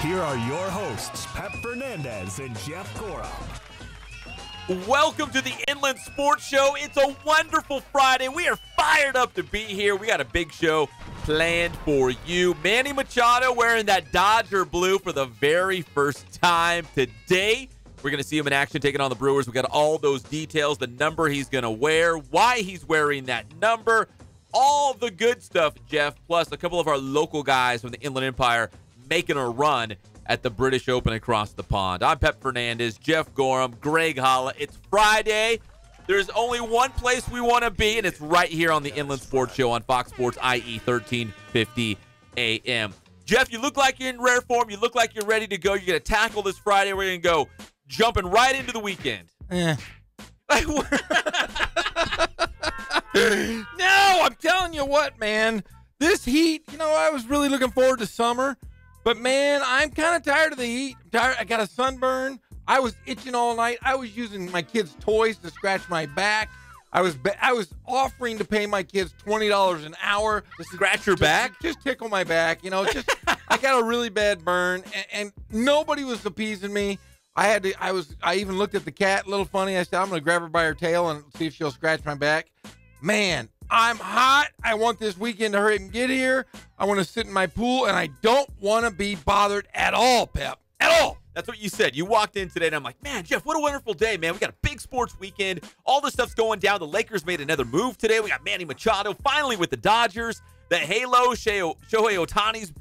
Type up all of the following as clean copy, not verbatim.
Here are your hosts, Pep Fernandez and Jeff Gorham. Welcome to the Inland Sports Show. It's a wonderful Friday. We are fired up to be here. We got a big show planned for you. Manny Machado wearing that Dodger blue for the very first time today. We're going to see him in action taking on the Brewers. We got all those details, the number he's going to wear, why he's wearing that number, all the good stuff, Jeff, plus a couple of our local guys from the Inland Empire making a run at the British Open across the pond. I'm Pep Fernandez, Jeff Gorham, Greg Holla. It's Friday. There's only one place we want to be, and it's right here on the Inland Sports Show on Fox Sports IE 1350 AM. Jeff, you look like you're in rare form. You look like you're ready to go. You're going to tackle this Friday. We're going to go jumping right into the weekend. No, I'm telling you what, man. This heat, I was really looking forward to summer. But, man, I'm kind of tired of the heat. I'm tired. I got a sunburn. I was itching all night. I was using my kids' toys to scratch my back. I was offering to pay my kids $20 an hour. To scratch your back? Just tickle my back. I got a really bad burn, and nobody was appeasing me. I even looked at the cat a little funny. I said, I'm going to grab her by her tail and see if she'll scratch my back. Man, I'm hot. I want this weekend to hurry and get here. I want to sit in my pool, and I don't want to be bothered at all, Pep. At all. That's what you said. You walked in today, and I'm like, man, Jeff, what a wonderful day, man. We got a big sports weekend. All this stuff's going down. The Lakers made another move today. We got Manny Machado finally with the Dodgers. The halo, Shohei Ohtani's,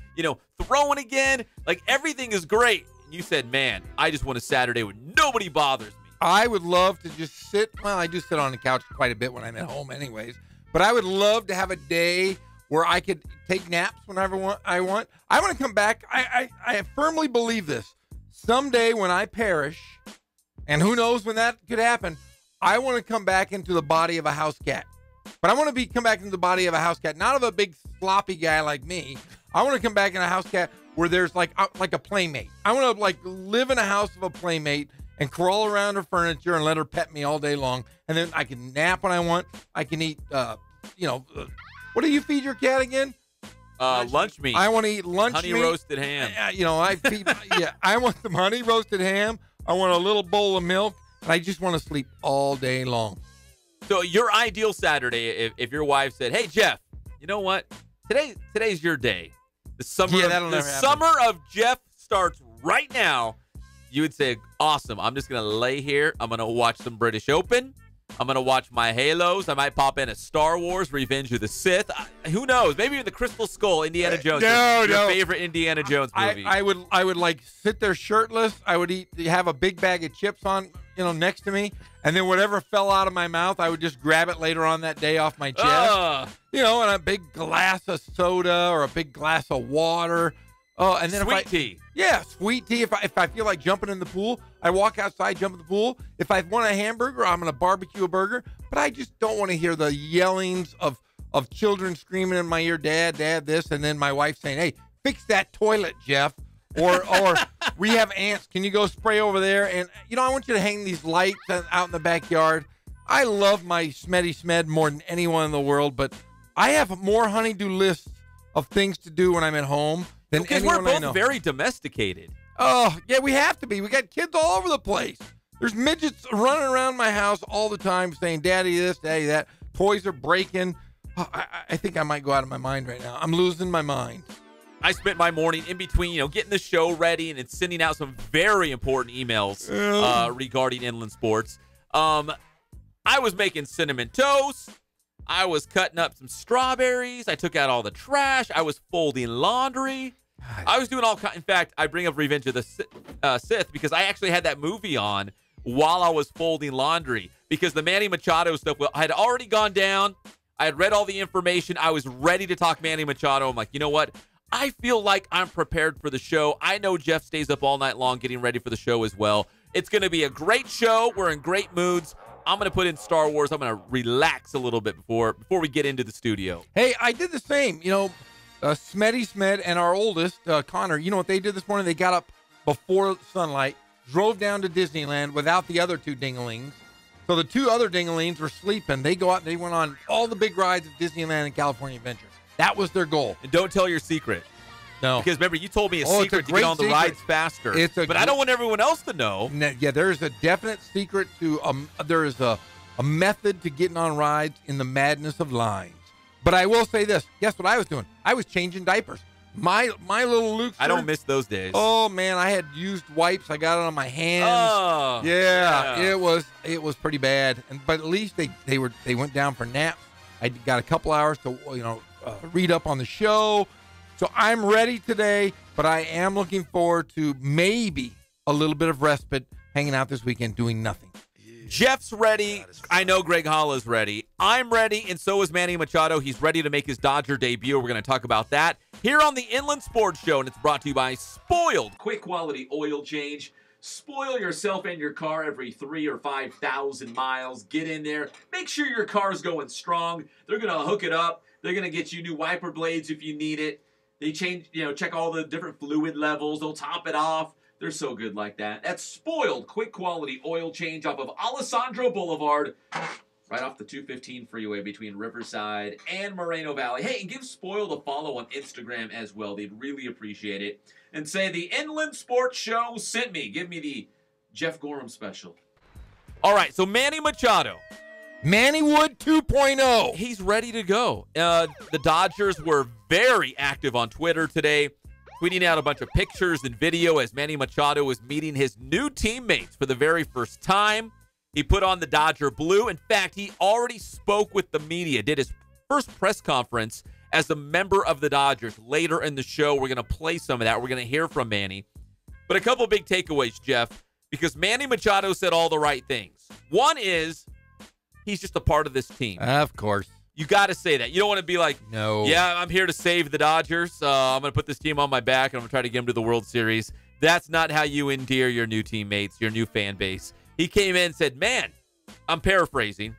throwing again. Like, everything is great. And you said, man, I just want a Saturday where nobody bothers me. I would love to just sit. Well, I do sit on the couch quite a bit when I'm at home anyways. But I would love to have a day where I could take naps whenever I want. I want to come back. I firmly believe this. Someday when I perish, and who knows when that could happen, I want to come back into the body of a house cat. But I want to come back into the body of a house cat, not of a big sloppy guy like me. I want to come back in a house cat where there's like a playmate. I want to live in a house of a playmate and crawl around her furniture and let her pet me all day long. And then I can nap when I want. I can eat, what do you feed your cat again? Lunch meat. I want to eat lunch honey meat. Roasted ham. I want some honey roasted ham. I want a little bowl of milk. And I just want to sleep all day long. So your ideal Saturday, if your wife said, hey, Jeff, you know what? Today's your day. The summer of Jeff starts right now. You would say, awesome. I'm just going to lay here. I'm going to watch some British Open. I'm going to watch my Halos. I might pop in a Star Wars, Revenge of the Sith. Who knows? Maybe even the Crystal Skull, Indiana Jones. Your favorite Indiana Jones movie. I would sit there shirtless. I would have a big bag of chips on, next to me. And then whatever fell out of my mouth, I would just grab it later on that day off my chest. And a big glass of soda or a big glass of water. Oh, and then sweet tea. Yeah, sweet tea. If I feel like jumping in the pool, I walk outside, jump in the pool. If I want a hamburger, I'm going to barbecue a burger. But I just don't want to hear the yellings of children screaming in my ear, Dad, this, and then my wife saying, hey, fix that toilet, Jeff. Or we have ants. Can you go spray over there? And, I want you to hang these lights out in the backyard. I love my Smetty Smed more than anyone in the world, but I have more honey-do lists of things to do when I'm at home than anyone I know. Because we're both very domesticated. Oh, yeah, we have to be. We got kids all over the place. There's midgets running around my house all the time saying, Daddy this, Daddy that. Toys are breaking. Oh, I think I might go out of my mind right now. I'm losing my mind. I spent my morning in between, getting the show ready and sending out some very important emails regarding inland sports. I was making cinnamon toast. I was cutting up some strawberries. I took out all the trash. I was folding laundry. I was doing all kinds. In fact, I bring up Revenge of the Sith because I actually had that movie on while I was folding laundry because the Manny Machado stuff had already gone down. I had read all the information. I was ready to talk Manny Machado. I'm like, you know what? I feel like I'm prepared for the show. I know Jeff stays up all night long getting ready for the show as well. It's going to be a great show. We're in great moods. I'm going to put in Star Wars. I'm going to relax a little bit before we get into the studio. Hey, I did the same. Smetty Smed and our oldest, Connor, you know what they did this morning? They got up before sunlight, drove down to Disneyland without the other two dinglings. So the two other dinglings were sleeping. They go out and they went on all the big rides of Disneyland and California Adventure. That was their goal. And don't tell your secret. No. Because remember, you told me a It's a secret to great get on the secret. rides faster. But I don't want everyone else to know. Yeah, there's a definite secret to there is a method to getting on rides in the madness of lines. But I will say this. Guess what I was doing? I was changing diapers. My little Luke. I don't miss those days. Oh man, I had used wipes. I got it on my hands. Oh, yeah. It was pretty bad. But at least they went down for naps. I got a couple hours to read up on the show. So I'm ready today, but I am looking forward to maybe a little bit of respite, hanging out this weekend doing nothing. Jeff's ready. I know Greg Holla's ready. I'm ready, and so is Manny Machado. He's ready to make his Dodger debut. We're going to talk about that here on the Inland Sports Show, and it's brought to you by Spoiled. Quick quality oil change. Spoil yourself and your car every 3,000 or 5,000 miles. Get in there. Make sure your car's going strong. They're going to hook it up. They're going to get you new wiper blades if you need it. They change, check all the different fluid levels. They'll top it off. They're so good like that. That's Spoiled quick quality oil change off of Alessandro Boulevard, right off the 215 freeway between Riverside and Moreno Valley. Hey, and give Spoiled a follow on Instagram as well. They'd really appreciate it. And say the Inland Sports Show sent me. Give me the Jeff Gorham special. All right, so Manny Machado. Manny Wood 2.0. He's ready to go. The Dodgers were very active on Twitter today, tweeting out a bunch of pictures and video as Manny Machado was meeting his new teammates for the very first time. He put on the Dodger blue. In fact, he already spoke with the media, did his first press conference as a member of the Dodgers. Later in the show, we're going to play some of that. We're going to hear from Manny. But a couple big takeaways, Jeff, because Manny Machado said all the right things. One is he's just a part of this team. Of course. You got to say that. You don't want to be like, no. Yeah, I'm here to save the Dodgers. I'm going to put this team on my back, and I'm going to try to get them to the World Series. That's not how you endear your new teammates, your new fan base. He came in and said, man, I'm paraphrasing,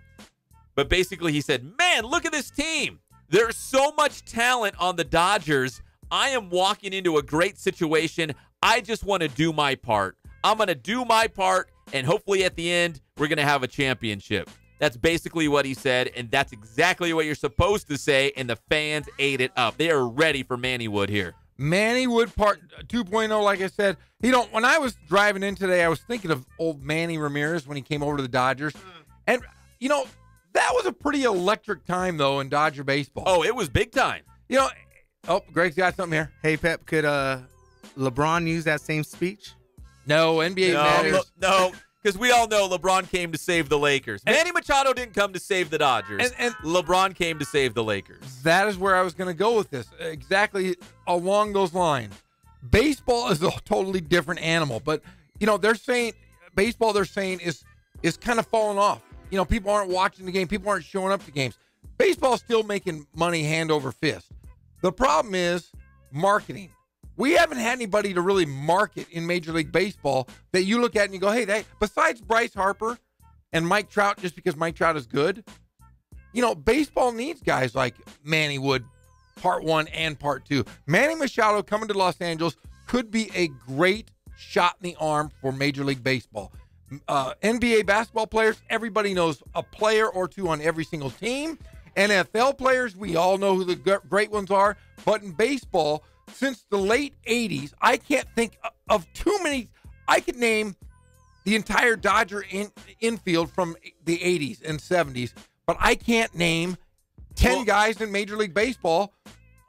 but basically he said, man, look at this team. There's so much talent on the Dodgers. I am walking into a great situation. I just want to do my part. I'm going to do my part, and hopefully at the end, we're going to have a championship. That's basically what he said, and that's exactly what you're supposed to say, and the fans ate it up. They are ready for Manny Wood here. Manny Wood part 2.0, like I said. When I was driving in today, I was thinking of old Manny Ramirez when he came over to the Dodgers. And, that was a pretty electric time, though, in Dodger baseball. Oh, it was big time. Greg's got something here. Hey, Pep, could LeBron use that same speech? No, NBA matters. No. Because we all know LeBron came to save the Lakers. Manny Machado didn't come to save the Dodgers. And LeBron came to save the Lakers. That is where I was going to go with this. Exactly along those lines. Baseball is a totally different animal. But, they're saying is kind of falling off. People aren't watching the game. People aren't showing up to games. Baseball's still making money hand over fist. The problem is marketing. We haven't had anybody to really market in Major League Baseball that you look at and you go, hey, besides Bryce Harper and Mike Trout, just because Mike Trout is good, baseball needs guys like Manny Wood, part 1 and part 2. Manny Machado coming to Los Angeles could be a great shot in the arm for Major League Baseball. NBA basketball players, everybody knows a player or two on every single team. NFL players, we all know who the great ones are. But in baseball, since the late 80s, I can't think of too many. I could name the entire Dodger infield from the 80s and 70s, but I can't name 10 guys in Major League Baseball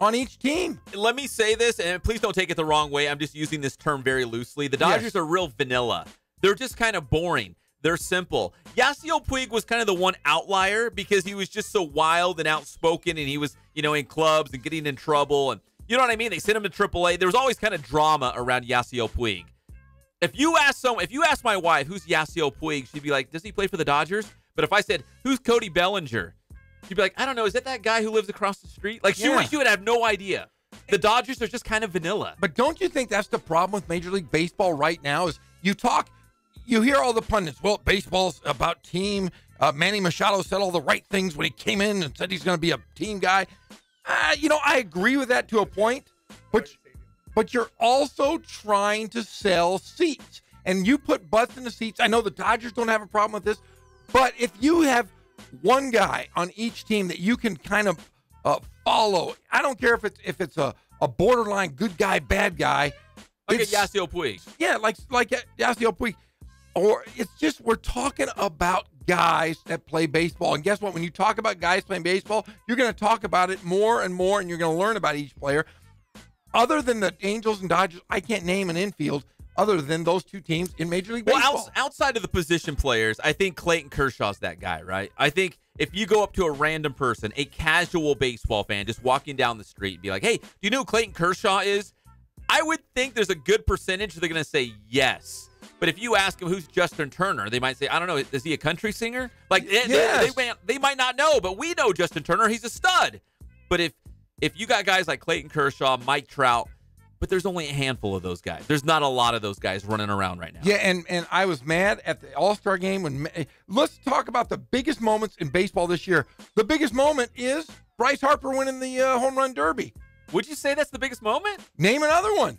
on each team. Let me say this, and please don't take it the wrong way. I'm just using this term very loosely. The Dodgers are real vanilla. They're just kind of boring. They're simple. Yasiel Puig was kind of the one outlier because he was just so wild and outspoken, and he was, in clubs and getting in trouble, and you know what I mean? They sent him to AAA. There was always kind of drama around Yasiel Puig. If you ask my wife, who's Yasiel Puig, she'd be like, does he play for the Dodgers? But if I said, who's Cody Bellinger? She'd be like, I don't know. Is that guy who lives across the street? Like, she would have no idea. The Dodgers are just kind of vanilla. But don't you think that's the problem with Major League Baseball right now is you hear all the pundits, well, baseball's about team. Manny Machado said all the right things when he came in and said he's going to be a team guy. I agree with that to a point, but you're also trying to sell seats, and you put butts in the seats. I know the Dodgers don't have a problem with this, but if you have one guy on each team that you can kind of follow, I don't care if it's a a borderline good guy, bad guy. Look at Yasiel Puig. Yeah, like Yasiel Puig. Or it's just we're talking about guys that play baseball. And guess what? When you talk about guys playing baseball, you're going to talk about it more and more, and you're going to learn about each player. Other than the Angels and Dodgers, I can't name an infield other than those two teams in Major League Baseball. Well, outside of the position players, I think Clayton Kershaw's that guy, right? I think if you go up to a random person, a casual baseball fan, just walking down the street and be like, hey, do you know who Clayton Kershaw is? I would think there's a good percentage they're going to say yes. But if you ask them who's Justin Turner, they might say, I don't know, is he a country singer? Like, yes. they might not know, but we know Justin Turner. He's a stud. But if you got guys like Clayton Kershaw, Mike Trout, but there's only a handful of those guys. There's not a lot of those guys running around right now. Yeah, and I was mad at the All-Star game. Let's talk about the biggest moments in baseball this year. The biggest moment is Bryce Harper winning the home run derby. Would you say that's the biggest moment? Name another one.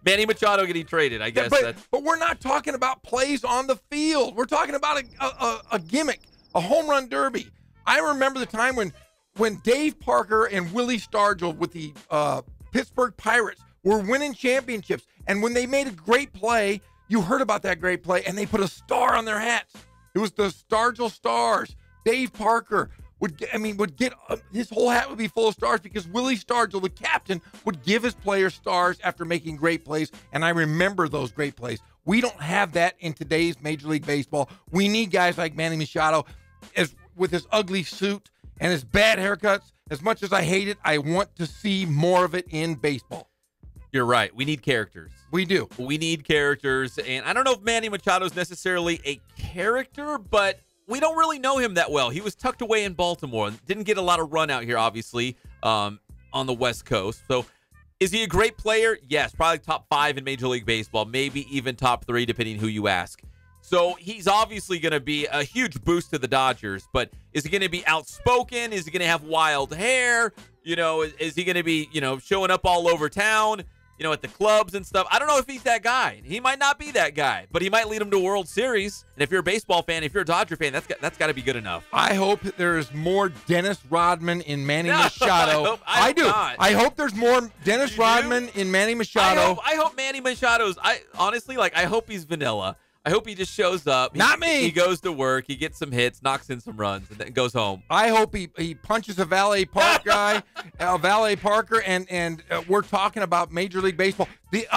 Manny Machado getting traded, I guess. But we're not talking about plays on the field. We're talking about a gimmick, a home run derby. I remember the time when Dave Parker and Willie Stargell with the Pittsburgh Pirates were winning championships. And when they made a great play, you heard about that great play, and they put a star on their hats. It was the Stargell Stars. Dave Parker would get his whole hat would be full of stars because Willie Stargell, the captain, would give his players stars after making great plays. And I remember those great plays. We don't have that in today's Major League Baseball. We need guys like Manny Machado with his ugly suit and his bad haircuts. As much as I hate it, I want to see more of it in baseball. You're right. We need characters. We do. We need characters. And I don't know if Manny Machado is necessarily a character, but we don't really know him that well. He was tucked away in Baltimore. Didn't get a lot of run out here, obviously, on the West Coast. So is he a great player? Yes, probably top 5 in Major League Baseball, maybe even top 3, depending who you ask. So he's obviously going to be a huge boost to the Dodgers, but is he going to be outspoken? Is he going to have wild hair? Is he going to be, showing up all over town, at the clubs and stuff? I don't know if he's that guy. He might not be that guy, but he might lead him to a World Series. And if you're a baseball fan, if you're a Dodger fan, that's got to be good enough. I hope there is more Dennis Rodman in Manny Machado. I do. Not. I hope there's more Dennis Rodman in Manny Machado. I hope Manny Machado's. I hope he's vanilla. I hope he just shows up. Not me. He goes to work. He gets some hits, knocks in some runs, and then goes home. I hope he punches a valet park guy, a valet parker, and we're talking about Major League Baseball. The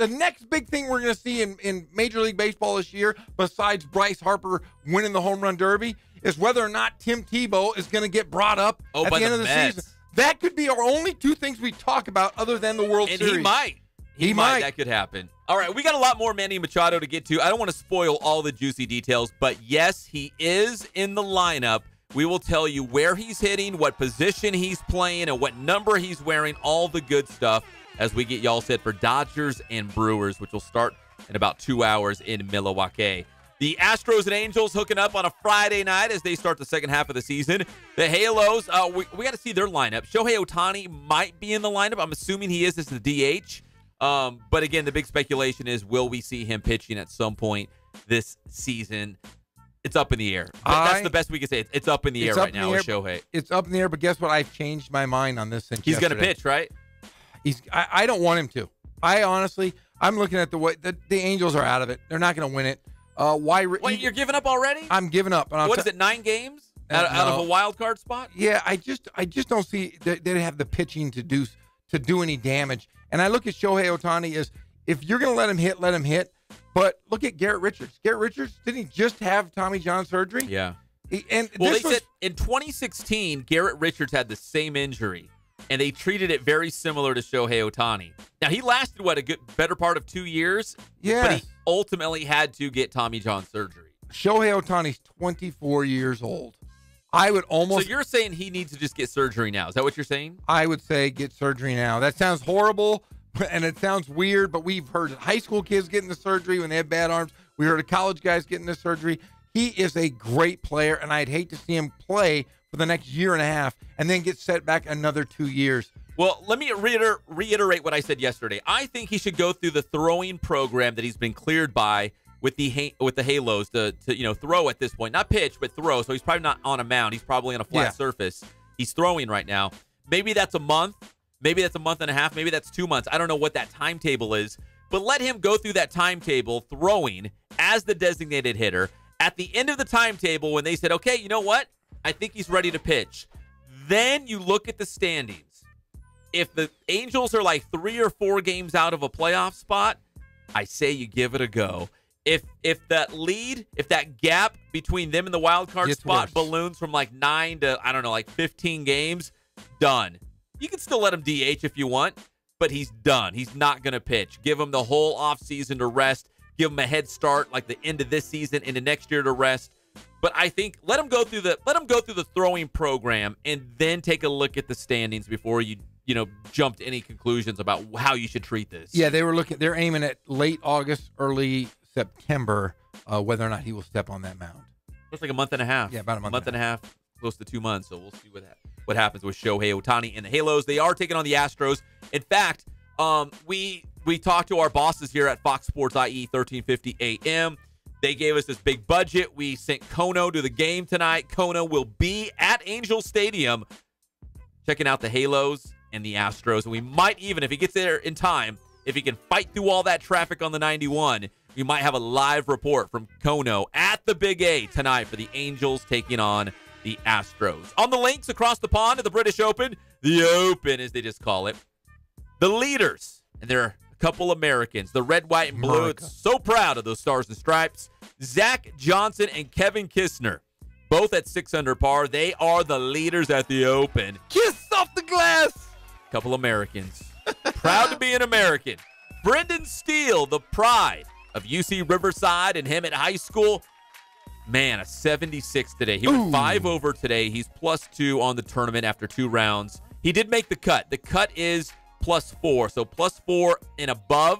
next big thing we're going to see in Major League Baseball this year, besides Bryce Harper winning the home run derby, is whether or not Tim Tebow is going to get brought up at the end of the season. That could be our only two things we talk about other than the World Series. And he might. He might. That could happen. All right, we got a lot more Manny Machado to get to. I don't want to spoil all the juicy details, but yes, he is in the lineup. We will tell you where he's hitting, what position he's playing, and what number he's wearing, all the good stuff as we get y'all set for Dodgers and Brewers, which will start in about 2 hours in Milwaukee. The Astros and Angels hooking up on a Friday night as they start the second half of the season. The Halos, we got to see their lineup. Shohei Ohtani might be in the lineup. I'm assuming he is as the DH. But again, the big speculation is, will we see him pitching at some point this season? It's up in the air. That's the best we can say. It's up in the air right now with Shohei. It's up in the air, but guess what? I've changed my mind on this since he's going to pitch, right? I don't want him to. I'm looking at the way the Angels are out of it. They're not going to win it. Why? Wait, you're giving up already? I'm giving up. And what is it? 9 games out of a wild card spot? Yeah, I just don't see they have the pitching to do any damage. And I look at Shohei Ohtani as, if you're going to let him hit. But look at Garrett Richards. Garrett Richards, didn't he just have Tommy John surgery? Yeah. They said in 2016, Garrett Richards had the same injury, and they treated it very similar to Shohei Ohtani. Now, he lasted, better part of 2 years? Yeah. But he ultimately had to get Tommy John surgery. Shohei Ohtani's 24 years old. I would almost... So you're saying he needs to just get surgery now. Is that what you're saying? I would say get surgery now. That sounds horrible, and it sounds weird, but we've heard high school kids getting the surgery when they have bad arms. We heard of college guys getting the surgery. He is a great player, and I'd hate to see him play for the next year and a half and then get set back another 2 years. Well, let me reiterate what I said yesterday. I think he should go through the throwing program that he's been cleared by with the Halos to throw at this point. Not pitch, but throw. So he's probably not on a mound. He's probably on a flat surface. He's throwing right now. Maybe that's a month. Maybe that's a month and a half. Maybe that's 2 months. I don't know what that timetable is. But let him go through that timetable throwing as the designated hitter. At the end of the timetable, when they said, okay, you know what? I think he's ready to pitch. Then you look at the standings. If the Angels are like 3 or 4 games out of a playoff spot, I say you give it a go. If that gap between them and the wild card spot balloons from like 9 to, I don't know, like 15 games, done. You can still let him DH if you want, but he's done. He's not going to pitch. Give him the whole offseason to rest. Give him a head start like the end of this season into next year to rest. But I think let him go through the throwing program and then take a look at the standings before you jump to any conclusions about how you should treat this. Yeah, they're aiming at late August, early September, whether or not he will step on that mound. It's like a month and a half. Yeah, about a month and a half, close to 2 months. So we'll see what happens with Shohei Ohtani and the Halos. They are taking on the Astros. In fact, we talked to our bosses here at Fox Sports IE 1350 AM. They gave us this big budget. We sent Kono to the game tonight. Kono will be at Angel Stadium checking out the Halos and the Astros. And we might even, if he gets there in time, if he can fight through all that traffic on the 91, we might have a live report from Kono at the Big A tonight for the Angels taking on the Astros. On the links across the pond at the British Open, the Open as they just call it, the leaders, and there are a couple Americans, the red, white, and blue. It's so proud of those stars and stripes. Zach Johnson and Kevin Kisner, both at 6 under par. They are the leaders at the Open. Kiss off the glass. Couple Americans. Proud to be an American. Brendan Steele, the pride of UC Riverside and him at high school. Man, a 76 today. He went 5 over today. He's +2 on the tournament after 2 rounds. He did make the cut. The cut is +4. So +4 and above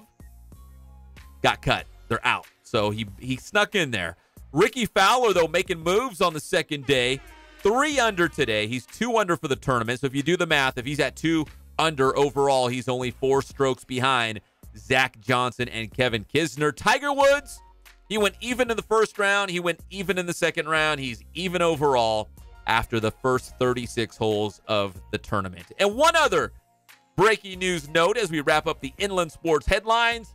got cut. They're out. So he snuck in there. Ricky Fowler, though, making moves on the second day. 3 under today. He's 2 under for the tournament. So if you do the math, if he's at 2 under overall, he's only 4 strokes behind Zach Johnson and Kevin Kisner. Tiger Woods, he went even in the first round. He went even in the second round. He's even overall after the first 36 holes of the tournament. And one other breaking news note as we wrap up the Inland Sports headlines.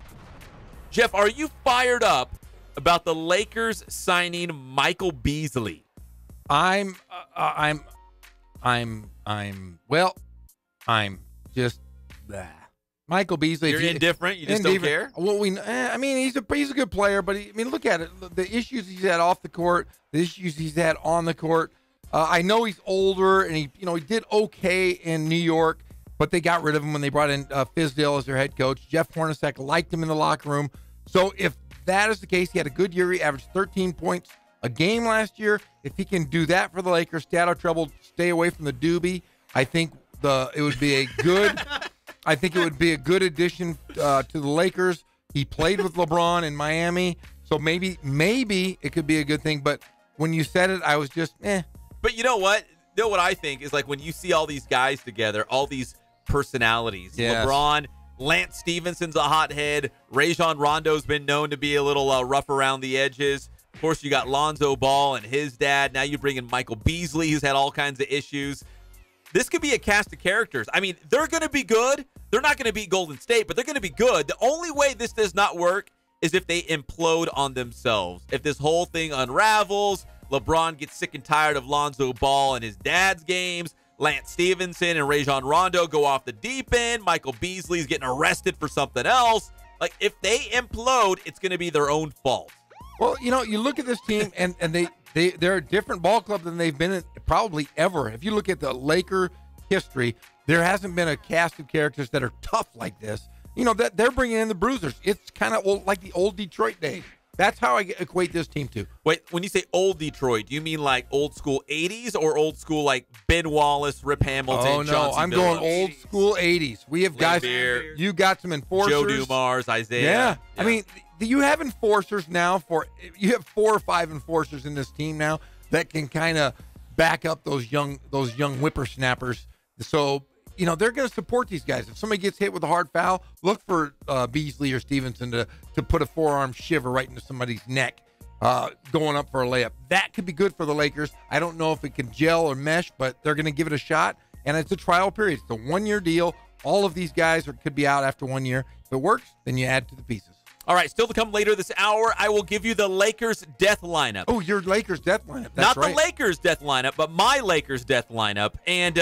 Jeff, are you fired up about the Lakers signing Michael Beasley? I'm just Michael Beasley. You're indifferent. You just don't care. Well, I mean, he's a good player, but look at it. The issues he's had off the court, the issues he's had on the court. I know he's older, and he did okay in New York, but they got rid of him when they brought in Fizdale as their head coach. Jeff Hornacek liked him in the locker room. So if that is the case, he had a good year. He averaged 13 points a game last year. If he can do that for the Lakers, stay out of trouble, stay away from the doobie, I think it would be a good. I think it would be a good addition to the Lakers. He played with LeBron in Miami, so maybe it could be a good thing. But when you said it, I was just But you know what? What I think is like when you see all these guys together, all these personalities. Yes. LeBron, Lance Stevenson's a hothead. Rajon Rondo's been known to be a little rough around the edges. Of course, you got Lonzo Ball and his dad. Now you bring in Michael Beasley, who's had all kinds of issues. This could be a cast of characters. I mean, they're going to be good. They're not going to beat Golden State, but they're going to be good. The only way this does not work is if they implode on themselves. If this whole thing unravels, LeBron gets sick and tired of Lonzo Ball and his dad's games, Lance Stevenson and Rajon Rondo go off the deep end, Michael Beasley's getting arrested for something else. Like, if they implode, it's going to be their own fault. Well, you look at this team, and they're a different ball club than they've been in probably ever. If you look at the Laker history, there hasn't been a cast of characters that are tough like this. That they're bringing in the bruisers. It's kind of like the old Detroit days. That's how I equate this team to. Wait, when you say old Detroit, do you mean like old school 80s or old school like Ben Wallace, Rip Hamilton, Oh, no, Chauncey I'm Billups? going old school 80s. We have guys. Beer. You got some enforcers. Joe Dumars, Isaiah. Yeah. I mean, you have enforcers now you have 4 or 5 enforcers in this team now that can kind of back up those young whippersnappers. So, they're going to support these guys. If somebody gets hit with a hard foul, look for Beasley or Stevenson to put a forearm shiver right into somebody's neck going up for a layup. That could be good for the Lakers. I don't know if it can gel or mesh, but they're going to give it a shot. and it's a trial period. It's a 1-year deal. All of these guys could be out after 1 year. If it works, then you add to the pieces. All right, still to come later this hour, I will give you the Lakers death lineup. Oh, your Lakers death lineup. That's Not right. the Lakers death lineup, but my Lakers death lineup. And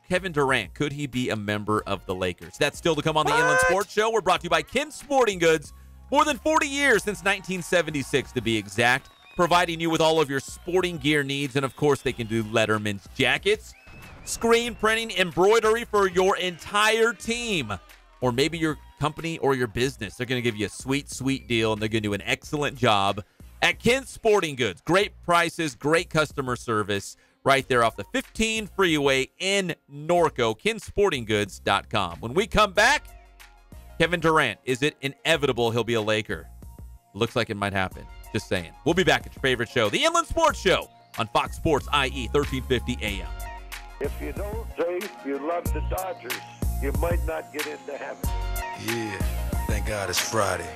Kevin Durant, could he be a member of the Lakers? That's still to come on the Inland Sports Show. We're brought to you by Ken Sporting Goods. More than 40 years, since 1976 to be exact, providing you with all of your sporting gear needs. And, of course, they can do Letterman's jackets, screen printing, embroidery for your entire team, or maybe your company or your business. They're going to give you a sweet, sweet deal, and they're going to do an excellent job at Ken Sporting Goods. Great prices, great customer service right there off the 15 freeway in Norco, kensportinggoods.com. When we come back, Kevin Durant, is it inevitable he'll be a Laker? Looks like it might happen. Just saying. We'll be back at your favorite show, the Inland Sports Show on Fox Sports IE 1350 AM. If you don't say you love the Dodgers, you might not get into heaven. Yeah, thank God it's Friday.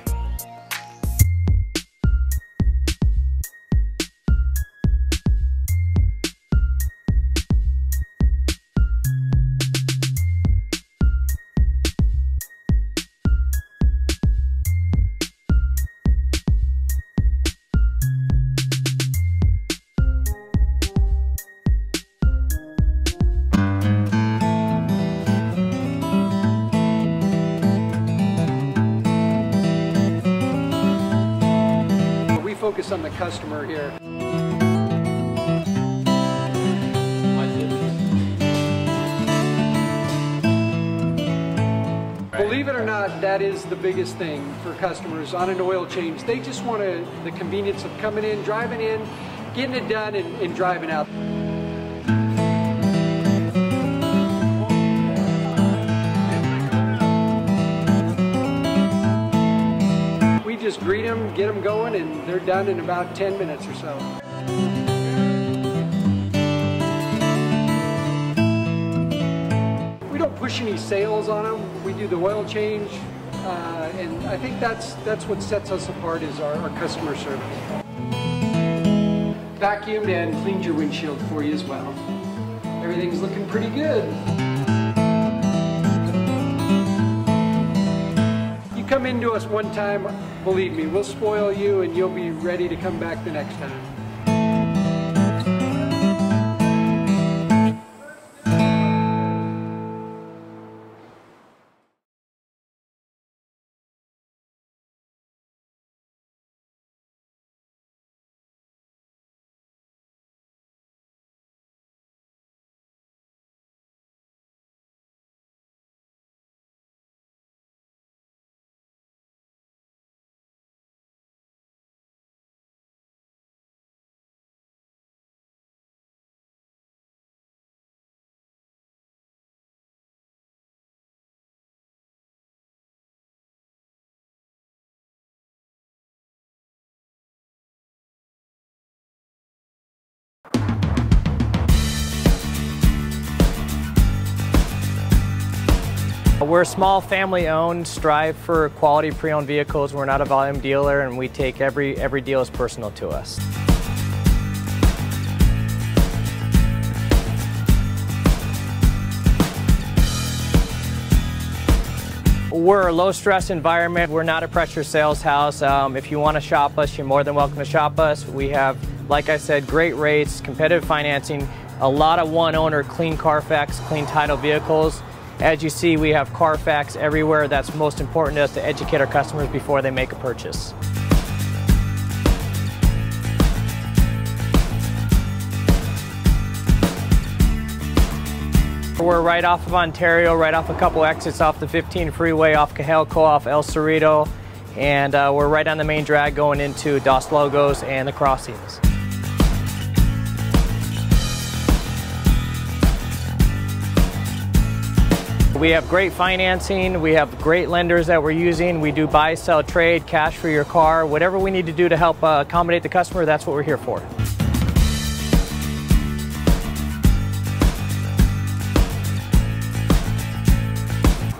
Focus on the customer here. Believe it or not, that is the biggest thing for customers on an oil change. They just want the convenience of coming in, driving in, getting it done, and driving out. Just greet them, get them going, and they're done in about 10 minutes or so. We don't push any sales on them. We do the oil change, and I think that's what sets us apart is our customer service. Vacuumed and cleaned your windshield for you as well. Everything's looking pretty good. Come into us one time, believe me, we'll spoil you and you'll be ready to come back the next time. We're a small family-owned, strive for quality pre-owned vehicles. We're not a volume dealer, and we take every deal as personal to us. We're a low-stress environment. We're not a pressure sales house. If you want to shop us, you're more than welcome to shop us. We have, like I said, great rates, competitive financing, a lot of one-owner, clean Carfax, clean title vehicles. As you see, we have Carfax everywhere. That's most important to us, to educate our customers before they make a purchase. We're right off of Ontario, right off a couple exits off the 15 freeway, off Cahelco, off El Cerrito, and we're right on the main drag going into Dos Logos and the crossings. We have great financing, we have great lenders that we're using. We do buy, sell, trade, cash for your car. Whatever we need to do to help accommodate the customer, that's what we're here for.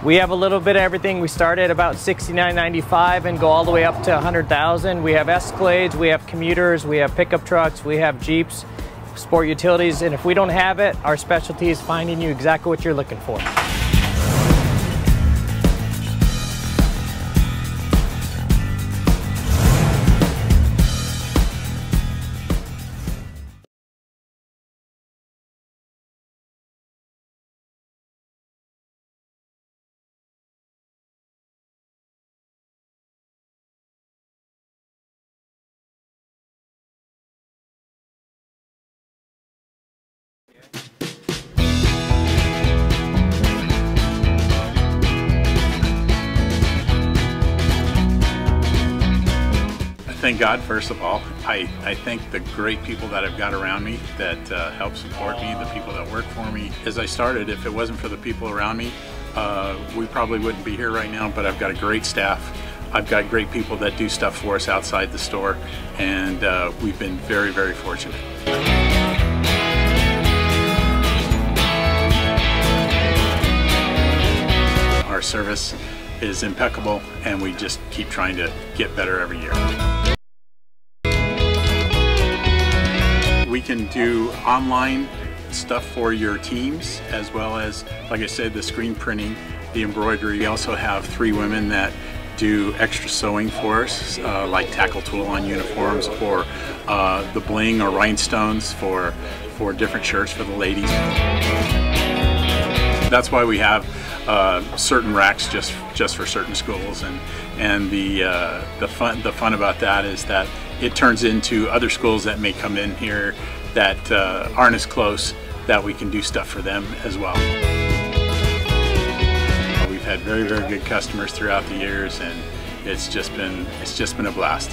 We have a little bit of everything. We start at about $69.95 and go all the way up to $100,000. We have Escalades, we have commuters, we have pickup trucks, we have Jeeps. sport utilities, and if we don't have it, our specialty is finding you exactly what you're looking for. Thank God, first of all. I thank the great people that I've got around me that help support me, the people that work for me. As I started, if it wasn't for the people around me, we probably wouldn't be here right now, but I've got a great staff. I've got great people that do stuff for us outside the store, and we've been very, very fortunate. Our service is impeccable, and we just keep trying to get better every year. We can do online stuff for your teams, as well as, like I said, the screen printing, the embroidery. We also have 3 women that do extra sewing for us, like tackle tool on uniforms, or the bling or rhinestones for different shirts for the ladies. That's why we have certain racks just for certain schools, and the fun about that is that it turns into other schools that may come in here that aren't as close, that we can do stuff for them as well. We've had very, very good customers throughout the years, and it's just been a blast.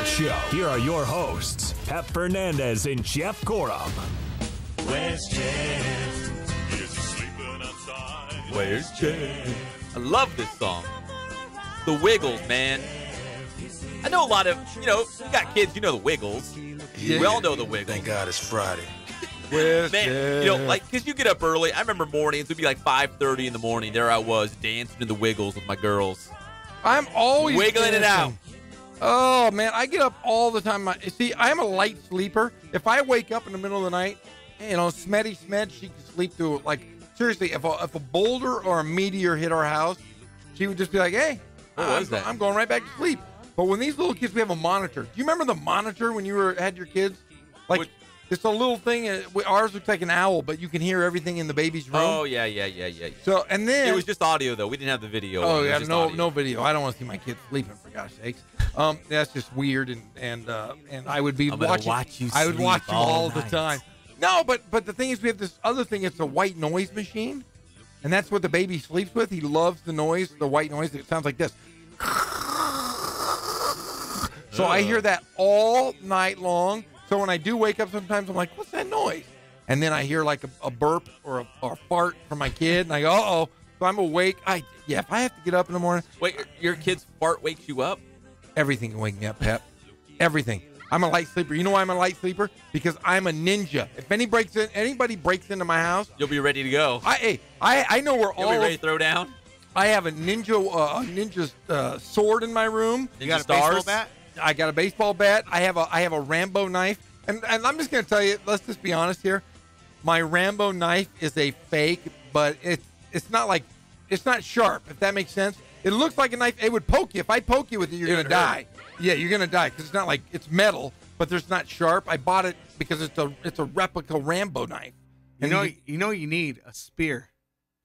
Show. Here are your hosts, Pep Fernandez and Jeff Corum. Where's Jeff? Is he sleeping outside? Where's Jeff? I love this song. The Wiggles, man. I know a lot of, you got kids, you know the Wiggles. Yeah. We all know the Wiggles. Thank God it's Friday. Where's Man, because you get up early. I remember mornings, it would be like 5:30 in the morning. There I was dancing in the Wiggles with my girls. I'm always wiggling it out. Oh, man, I get up all the time. See, I'm a light sleeper. If I wake up in the middle of the night, Smetty Smed, she can sleep through it. Like, seriously, if a boulder or a meteor hit our house, she would just be like, hey, I'm going right back to sleep. But when these little kids, we have a monitor. Do you remember the monitor when you had your kids? Like, it's a little thing. Ours looks like an owl, but you can hear everything in the baby's room. Oh, yeah. So, and then it was just audio, though. We didn't have the video. Oh, yeah, no video. I don't want to see my kids sleeping, for gosh sakes. That's just weird, and I would be watching. I would watch them all the time. No, but the thing is, we have this other thing. It's a white noise machine, and that's what the baby sleeps with. He loves the noise, the white noise. It sounds like this. So I hear that all night long. So when I do wake up, sometimes I'm like, "What's that noise?" And then I hear like a burp or a fart from my kid, and I go, "Uh-oh!" So I'm awake. If I have to get up in the morning. Wait, your kid's fart wakes you up? Everything can wake me up, Pep. Everything. I'm a light sleeper. You know why I'm a light sleeper? Because I'm a ninja. If anybody breaks into my house, you'll be ready to go. I know where you'll be ready to throw down. I have a ninja sword in my room. You got a baseball bat? I got a baseball bat. I have a Rambo knife, and I'm just gonna tell you. Let's just be honest here. My Rambo knife is a fake, but it's not sharp. If that makes sense. It looks like a knife. It would poke you. If I poke you with it, you're going to die. Yeah, you're going to die because it's not like it's metal, but it's not sharp. I bought it because it's a replica Rambo knife. And you need a spear.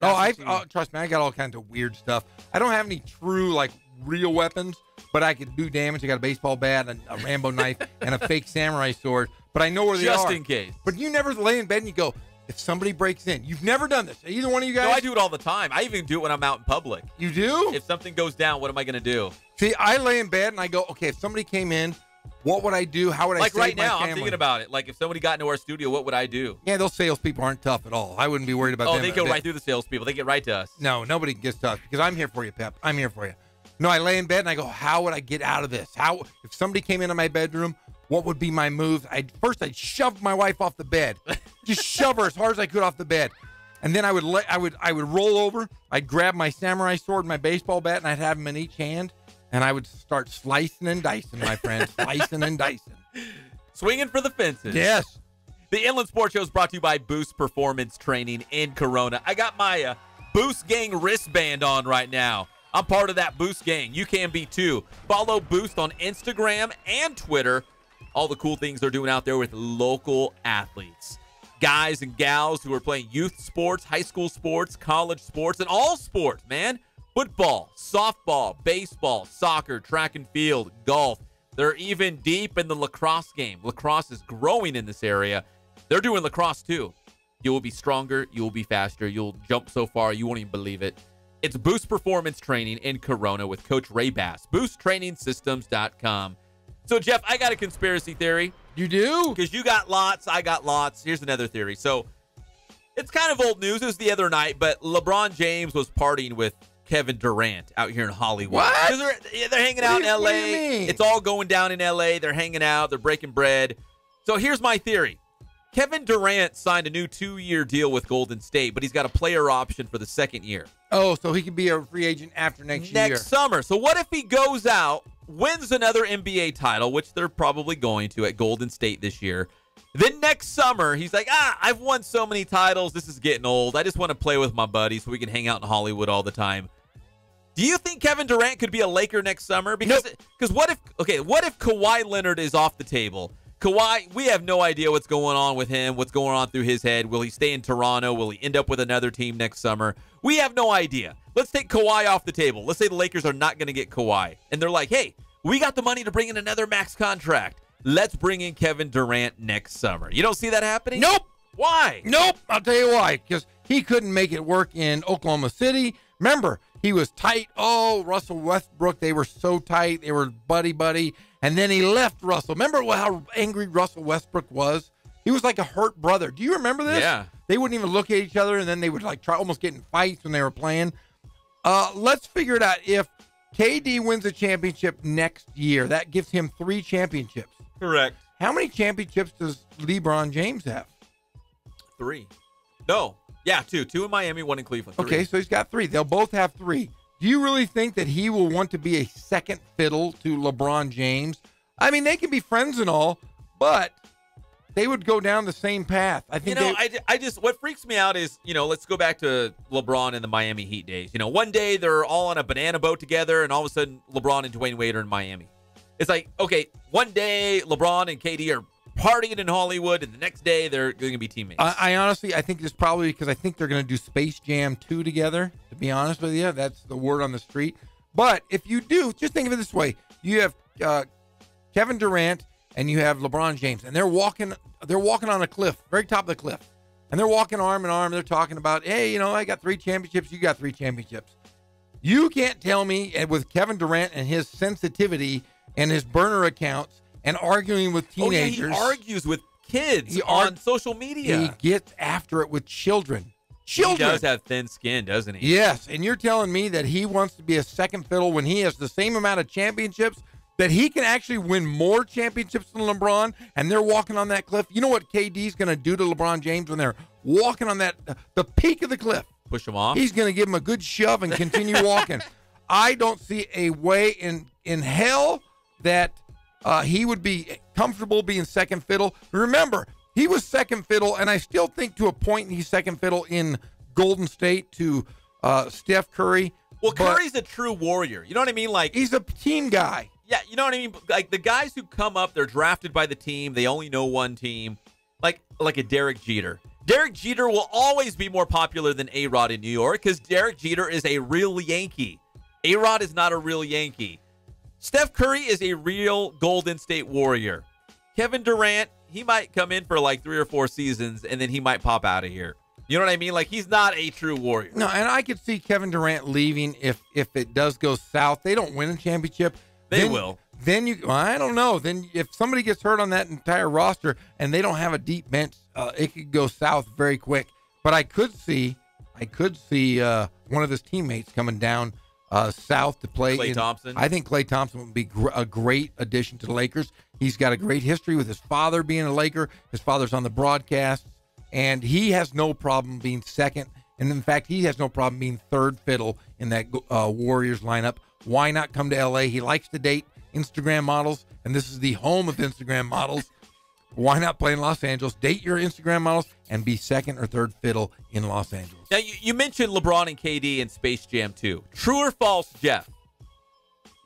Trust me, I got all kinds of weird stuff. I don't have any true, like, real weapons, but I could do damage. I got a baseball bat, a Rambo knife, and a fake samurai sword, but I know where they are. Just in case. But you never lay in bed and you go, if somebody breaks in. You've never done this. Either one of you guys? No, I do it all the time. I even do it when I'm out in public. You do? If something goes down, what am I going to do? See, I lay in bed and I go, okay, if somebody came in, what would I do? How would I save my family? Like right now, I'm thinking about it. Like if somebody got into our studio, what would I do? Yeah, those salespeople aren't tough at all. I wouldn't be worried about them. Oh, they go right through the salespeople. They get right to us. No, nobody gets tough because I'm here for you, Pep. I'm here for you. No, I lay in bed and I go, how would I get out of this? If somebody came into my bedroom, what would be my move? I'd shove my wife off the bed. Just shove her as hard as I could off the bed. And then I would roll over. I'd grab my samurai sword and my baseball bat, and I'd have them in each hand. And I would start slicing and dicing, my friend. Slicing and dicing. Swinging for the fences. Yes. The Inland Sports Show is brought to you by Boost Performance Training in Corona. I got my Boost Gang wristband on right now. I'm part of that Boost Gang. You can be too. Follow Boost on Instagram and Twitter. All the cool things they're doing out there with local athletes. Guys and gals who are playing youth sports, high school sports, college sports, and all sports, man. Football, softball, baseball, soccer, track and field, golf. They're even deep in the lacrosse game. Lacrosse is growing in this area. They're doing lacrosse too. You will be stronger. You will be faster. You'll jump so far you won't even believe it. It's Boost Performance Training in Corona with Coach Ray Bass. BoostTrainingSystems.com. So, Jeff, I got a conspiracy theory. You do? Because you got lots, I got lots. Here's another theory. So, it's kind of old news. It was the other night, but LeBron James was partying with Kevin Durant out here in Hollywood. What? They're hanging out in L.A. What do you mean? It's all going down in L.A. They're hanging out. They're breaking bread. So, here's my theory. Kevin Durant signed a new 2-year deal with Golden State, but he's got a player option for the second year. Oh, so he could be a free agent after next year. Next summer. So what if he goes out, wins another NBA title, which they're probably going to at Golden State this year. Then next summer, he's like, I've won so many titles. This is getting old. I just want to play with my buddies so we can hang out in Hollywood all the time. Do you think Kevin Durant could be a Laker next summer? Because what if Kawhi Leonard is off the table? Kawhi, we have no idea what's going on with him, what's going on through his head. Will he stay in Toronto? Will he end up with another team next summer? We have no idea. Let's take Kawhi off the table. Let's say the Lakers are not going to get Kawhi. And they're like, hey, we got the money to bring in another max contract. Let's bring in Kevin Durant next summer. You don't see that happening? Nope. Why? Nope. I'll tell you why. Because he couldn't make it work in Oklahoma City. Remember, he was tight. Oh, Russell Westbrook, they were so tight. They were buddy. And then he left Russell. Remember how angry Russell Westbrook was? He was like a hurt brother. Do you remember this? Yeah. They wouldn't even look at each other, and then they would like try almost get in fights when they were playing. Let's figure it out. If KD wins a championship next year, that gives him 3 championships. Correct. How many championships does LeBron James have? 3. No. Yeah, 2. 2 in Miami, 1 in Cleveland. 3. Okay, so he's got 3. They'll both have 3. Do you really think that he will want to be a second fiddle to LeBron James? I mean, they can be friends and all, but they would go down the same path. I think. I just what freaks me out is, let's go back to LeBron and the Miami Heat days. One day they're all on a banana boat together, and all of a sudden LeBron and Dwayne Wade are in Miami. It's like, okay, one day LeBron and KD are partying in Hollywood, and the next day they're going to be teammates. I honestly, I think it's probably because I think they're going to do Space Jam 2 together, to be honest with you. That's the word on the street. But if you do, just think of it this way. You have Kevin Durant and you have LeBron James, and they're walking on a cliff, very top of the cliff. And they're walking arm in arm. They're talking about, hey, I got 3 championships. You got 3 championships. You can't tell me, and with Kevin Durant and his sensitivity and his burner accounts, and arguing with teenagers. Oh, yeah, he argues with kids on social media. He gets after it with children. He does have thin skin, doesn't he? Yes, and you're telling me that he wants to be a second fiddle when he has the same amount of championships, that he can actually win more championships than LeBron, and they're walking on that cliff? You know what KD's going to do to LeBron James when they're walking on the peak of the cliff? Push him off? He's going to give him a good shove and continue walking. I don't see a way in hell that he would be comfortable being second fiddle. Remember, he was second fiddle, and I still think to a point he's second fiddle in Golden State to Steph Curry. Well, Curry's a true warrior. You know what I mean? Like, he's a team guy. Yeah, you know what I mean? Like, the guys who come up, they're drafted by the team. They only know one team. Like a Derek Jeter. Derek Jeter will always be more popular than A-Rod in New York because Derek Jeter is a real Yankee. A-Rod is not a real Yankee. Steph Curry is a real Golden State Warrior. Kevin Durant, he might come in for like 3 or 4 seasons, and then he might pop out of here. You know what I mean? Like, he's not a true warrior. No, and I could see Kevin Durant leaving if it does go south. They don't win a championship. They will. Then I don't know. Then if somebody gets hurt on that entire roster and they don't have a deep bench, it could go south very quick. But I could see one of his teammates coming down south to play. Klay Thompson. I think Klay Thompson would be a great addition to the Lakers. He's got a great history with his father being a Laker. His father's on the broadcast, and he has no problem being second. And in fact, he has no problem being third fiddle in that Warriors lineup. Why not come to L.A.? He likes to date Instagram models, and this is the home of Instagram models. Why not play in Los Angeles, date your Instagram models, and be second or third fiddle in Los Angeles? Now, you mentioned LeBron and KD in Space Jam 2. True or false, Jeff?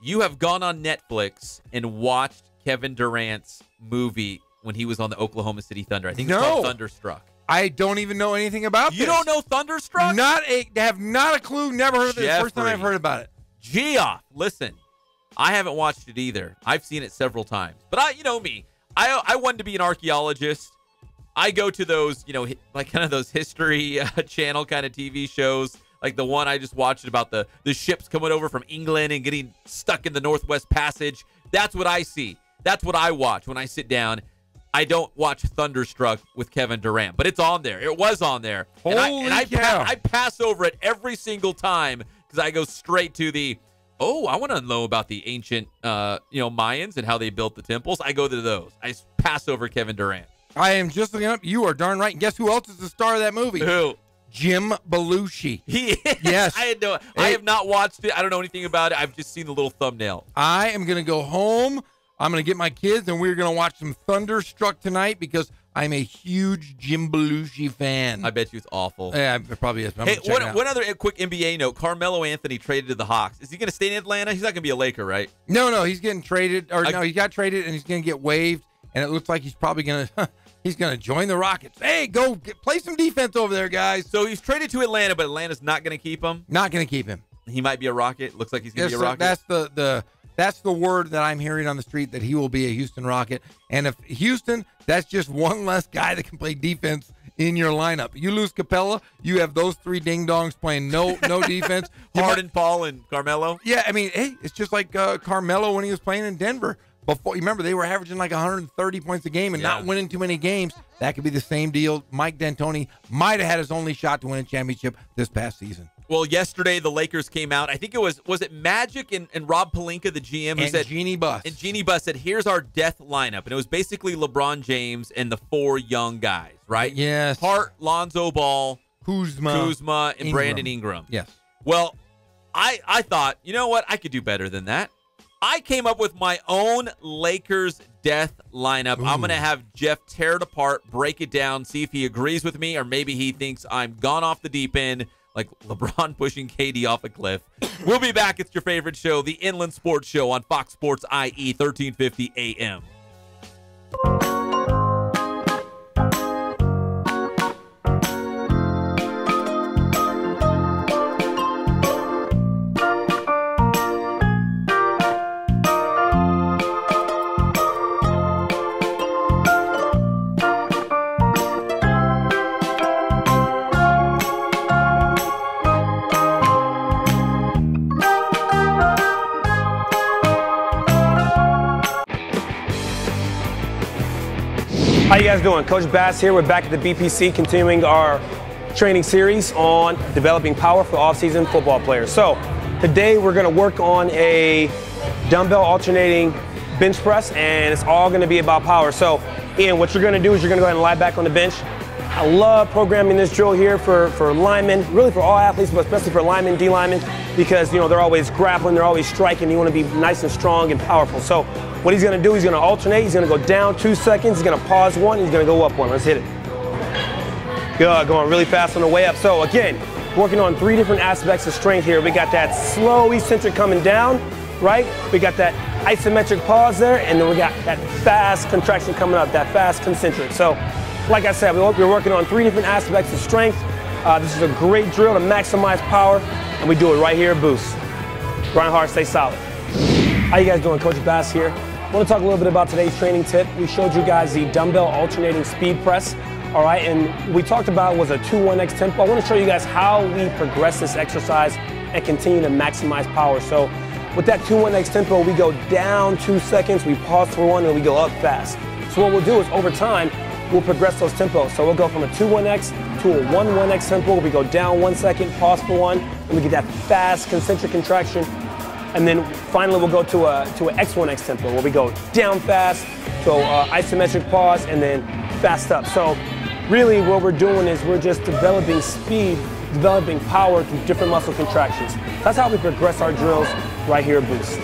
You have gone on Netflix and watched Kevin Durant's movie when he was on the Oklahoma City Thunder. I think it's called Thunderstruck. I don't even know anything about this. You don't know Thunderstruck? Have not a clue. Never heard of it. It's the first time I've heard about it. Geoff, listen, I haven't watched it either. I've seen it several times. But you know me. I wanted to be an archaeologist. I go to those, like kind of those history channel kind of TV shows, like the one I just watched about the ships coming over from England and getting stuck in the Northwest Passage. That's what I see. That's what I watch when I sit down. I don't watch Thunderstruck with Kevin Durant, but it's on there. It was on there. I pass over it every single time because I go straight to I want to know about the ancient, Mayans and how they built the temples. I go to those. I pass over Kevin Durant. I am just looking up. You are darn right. And guess who else is the star of that movie? Who? Jim Belushi. He is. Yes. I have not watched it. I don't know anything about it. I've just seen the little thumbnail. I am going to go home. I'm going to get my kids, and we're going to watch some Thunderstruck tonight because I'm a huge Jim Belushi fan. I bet you it's awful. Yeah, it probably is. Hey, one other quick NBA note. Carmelo Anthony traded to the Hawks. Is he going to stay in Atlanta? He's not going to be a Laker, right? No, he's getting traded. He got traded, and he's going to get waived, and it looks like he's probably going to he's going to join the Rockets. Hey, go play some defense over there, guys. So he's traded to Atlanta, but Atlanta's not going to keep him? Not going to keep him. He might be a Rocket. Looks like he's going to be a Rocket. That's the word that I'm hearing on the street, that he will be a Houston Rocket. And if Houston, that's just one less guy that can play defense in your lineup. You lose Capella, you have those 3 ding-dongs playing no defense. Harden, Paul, and Carmelo? Yeah, I mean, hey, it's just like Carmelo when he was playing in Denver. Before, you remember, they were averaging like 130 points a game and not winning too many games. That could be the same deal. Mike D'Antoni might have had his only shot to win a championship this past season. Well, yesterday the Lakers came out. I think it was it Magic and Rob Pelinka, the GM, who said, Jeannie Buss. And Jeannie Buss said, here's our death lineup. And it was basically LeBron James and the 4 young guys, right? Yes. Hart, Lonzo Ball, Kuzma, and Brandon Ingram. Yes. Well, I thought, you know what? I could do better than that. I came up with my own Lakers death lineup. Ooh. I'm going to have Jeff tear it apart, break it down, see if he agrees with me, or maybe he thinks I'm gone off the deep end, like LeBron pushing KD off a cliff. We'll be back. It's your favorite show, the Inland Sports Show on Fox Sports IE 1350 AM. How you guys doing? Coach Bass here. We're back at the BPC continuing our training series on developing power for off-season football players. So today we're going to work on a dumbbell alternating bench press, and it's all going to be about power. So Ian, what you're going to do is you're going to go ahead and lie back on the bench. I love programming this drill here for linemen, really for all athletes, but especially for linemen, D-linemen, because they're always grappling, they're always striking. You want to be nice and strong and powerful. So what he's going to do, he's going to alternate. He's going to go down 2 seconds. He's going to pause 1. He's going to go up 1. Let's hit it. Good. Going really fast on the way up. So again, working on 3 different aspects of strength here. We got that slow eccentric coming down, right? We got that isometric pause there, and then we got that fast contraction coming up, that fast concentric. So, like I said, we're working on 3 different aspects of strength. This is a great drill to maximize power, and we do it right here at Boost. Grind hard, stay solid. How you guys doing? Coach Bass here. I want to talk a little bit about today's training tip. We showed you guys the dumbbell alternating speed press, all right, and we talked about was a 2-1x tempo. I want to show you guys how we progress this exercise and continue to maximize power. So with that 2-1x tempo, we go down 2 seconds, we pause for 1, and we go up fast. So what we'll do is over time, we'll progress those tempos. So we'll go from a 2-1x to a 1-1x tempo. We go down 1 second, pause for 1, and we get that fast concentric contraction. And then finally we'll go to an X1X tempo where we go down fast to isometric pause and then fast up. So really what we're doing is we're just developing speed, developing power through different muscle contractions. That's how we progress our drills right here at Boost.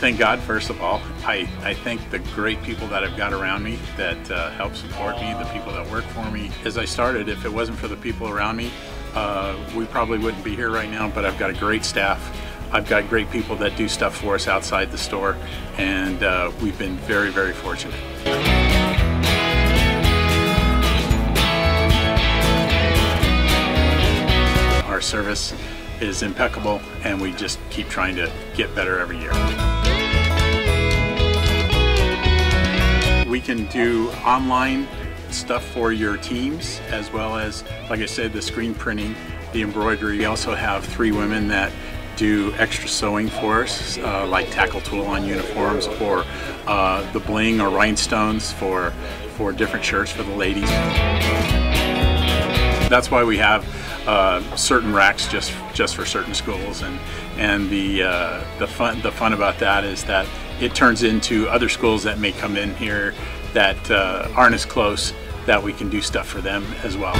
Thank God, first of all. I thank the great people that I've got around me that help support me, the people that work for me. As I started, if it wasn't for the people around me, we probably wouldn't be here right now, but I've got a great staff. I've got great people that do stuff for us outside the store, and we've been very, very fortunate. Our service is impeccable, and we just keep trying to get better every year. We can do online stuff for your teams, as well as, like I said, the screen printing, the embroidery. We also have 3 women that do extra sewing for us, like tackle tool on uniforms, or the bling or rhinestones for different shirts for the ladies. That's why we have certain racks just for certain schools, and the fun about that is that it turns into other schools that may come in here that aren't as close, that we can do stuff for them as well.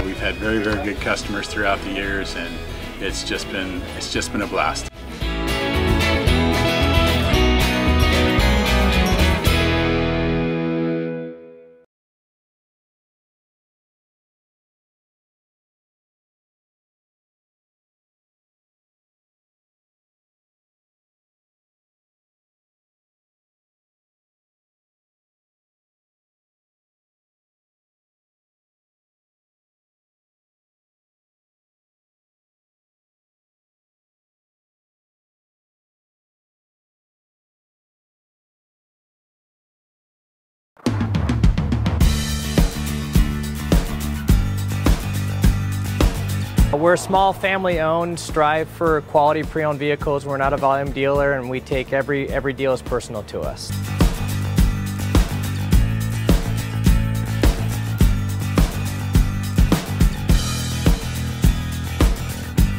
We've had very, very good customers throughout the years, and it's just been a blast. We're a small family-owned, strive for quality pre-owned vehicles. We're not a volume dealer, and we take every deal as personal to us.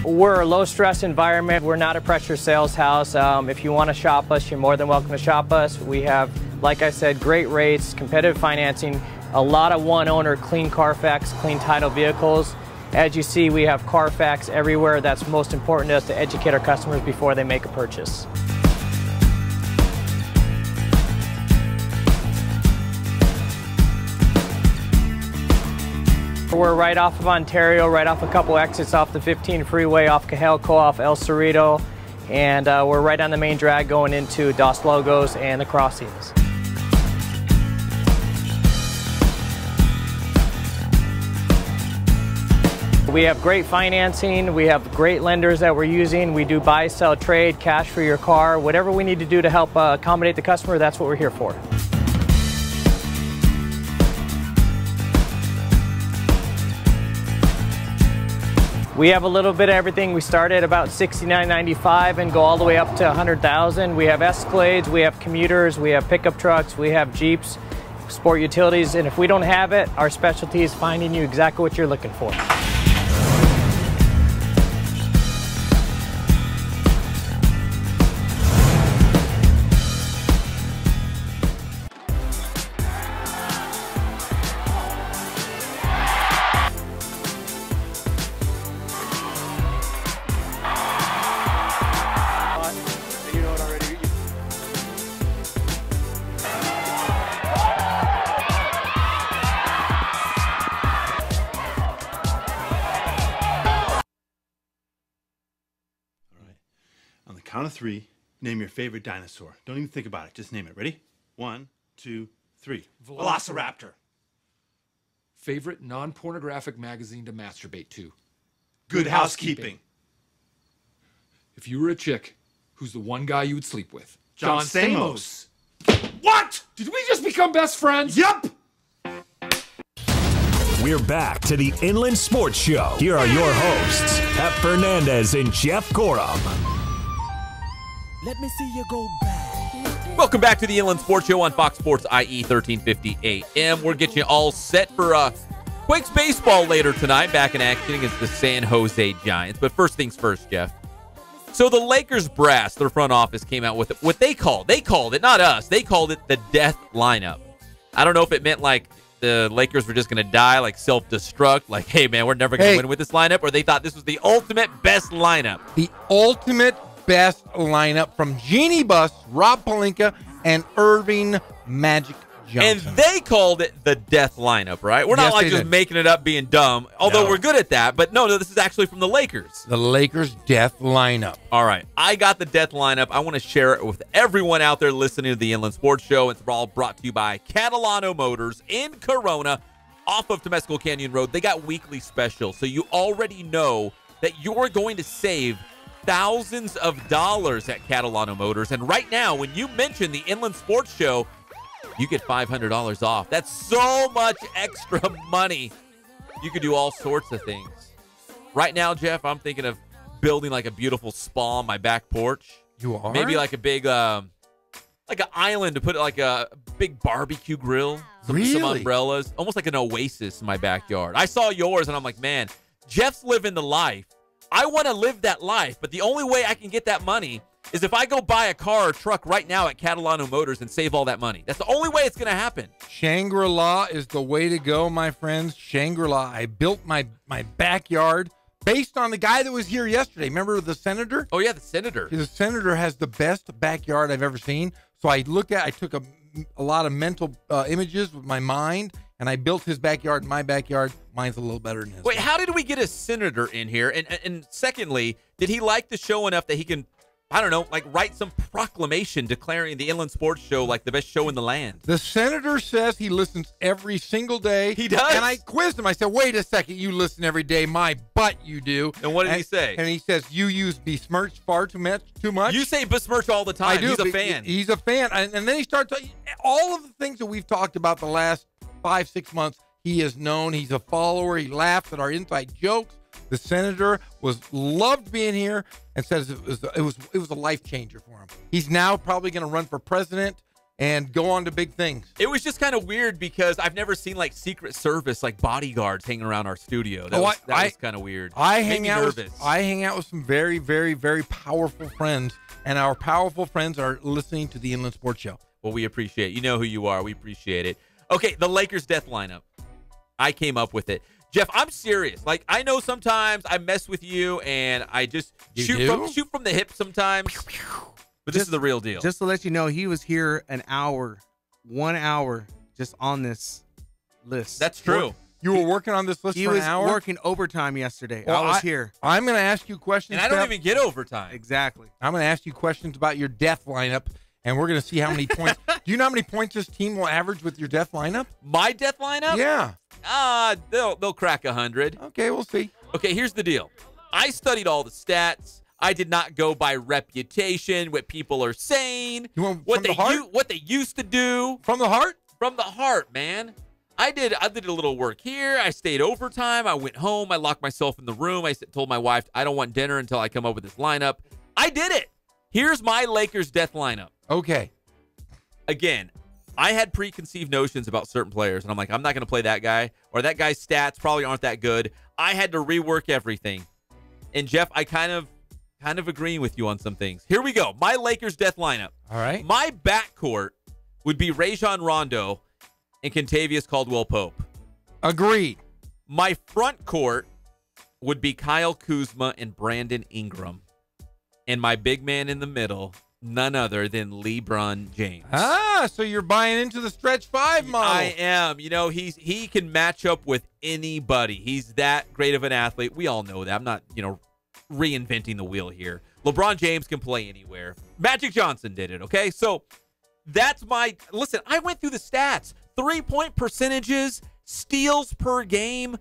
We're a low-stress environment. We're not a pressure sales house. If you want to shop us, you're more than welcome to shop us. We have, like I said, great rates, competitive financing, a lot of one-owner, clean Carfax, clean title vehicles. As you see, we have Carfax everywhere. That's most important to us, to educate our customers before they make a purchase. We're right off of Ontario, right off a couple exits off the 15 freeway, off Cajelco, off El Cerrito, and we're right on the main drag going into Dos Logos and the crossings. We have great financing, we have great lenders that we're using. We do buy, sell, trade, cash for your car. Whatever we need to do to help accommodate the customer, that's what we're here for. We have a little bit of everything. We start at about $69.95 and go all the way up to $100,000. We have Escalades, we have commuters, we have pickup trucks, we have Jeeps, sport utilities, and if we don't have it, our specialty is finding you exactly what you're looking for. count of 3, name your favorite dinosaur. Don't even think about it. Just name it. Ready? 1, 2, 3. Velociraptor. Favorite non-pornographic magazine to masturbate to? Good Housekeeping. If you were a chick, who's the one guy you would sleep with? John Stamos. What? Did we just become best friends? Yup. We're back to the Inland Sports Show. Here are your hosts, Pep Fernandez and Jeff Gorham. Let me see you go back. Welcome back to the Inland Sports Show on Fox Sports IE 1350 AM. We're getting you all set for Quakes baseball later tonight. Back in action against the San Jose Giants. But first things first, Jeff. So the Lakers brass, their front office, came out with what they called it, not us, they called it the death lineup. I don't know if it meant like the Lakers were just going to die, like self-destruct, like, hey, man, we're never going to win with this lineup, or they thought this was the ultimate best lineup. The ultimate best lineup from Jeannie Buss, Rob Pelinka, and Irving Magic Johnson. And they called it the death lineup, right? We're not like just making it up being dumb, although we're good at that. But no, this is actually from the Lakers. The Lakers death lineup. All right. I got the death lineup. I want to share it with everyone out there listening to the Inland Sports Show. It's all brought to you by Catalano Motors in Corona off of Temescal Canyon Road. They got weekly specials, so you already know that you're going to save thousands of dollars at Catalano Motors. And right now, when you mention the Inland Sports Show, you get $500 off. That's so much extra money. You could do all sorts of things. Right now, Jeff, I'm thinking of building like a beautiful spa on my back porch. You are? Maybe like a big, like an island to put like a big barbecue grill. Some umbrellas. Almost like an oasis in my backyard. I saw yours and I'm like, man, Jeff's living the life. I want to live that life, but the only way I can get that money is if I go buy a car or truck right now at Catalano Motors and save all that money. That's the only way it's going to happen. Shangri-La is the way to go, my friends. Shangri-La. I built my backyard based on the guy that was here yesterday. Remember the senator? Oh, yeah, the senator. The senator has the best backyard I've ever seen. So I took a lot of mental images with my mind, and I built his backyard. My backyard, mine's a little better than his. Wait, how did we get a senator in here? And secondly, did he like the show enough that he can, I don't know, like write some proclamation declaring the Inland Sports Show like the best show in the land? The senator says he listens every single day. He does? And I quizzed him. I said, wait a second, you listen every day. My butt you do. And what did he say? And he says, you use besmirch far too much. You say besmirch all the time. I do. He's a fan. He's a fan. And then he starts all of the things that we've talked about the last 5-6 months. He is known. He's a follower. He laughs at our inside jokes. The senator loved being here and says it was a life changer for him. He's now probably going to run for president and go on to big things. It was just kind of weird because I've never seen like Secret Service, like bodyguards hanging around our studio. That was kind of weird. I hang out with some very, very, very powerful friends, and our powerful friends are listening to the Inland Sports Show. Well, we appreciate it. You know who you are. We appreciate it. Okay, the Lakers death lineup. I came up with it. Jeff, I'm serious. Like, I know sometimes I mess with you and I just shoot from the hip sometimes. But this is the real deal. Just to let you know, he was here 1 hour, just on this list. That's true. You were working on this list for an hour? He was working overtime yesterday. Well, I was here. I'm going to ask you questions. And I don't even get overtime. Exactly. I'm going to ask you questions about your death lineup, and we're going to see how many points. Do you know how many points this team will average with your death lineup? My death lineup? Yeah. They'll crack 100. Okay, we'll see. Okay, here's the deal. I studied all the stats. I did not go by reputation, what people are saying, what they used to do. From the heart? From the heart, man. I did a little work here. I stayed overtime. I went home. I locked myself in the room. I told my wife, I don't want dinner until I come up with this lineup. I did it. Here's my Lakers death lineup. Okay. Again, I had preconceived notions about certain players, and I'm like, I'm not going to play that guy, or that guy's stats probably aren't that good. I had to rework everything. And, Jeff, I kind of agreeing with you on some things. Here we go. My Lakers death lineup. All right. My backcourt would be Rajon Rondo and Kentavious Caldwell-Pope. Agreed. My front court would be Kyle Kuzma and Brandon Ingram. And my big man in the middle, none other than LeBron James. So you're buying into the stretch 5 model. I am. You know, he can match up with anybody. He's that great of an athlete. We all know that. I'm not, reinventing the wheel here. LeBron James can play anywhere. Magic Johnson did it, okay? So that's listen, I went through the stats. 3-point percentages, steals per game.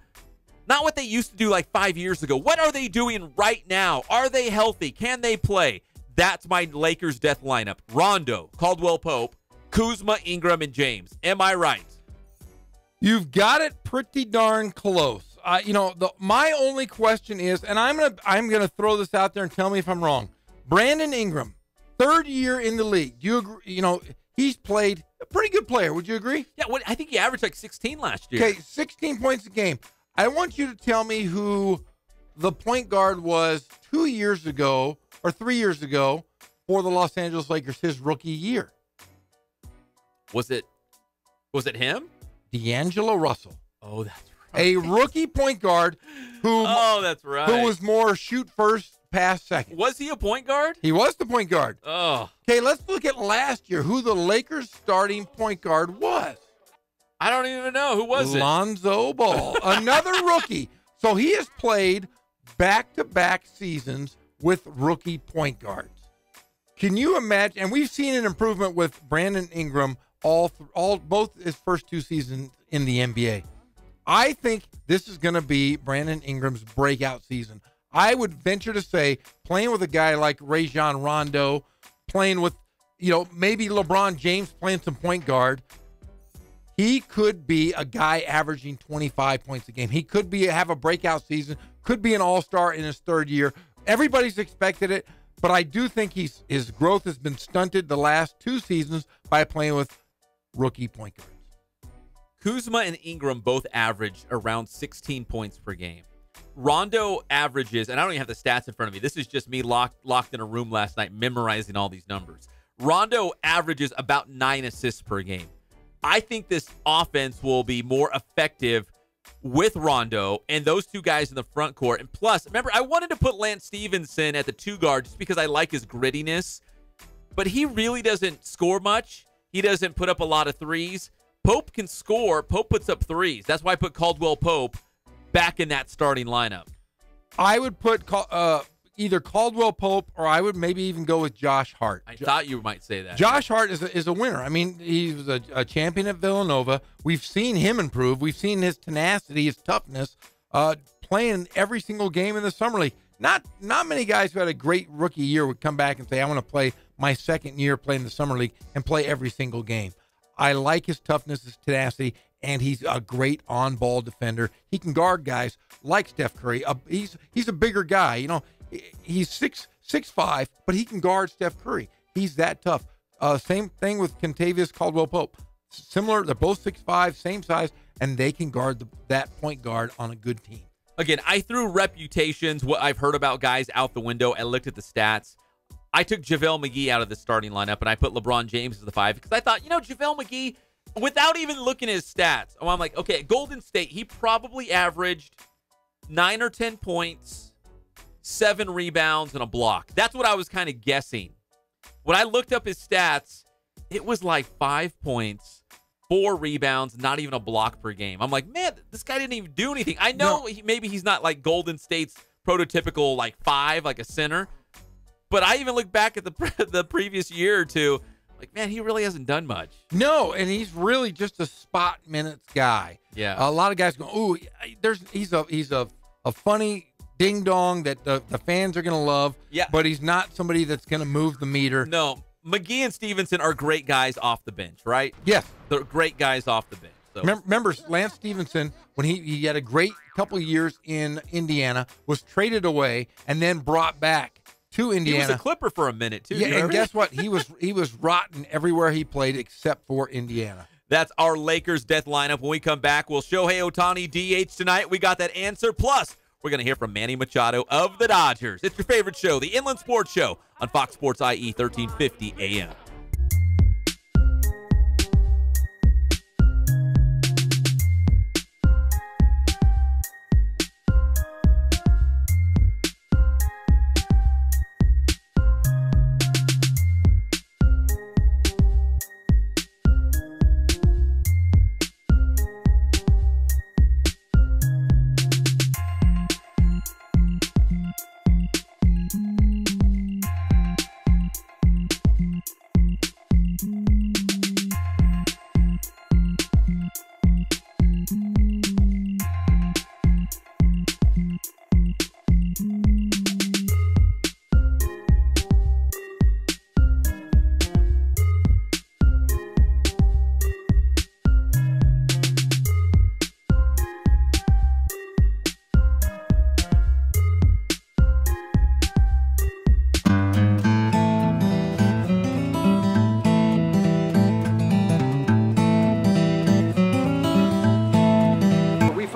Not what they used to do like 5 years ago. What are they doing right now? Are they healthy? Can they play? That's my Lakers death lineup. Rondo, Caldwell Pope, Kuzma, Ingram, and James. Am I right? You've got it pretty darn close. My only question is, and I'm gonna throw this out there and tell me if I'm wrong. Brandon Ingram, 3rd year in the league. Do you agree? He's played a pretty good player. Would you agree? Yeah. I think he averaged like 16 last year. Okay, 16 points a game. I want you to tell me who the point guard was 2 years ago or 3 years ago for the Los Angeles Lakers, his rookie year. Was it him? D'Angelo Russell. Oh, that's right. A rookie point guard who that's right. Who was more shoot first, pass second. Was he a point guard? He was the point guard. Oh. Okay, let's look at last year, who the Lakers starting point guard was. I don't even know. Who was it? Lonzo Ball, another rookie. So he has played back-to-back seasons with rookie point guards. Can you imagine? And we've seen an improvement with Brandon Ingram both his first 2 seasons in the NBA. I think this is going to be Brandon Ingram's breakout season. I would venture to say playing with a guy like Rajon Rondo, playing with, maybe LeBron James playing some point guard, he could be a guy averaging 25 points a game. He could have a breakout season, could be an all-star in his 3rd year. Everybody's expected it, but I do think his growth has been stunted the last 2 seasons by playing with rookie point guards. Kuzma and Ingram both averaged around 16 points per game. Rondo averages, and I don't even have the stats in front of me. This is just me locked in a room last night memorizing all these numbers. Rondo averages about 9 assists per game. I think this offense will be more effective with Rondo and those 2 guys in the front court. And plus, remember, I wanted to put Lance Stevenson at the 2 guard just because I like his grittiness, but he really doesn't score much. He doesn't put up a lot of threes. Pope can score. Pope puts up threes. That's why I put Caldwell Pope back in that starting lineup. I would put either Caldwell Pope or I would maybe even go with Josh Hart. I thought you might say that. Josh Hart is a winner. I mean, he was a champion at Villanova. We've seen him improve. We've seen his tenacity, his toughness, playing every single game in the summer league. Not many guys who had a great rookie year would come back and say, I want to play my 2nd year playing the summer league and play every single game. I like his toughness, his tenacity, and he's a great on-ball defender. He can guard guys like Steph Curry. He's a bigger guy. He's 6'5", but he can guard Steph Curry. He's that tough. Same thing with Kentavious Caldwell-Pope. Similar, they're both 6'5", same size, and they can guard that point guard on a good team. Again, I threw reputations, what I've heard about guys out the window. I looked at the stats. I took JaVale McGee out of the starting lineup, and I put LeBron James as the 5 because I thought, JaVale McGee, without even looking at his stats, I'm like, okay, at Golden State, he probably averaged 9 or 10 points, 7 rebounds, and a block. That's what I was kind of guessing. When I looked up his stats, it was like 5 points, 4 rebounds, not even a block per game. I'm like, man, this guy didn't even do anything. I know maybe he's not like Golden State's prototypical like 5, like a center. But I even look back at the previous year or two, like, man, he really hasn't done much. No, and he's really just a spot minutes guy. Yeah. A lot of guys go, ooh, he's a funny ding dong that the fans are going to love. Yeah. But he's not somebody that's going to move the meter. No, McGee and Stevenson are great guys off the bench, right? Yes. They're great guys off the bench. So. Remember, Lance Stevenson, when he had a great couple of years in Indiana, was traded away and then brought back to Indiana. He was a Clipper for a minute, too. Yeah, and guess what? He was rotten everywhere he played except for Indiana. That's our Lakers death lineup. When we come back, will Shohei Ohtani DH tonight? We got that answer. Plus, we're going to hear from Manny Machado of the Dodgers. It's your favorite show, the Inland Sports Show on Fox Sports IE 1350 AM.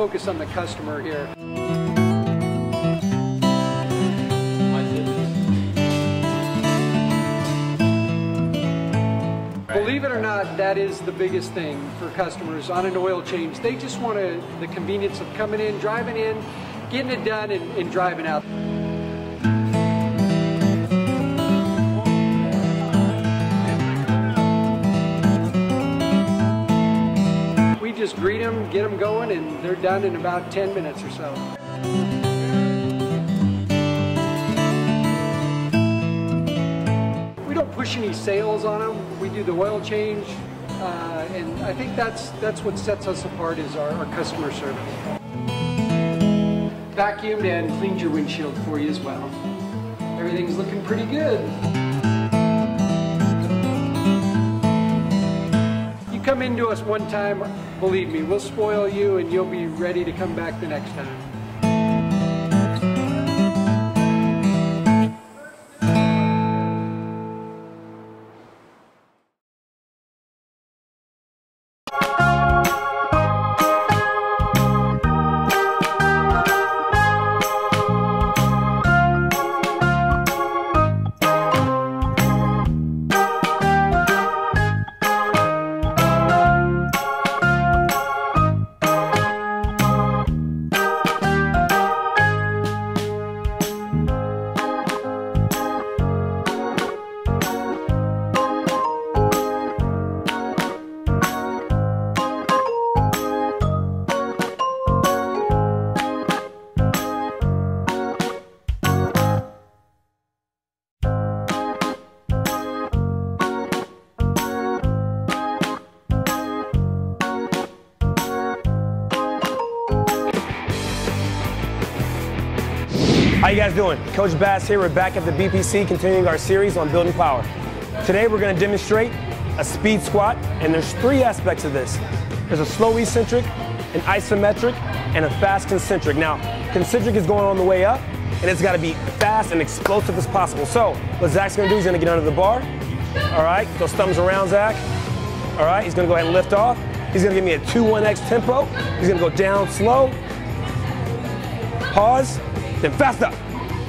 focus on the customer here. Believe it or not, that is the biggest thing for customers on an oil change. They just want the convenience of coming in, driving in, getting it done, and driving out. We just greet them, get them going, and they're done in about 10 minutes or so. We don't push any sales on them. We do the oil change, and I think that's what sets us apart is our customer service. Vacuumed and cleaned your windshield for you as well. Everything's looking pretty good. You come into us one time, believe me, we'll spoil you and you'll be ready to come back the next time. How you guys doing? Coach Bass here. We're back at the BPC continuing our series on building power. Today we're going to demonstrate a speed squat, and there's three aspects of this. There's a slow eccentric, an isometric, and a fast concentric. Now, concentric is going on the way up, and it's got to be fast and explosive as possible. So what Zach's going to do, he's going to get under the bar. All right, those thumbs around Zach. All right, he's going to go ahead and lift off. He's going to give me a 2-1-X tempo. He's going to go down slow, pause, then fast up.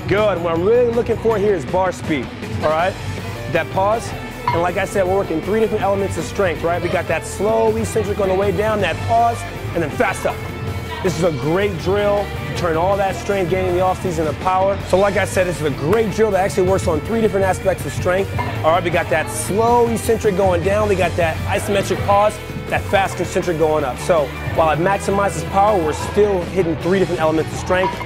Good. What I'm really looking for here is bar speed. All right, that pause. And like I said, we're working three different elements of strength, right? We got that slow eccentric on the way down, that pause, and then fast up. This is a great drill to turn all that strength gain in the offseason to power. So like I said, this is a great drill that actually works on three different aspects of strength. All right, we got that slow eccentric going down. We got that isometric pause, that fast concentric going up. So while it maximizes power, we're still hitting three different elements of strength.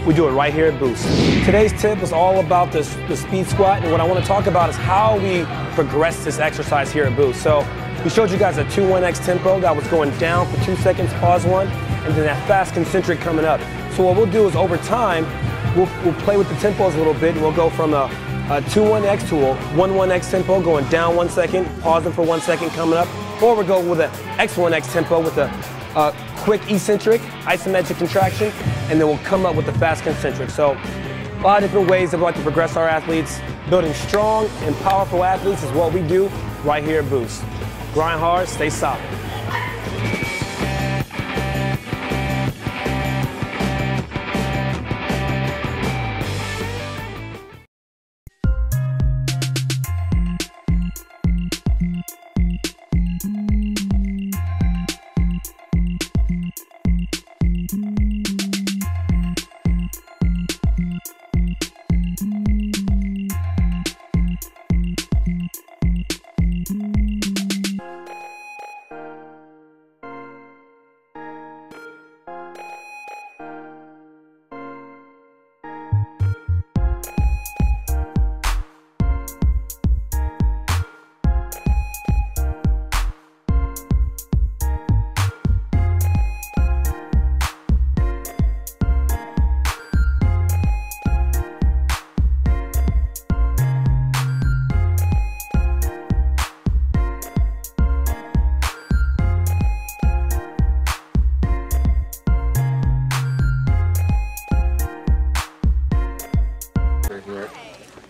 We do it right here at Boost. Today's tip is all about the speed squat, and what I want to talk about is how we progress this exercise here at Boost. So we showed you guys a 2-1-X tempo that was going down for 2 seconds, pause 1, and then that fast concentric coming up. So what we'll do is over time, we'll play with the tempos a little bit, and we'll go from a 2-1-X to a 1-1-X tempo going down 1 second, pausing for 1 second coming up, or we'll go with an X1-X tempo with a quick eccentric, isometric contraction, and then we'll come up with the fast concentric. So a lot of different ways that we like to progress our athletes. Building strong and powerful athletes is what we do right here at Boost. Grind hard, stay solid.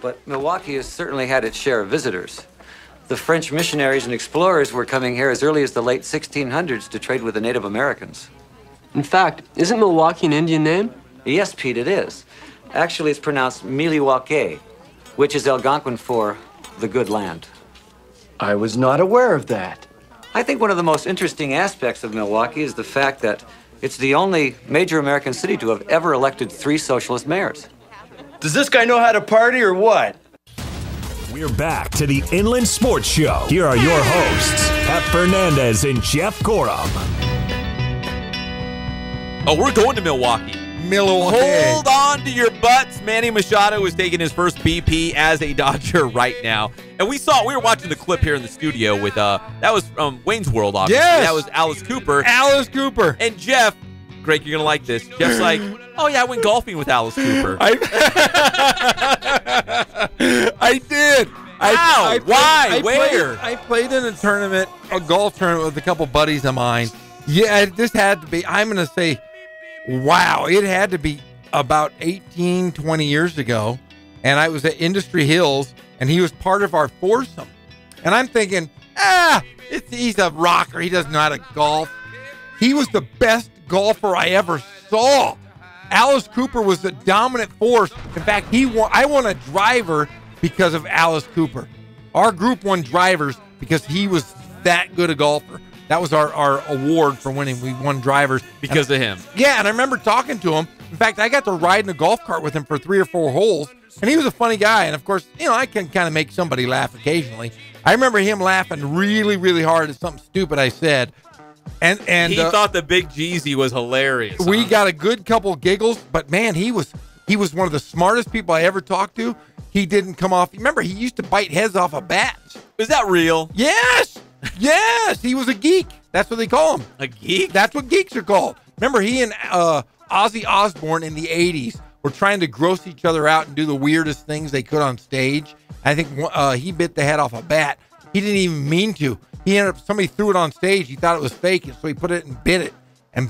But Milwaukee has certainly had its share of visitors. The French missionaries and explorers were coming here as early as the late 1600s to trade with the Native Americans. In fact, isn't Milwaukee an Indian name? Yes, Pete, it is. Actually, it's pronounced Milwaukee, which is Algonquin for the good land. I was not aware of that. I think one of the most interesting aspects of Milwaukee is the fact that it's the only major American city to have ever elected 3 socialist mayors. Does this guy know how to party or what? We're back to the Inland Sports Show. Here are your hosts, Pep Fernandez and Jeff Corum. Oh, we're going to Milwaukee. Hold on to your butts. Manny Machado is taking his first BP as a Dodger right now. And we were watching the clip here in the studio with, that was Wayne's World, obviously. Yes. That was Alice Cooper. Alice Cooper. And Jeff, Greg, you're going to like this. Jeff's like, oh, yeah, I went golfing with Alice Cooper. I did. How? Why? Where? I played in a golf tournament with a couple buddies of mine. Yeah, this had to be, I'm going to say, wow, it had to be about 18, 20 years ago. And I was at Industry Hills, and he was part of our foursome. And I'm thinking, he's a rocker. He doesn't know how to golf. He was the best golfer I ever saw. Alice Cooper was the dominant force. In fact, I won a driver because of Alice Cooper. Our group won drivers because he was that good a golfer. That was our award for winning. We won drivers. Because of him. Yeah, and I remember talking to him. In fact, I got to ride in a golf cart with him for 3 or 4 holes, and he was a funny guy. And, of course, I can kind of make somebody laugh occasionally. I remember him laughing really, really hard at something stupid I said. And he thought the Big Jeezy was hilarious. We got a good couple giggles, but, man, he was one of the smartest people I ever talked to. He didn't come off. Remember, he used to bite heads off of bats. Is that real? Yes. Yes, he was a geek. That's what they call him. A geek? That's what geeks are called. Remember, he and Ozzy Osbourne in the 80s were trying to gross each other out and do the weirdest things they could on stage. I think he bit the head off a bat. He didn't even mean to. Somebody threw it on stage. He thought it was fake, so he put it and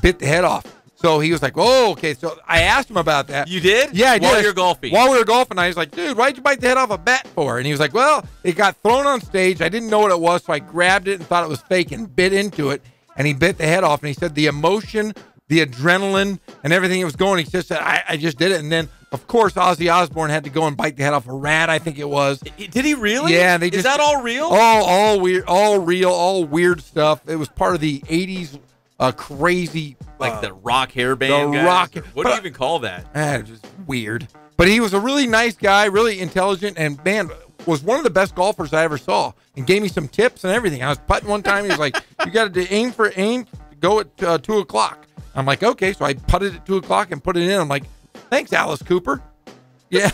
bit the head off. So he was like, oh, okay. So I asked him about that. You did? Yeah, I did. While you're golfing? While we were golfing, I was like, dude, why'd you bite the head off a bat for? And he was like, well, it got thrown on stage. I didn't know what it was, so I grabbed it and thought it was fake and bit into it. And he bit the head off. And he said the emotion, the adrenaline, and everything that was going, he just said, I just did it. And then, of course, Ozzy Osbourne had to go and bite the head off a rat, I think it was. Did he really? Yeah. Is that all real? All weird, all real, all weird stuff. It was part of the 80s crazy. Like the rock hairband guys? What do you even call that? Just weird. But he was a really nice guy, really intelligent, and, man, was one of the best golfers I ever saw, and gave me some tips and everything. I was putting one time. He was like, you got to aim, go at 2 o'clock. I'm like, okay. So I putted at 2 o'clock and put it in. I'm like, thanks, Alice Cooper. Yeah.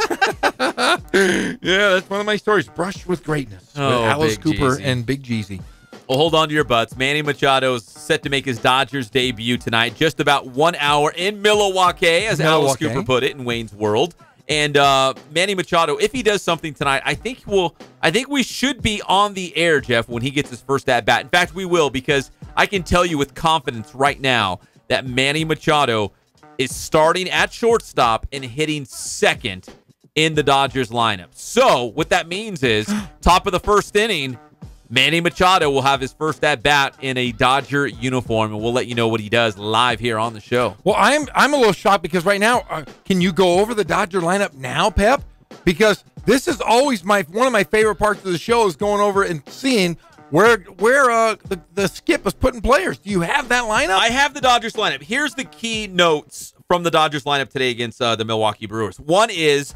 Yeah, that's one of my stories. Brushed with greatness. With Alice Big Cooper Jeezy. and Big Jeezy. Well, hold on to your butts. Manny Machado is set to make his Dodgers debut tonight, just about 1 hour in Milwaukee, as Alice Cooper put it in Wayne's World. And Manny Machado, if he does something tonight, I think we should be on the air, Jeff, when he gets his first at bat. In fact, we will, because I can tell you with confidence right now that Manny Machado is starting at shortstop and hitting second in the Dodgers lineup. So what that means is, top of the first inning, Manny Machado will have his first at-bat in a Dodger uniform, and we'll let you know what he does live here on the show. Well, I'm a little shocked because right now, can you go over the Dodger lineup now, Pep? Because this is always one of my favorite parts of the show is going over and seeing where the skip is putting players. Do you have that lineup? I have the Dodgers lineup. Here's the key notes from the Dodgers lineup today against the Milwaukee Brewers. One is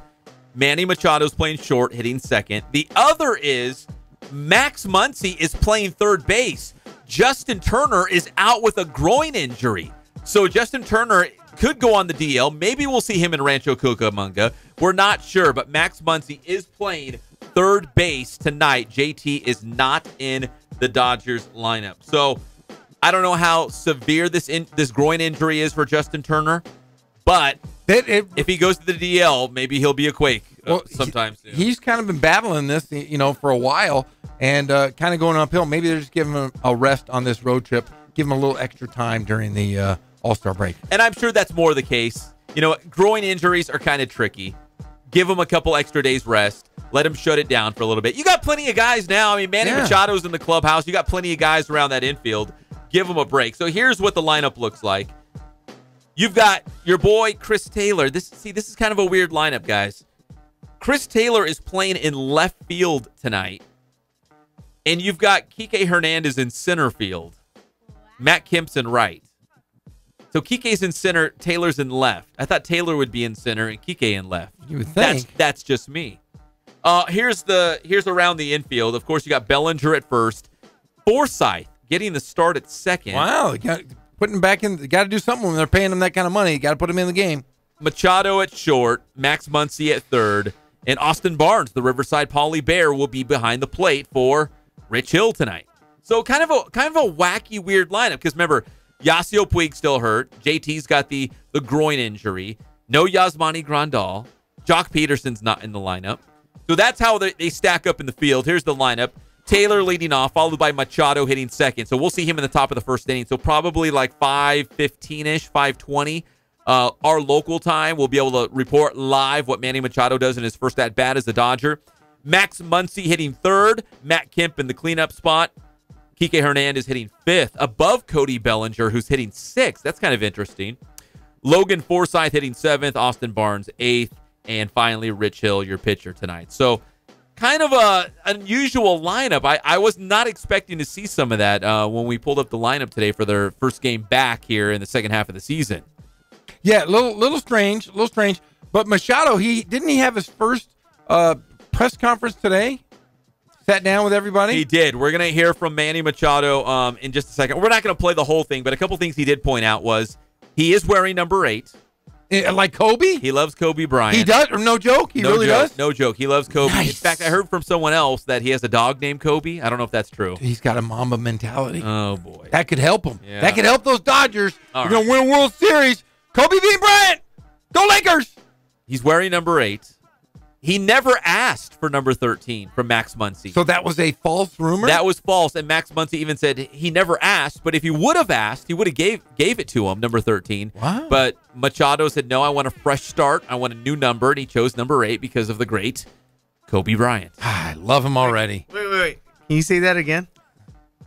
Manny Machado's playing short, hitting second. The other is Max Muncy is playing third base. Justin Turner is out with a groin injury. So Justin Turner could go on the DL. Maybe we'll see him in Rancho Cucamonga. We're not sure, but Max Muncy is playing third base tonight. JT is not in the Dodgers lineup. So I don't know how severe this groin injury is for Justin Turner, but if he goes to the DL, maybe he'll be a quake sometime soon. He's kind of been battling this, for a while and kind of going uphill. Maybe they're just giving him a rest on this road trip, give him a little extra time during the All-Star break. And I'm sure that's more the case. Groin injuries are kind of tricky. Give him a couple extra days rest. Let him shut it down for a little bit. You got plenty of guys now. I mean, Manny Machado's in the clubhouse. You got plenty of guys around that infield. Give him a break. So here's what the lineup looks like. You've got your boy Chris Taylor. This is kind of a weird lineup, guys. Chris Taylor is playing in left field tonight. And you've got Kike Hernandez in center field. Matt Kemp's in right. So Kike's in center, Taylor's in left. I thought Taylor would be in center and Kike in left. You would think. That's just me. Here's around the infield. Of course, you got Bellinger at first. Forsythe getting the start at second. Wow, you got putting back in. You got to do something when they're paying him that kind of money. You got to put him in the game. Machado at short. Max Muncy at third. And Austin Barnes, the Riverside Poly Bear, will be behind the plate for Rich Hill tonight. So kind of a wacky, weird lineup. Because remember, Yasiel Puig still hurt. JT's got the groin injury. No Yasmani Grandal. Jock Peterson's not in the lineup. So that's how they stack up in the field. Here's the lineup. Taylor leading off, followed by Machado hitting second. So we'll see him in the top of the first inning. So probably like 5:15-ish, 5:20. Our local time, we'll be able to report live what Manny Machado does in his first at-bat as a Dodger. Max Muncy hitting third. Matt Kemp in the cleanup spot. Kike Hernandez hitting fifth, above Cody Bellinger, who's hitting sixth. That's kind of interesting. Logan Forsythe hitting seventh. Austin Barnes eighth. And finally, Rich Hill, your pitcher tonight. So kind of a unusual lineup. I was not expecting to see some of that when we pulled up the lineup today for their first game back here in the second half of the season. Yeah, little strange. But Machado, he have his first press conference today? Sat down with everybody? He did. We're going to hear from Manny Machado in just a second. We're not going to play the whole thing, but a couple things he did point out was he is wearing number 8. Like Kobe? He loves Kobe Bryant. He does? No joke? He really does? No joke. He loves Kobe. Nice. In fact, I heard from someone else that he has a dog named Kobe. I don't know if that's true. He's got a Mamba mentality. Oh, boy. That could help him. Yeah. That could help those Dodgers. All They're going to win a World Series. Kobe v. Bryant. Go Lakers. He's wearing number 8. He never asked for number 13 from Max Muncy. So that was a false rumor? That was false, and Max Muncy even said he never asked, but if he would have asked, he would have gave it to him, number 13. Wow. But Machado said, no, I want a fresh start. I want a new number, and he chose number 8 because of the great Kobe Bryant. I love him already. Wait. Can you say that again?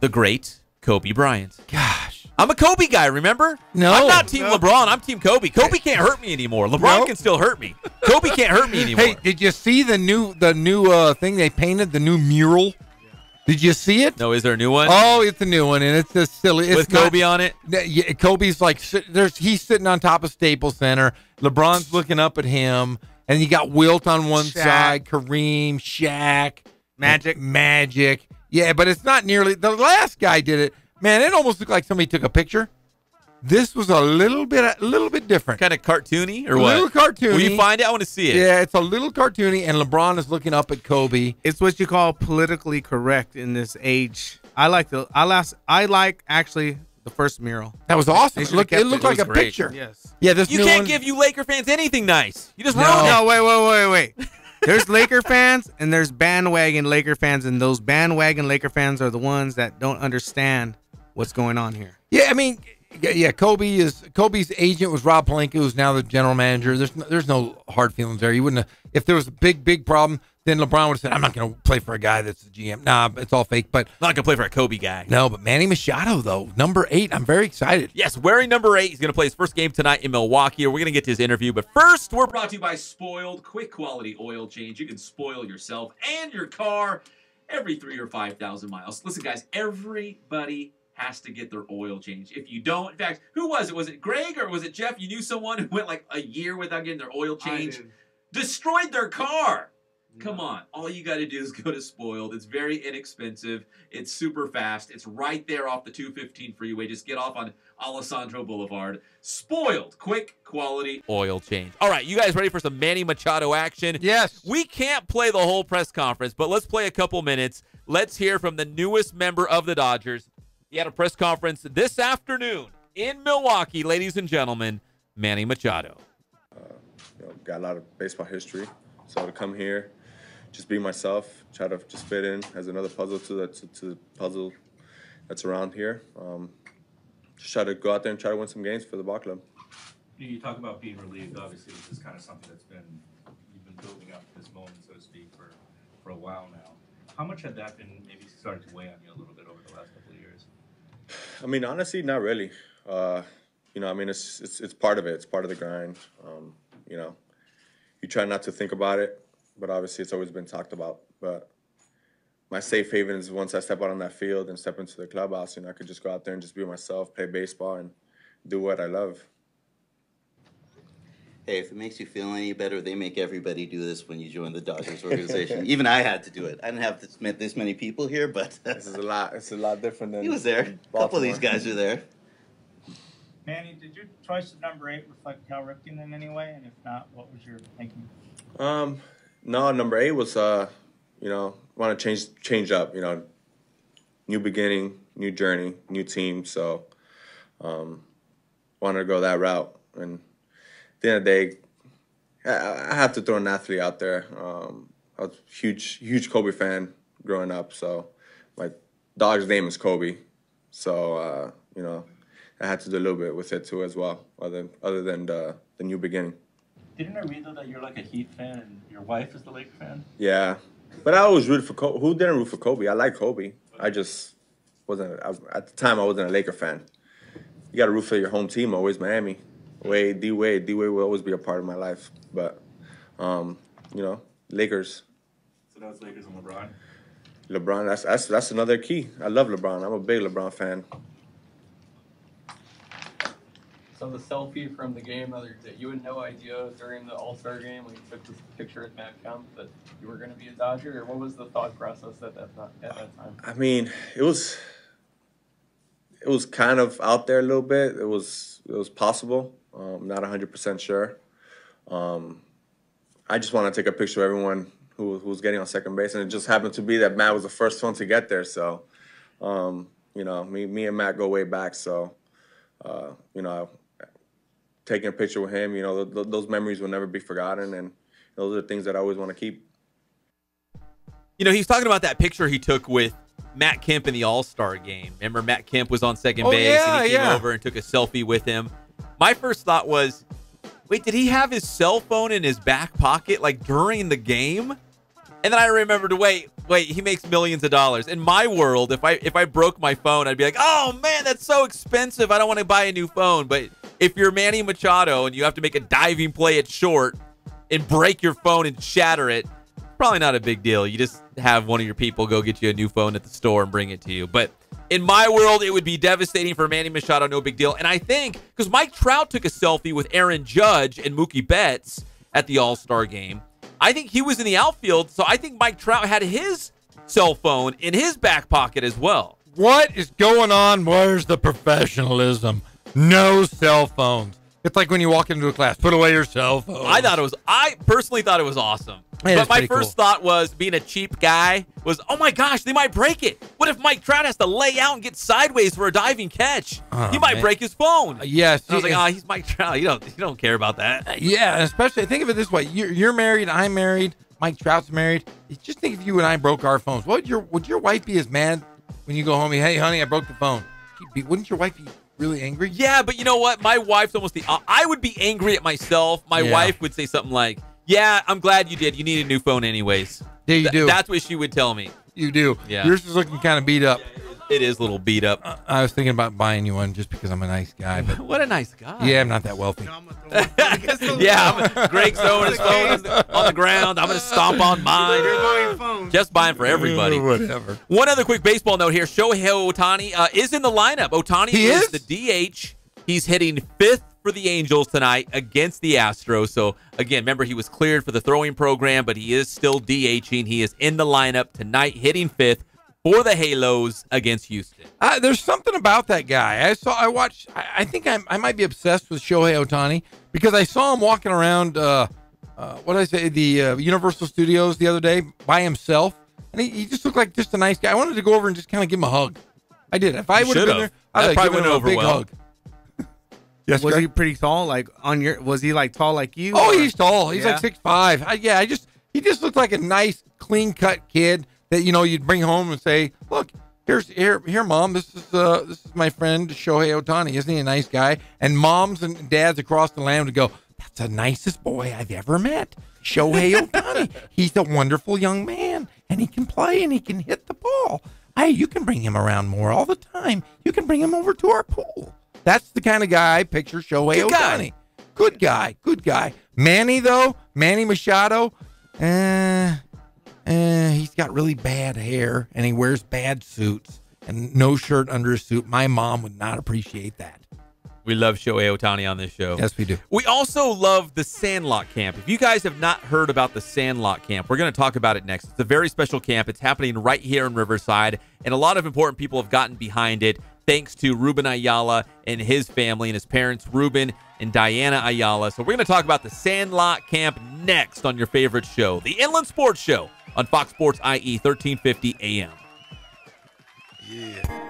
The great Kobe Bryant. Gosh. I'm a Kobe guy, remember? No. I'm not Team LeBron. I'm Team Kobe. Kobe can't hurt me anymore. LeBron can still hurt me. Kobe can't hurt me anymore. Hey, did you see the new thing they painted, the new mural? Did you see it? No, is there a new one? Oh, it's a new one, and it's just silly. It's with Kobe on it? Yeah, Kobe's like, he's sitting on top of Staples Center. LeBron's looking up at him, and you got Wilt on one side, Kareem, Shaq, Magic. Yeah, but it's not nearly. The last guy did it. Man, it almost looked like somebody took a picture. This was a little bit different. Kind of cartoony or what? A little cartoony. Will you find it? I want to see it. Yeah, it's a little cartoony, and LeBron is looking up at Kobe. It's what you call politically correct in this age. I like actually the first mural. That was awesome. It looked like a great. picture. Yes. Yeah, this you new can't one, give you Laker fans anything nice. You just ruined it. No, wait. There's Laker fans and there's bandwagon Laker fans, and those bandwagon Laker fans are the ones that don't understand what's going on here. Yeah, I mean, yeah, Kobe's agent was Rob Pelinka, who's now the general manager. There's no hard feelings there. You wouldn't have, if there was a big problem, then LeBron would have said, I'm not going to play for a guy that's the GM. Nah, it's all fake. But not going to play for a Kobe guy. No, but Manny Machado, though, number 8, I'm very excited. Yes, wearing number 8. He's going to play his first game tonight in Milwaukee. We're going to get to his interview. But first, we're brought to you by Spoiled. Quick quality oil change. You can spoil yourself and your car every 3,000 or 5,000 miles. Listen, guys, everybody has to get their oil change. If you don't, in fact, who was it? Was it Greg or was it Jeff? You knew someone who went like a year without getting their oil change? Destroyed their car. Come on. All you got to do is go to Spoiled. It's very inexpensive. It's super fast. It's right there off the 215 freeway. Just get off on Alessandro Boulevard. Spoiled. Quick, quality oil change. All right, you guys ready for some Manny Machado action? Yes. We can't play the whole press conference, but let's play a couple minutes. Let's hear from the newest member of the Dodgers. He had a press conference this afternoon in Milwaukee, ladies and gentlemen, Manny Machado. Got a lot of baseball history, so to come here, just be myself, try to just fit in as another puzzle to the puzzle that's around here. Just try to go out there and try to win some games for the ball club. You talk about being relieved. Obviously, this is kind of something that's you've been building up to this moment, so to speak, for a while now. How much had that been maybe starting to weigh on you a little bit over the last couple of years? I mean, honestly, not really. you know, I mean, it's part of it. It's part of the grind. You know, you try not to think about it, but obviously it's always been talked about. But my safe haven is once I step out on that field and step into the clubhouse, you know, I could just go out there and just be myself, play baseball, and do what I love. Hey, if it makes you feel any better, they make everybody do this when you join the Dodgers organization. Even I had to do it. I didn't have this many people here, but this is a lot. It's a lot different than he was there. A couple of these guys are there. Manny, did your choice of number 8 reflect Cal Ripken in any way? And if not, what was your thinking? No, number 8 was you know, want to change up, you know, new beginning, new journey, new team. So wanted to go that route. And at the end of the day, I have to throw an athlete out there. I was a huge Kobe fan growing up. So my dog's name is Kobe. So, you know, I had to do a little bit with it too as well, other than the new beginning. Didn't I read though that you're like a Heat fan and your wife is the Laker fan? Yeah, but I always rooted for Kobe. Who didn't root for Kobe? I like Kobe. I just wasn't. At the time, I wasn't a Laker fan. You got to root for your home team. Always Miami. Wade, D-Wade. D-Wade will always be a part of my life. But you know, Lakers. So that's Lakers and LeBron. LeBron. That's another key. I love LeBron. I'm a big LeBron fan. So the selfie from the game the other day, you had no idea during the All-Star game when you took this picture at Matt Kemp that you were going to be a Dodger, or what was the thought process at that time? I mean, it was kind of out there a little bit. It was possible. Not 100% sure. I just want to take a picture of everyone who was getting on second base, and it just happened to be that Matt was the first one to get there. So, you know, me and Matt go way back. So, you know, taking a picture with him, you know, those memories will never be forgotten, and those are the things that I always want to keep. You know, he's talking about that picture he took with Matt Kemp in the All-Star game. Remember, Matt Kemp was on second base, and he came over and took a selfie with him. My first thought was, wait, did he have his cell phone in his back pocket, like, during the game? And then I remembered, wait, he makes millions of dollars. In my world, if I broke my phone, I'd be like, oh, man, that's so expensive. I don't want to buy a new phone. But if you're Manny Machado and you have to make a diving play at short and break your phone and shatter it, probably not a big deal. You just have one of your people go get you a new phone at the store and bring it to you. But in my world, it would be devastating for Manny Machado, no big deal. And I think, because Mike Trout took a selfie with Aaron Judge and Mookie Betts at the All-Star game, I think he was in the outfield, so I think Mike Trout had his cell phone in his back pocket as well. What is going on? Where's the professionalism? No cell phones. It's like when you walk into a class, put away your cell phone. I personally thought it was awesome. But my first thought was, being a cheap guy, was, oh my gosh, they might break it. What if Mike Trout has to lay out and get sideways for a diving catch? He might break his phone. Yes. And I was like, he's Mike Trout. You don't care about that. Yeah, especially, think of it this way. You're married, I'm married, Mike Trout's married. Just think if you and I broke our phones. Would your wife be as mad when you go home? Hey, honey, I broke the phone. Wouldn't your wife be really angry? Yeah, but you know what? My wife's almost I would be angry at myself. My wife would say something like, yeah, I'm glad you did. You need a new phone anyways. Yeah, you do. That's what she would tell me. You do. Yeah. Yours is looking kind of beat up. It is a little beat up. I was thinking about buying you one just because I'm a nice guy. But what a nice guy. Yeah, I'm not that wealthy. Greg's throwing his phone on the ground. I'm going to stomp on mine. You're buying phones. Just buying for everybody. Whatever. One other quick baseball note here. Shohei Ohtani is in the lineup. Ohtani is the DH. He's hitting 5th for the Angels tonight against the Astros. So, again, remember, he was cleared for the throwing program, but he is still DHing. He is in the lineup tonight, hitting 5th for the Halos against Houston. There's something about that guy. I think I might be obsessed with Shohei Ohtani because I saw him walking around, the Universal Studios the other day by himself. And he just looked like just a nice guy. I wanted to go over and just kind of give him a hug. I did. If I would have been there, I'd have given him a big hug. Yes, was he pretty tall? Was he like tall like you? Oh, he's tall. He's like 6'5". He just looked like a nice, clean-cut kid that you'd bring home and say, "Look, here, Mom. This is my friend Shohei Ohtani. Isn't he a nice guy?" And moms and dads across the land would go, "That's the nicest boy I've ever met, Shohei Ohtani. He's a wonderful young man, and he can play and he can hit the ball. You can bring him around more all the time. You can bring him over to our pool." That's the kind of guy I picture Shohei Ohtani. Good guy. Good guy. Manny, though, Manny Machado, he's got really bad hair, and he wears bad suits, and no shirt under his suit. My mom would not appreciate that. We love Shohei Ohtani on this show. Yes, we do. We also love the Sandlot Camp. If you guys have not heard about the Sandlot Camp, we're going to talk about it next. It's a very special camp. It's happening right here in Riverside, and a lot of important people have gotten behind it, thanks to Ruben Ayala and his family and his parents, Ruben and Diana Ayala. So we're going to talk about the Sandlot Camp next on your favorite show, the Inland Sports Show on Fox Sports IE 1350 AM. Yeah.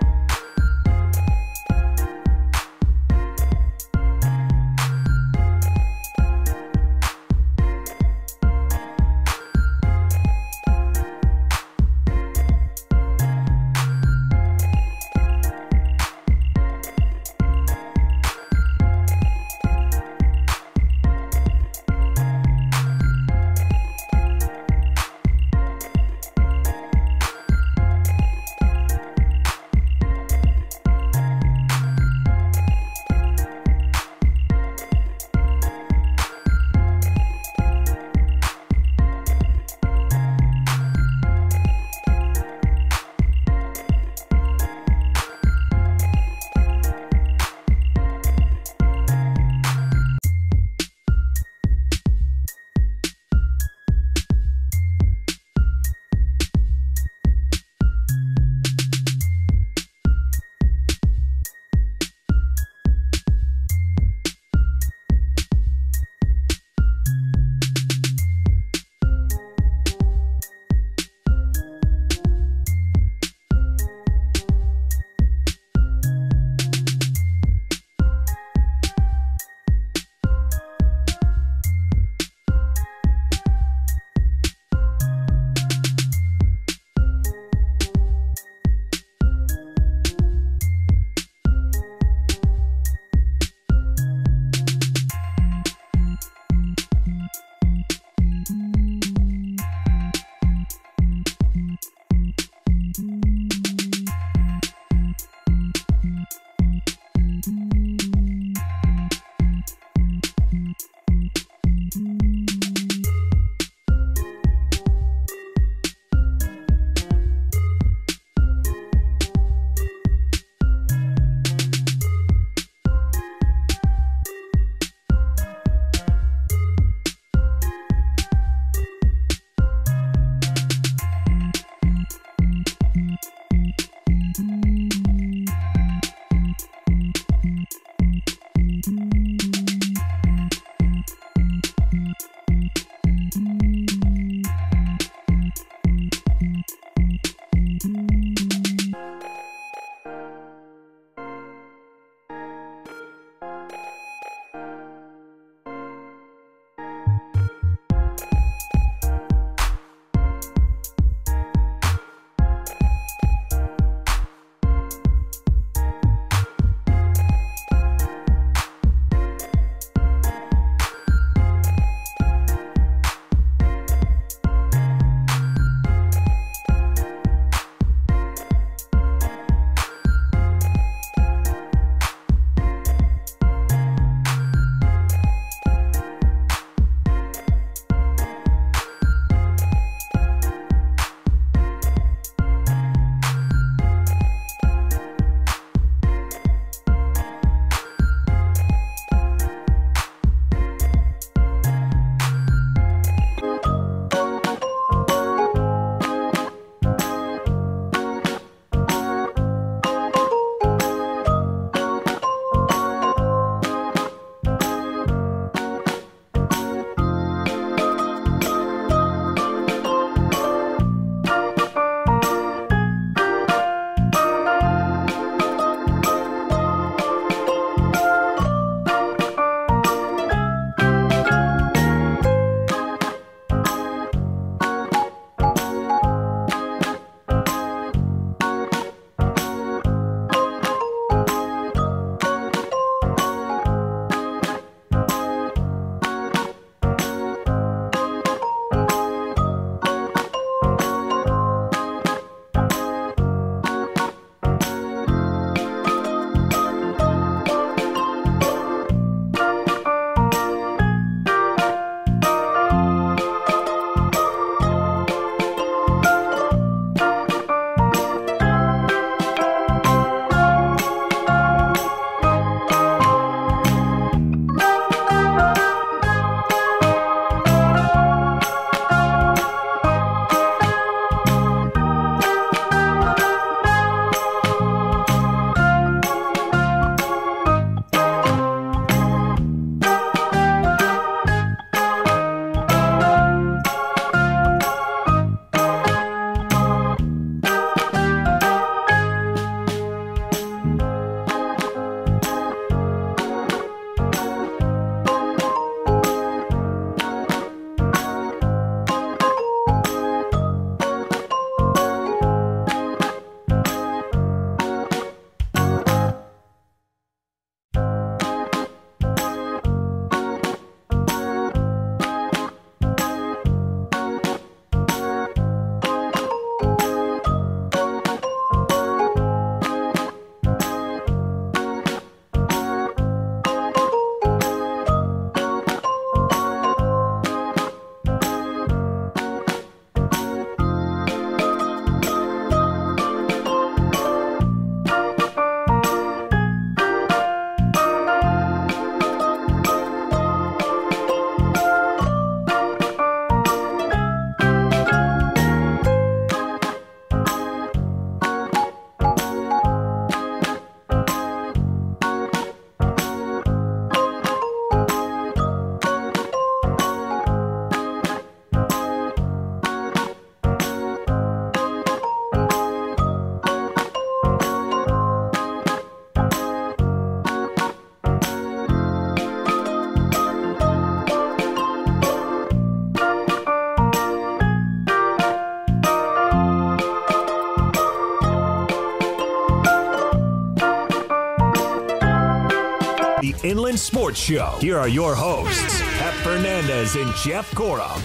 The Inland Sports Show. Here are your hosts, Pep Fernandez and Jeff Corum.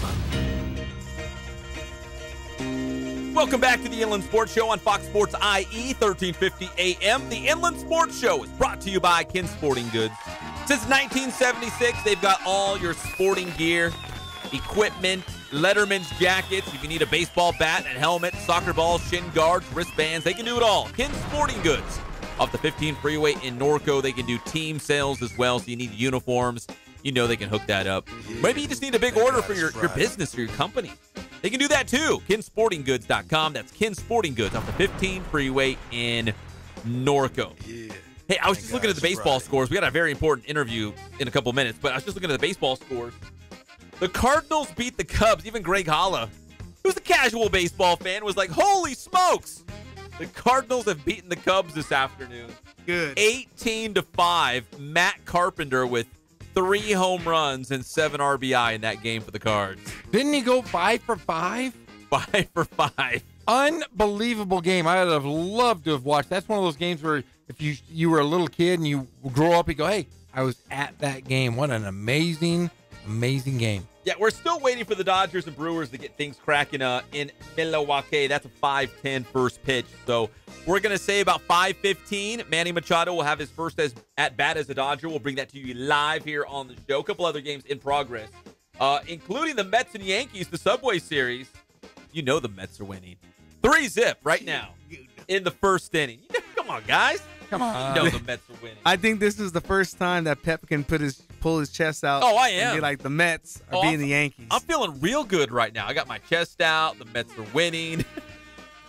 Welcome back to the Inland Sports Show on Fox Sports IE, 1350 AM. The Inland Sports Show is brought to you by Ken Sporting Goods. Since 1976, they've got all your sporting gear, equipment, Letterman's jackets. If you need a baseball bat and helmet, soccer balls, shin guards, wristbands, they can do it all. Ken Sporting Goods. Off the 15 freeway in Norco, they can do team sales as well, so you need uniforms. You know they can hook that up. Maybe you just need a big order for your business or your company. They can do that too. KenSportingGoods.com. That's Ken Sporting Goods off the 15 freeway in Norco. Yeah. Hey, I was just looking at the baseball scores. We got a very important interview in a couple minutes, but I was just looking at the baseball scores. The Cardinals beat the Cubs. Even Greg Holla, who's a casual baseball fan, was like, holy smokes. The Cardinals have beaten the Cubs this afternoon. Good. 18-5. Matt Carpenter with 3 home runs and 7 RBI in that game for the Cards. Didn't he go 5 for 5? 5 for 5. Unbelievable game. I would have loved to have watched. That's one of those games where if you were a little kid and you grow up, you go, hey, I was at that game. What an amazing game. Yeah, we're still waiting for the Dodgers and Brewers to get things cracking in Milwaukee. That's a 5:10 first pitch. So we're going to say about 5:15. Manny Machado will have his first at-bat as a Dodger. We'll bring that to you live here on the show. A couple other games in progress, including the Mets and Yankees, the Subway Series. You know the Mets are winning. 3-0 right now in the first inning. Come on, guys. Come on. You know the Mets are winning. I think this is the first time that Pep can pull his chest out. Oh, I am. And be like, the Mets are beating the Yankees. I'm feeling real good right now. I got my chest out. The Mets are winning.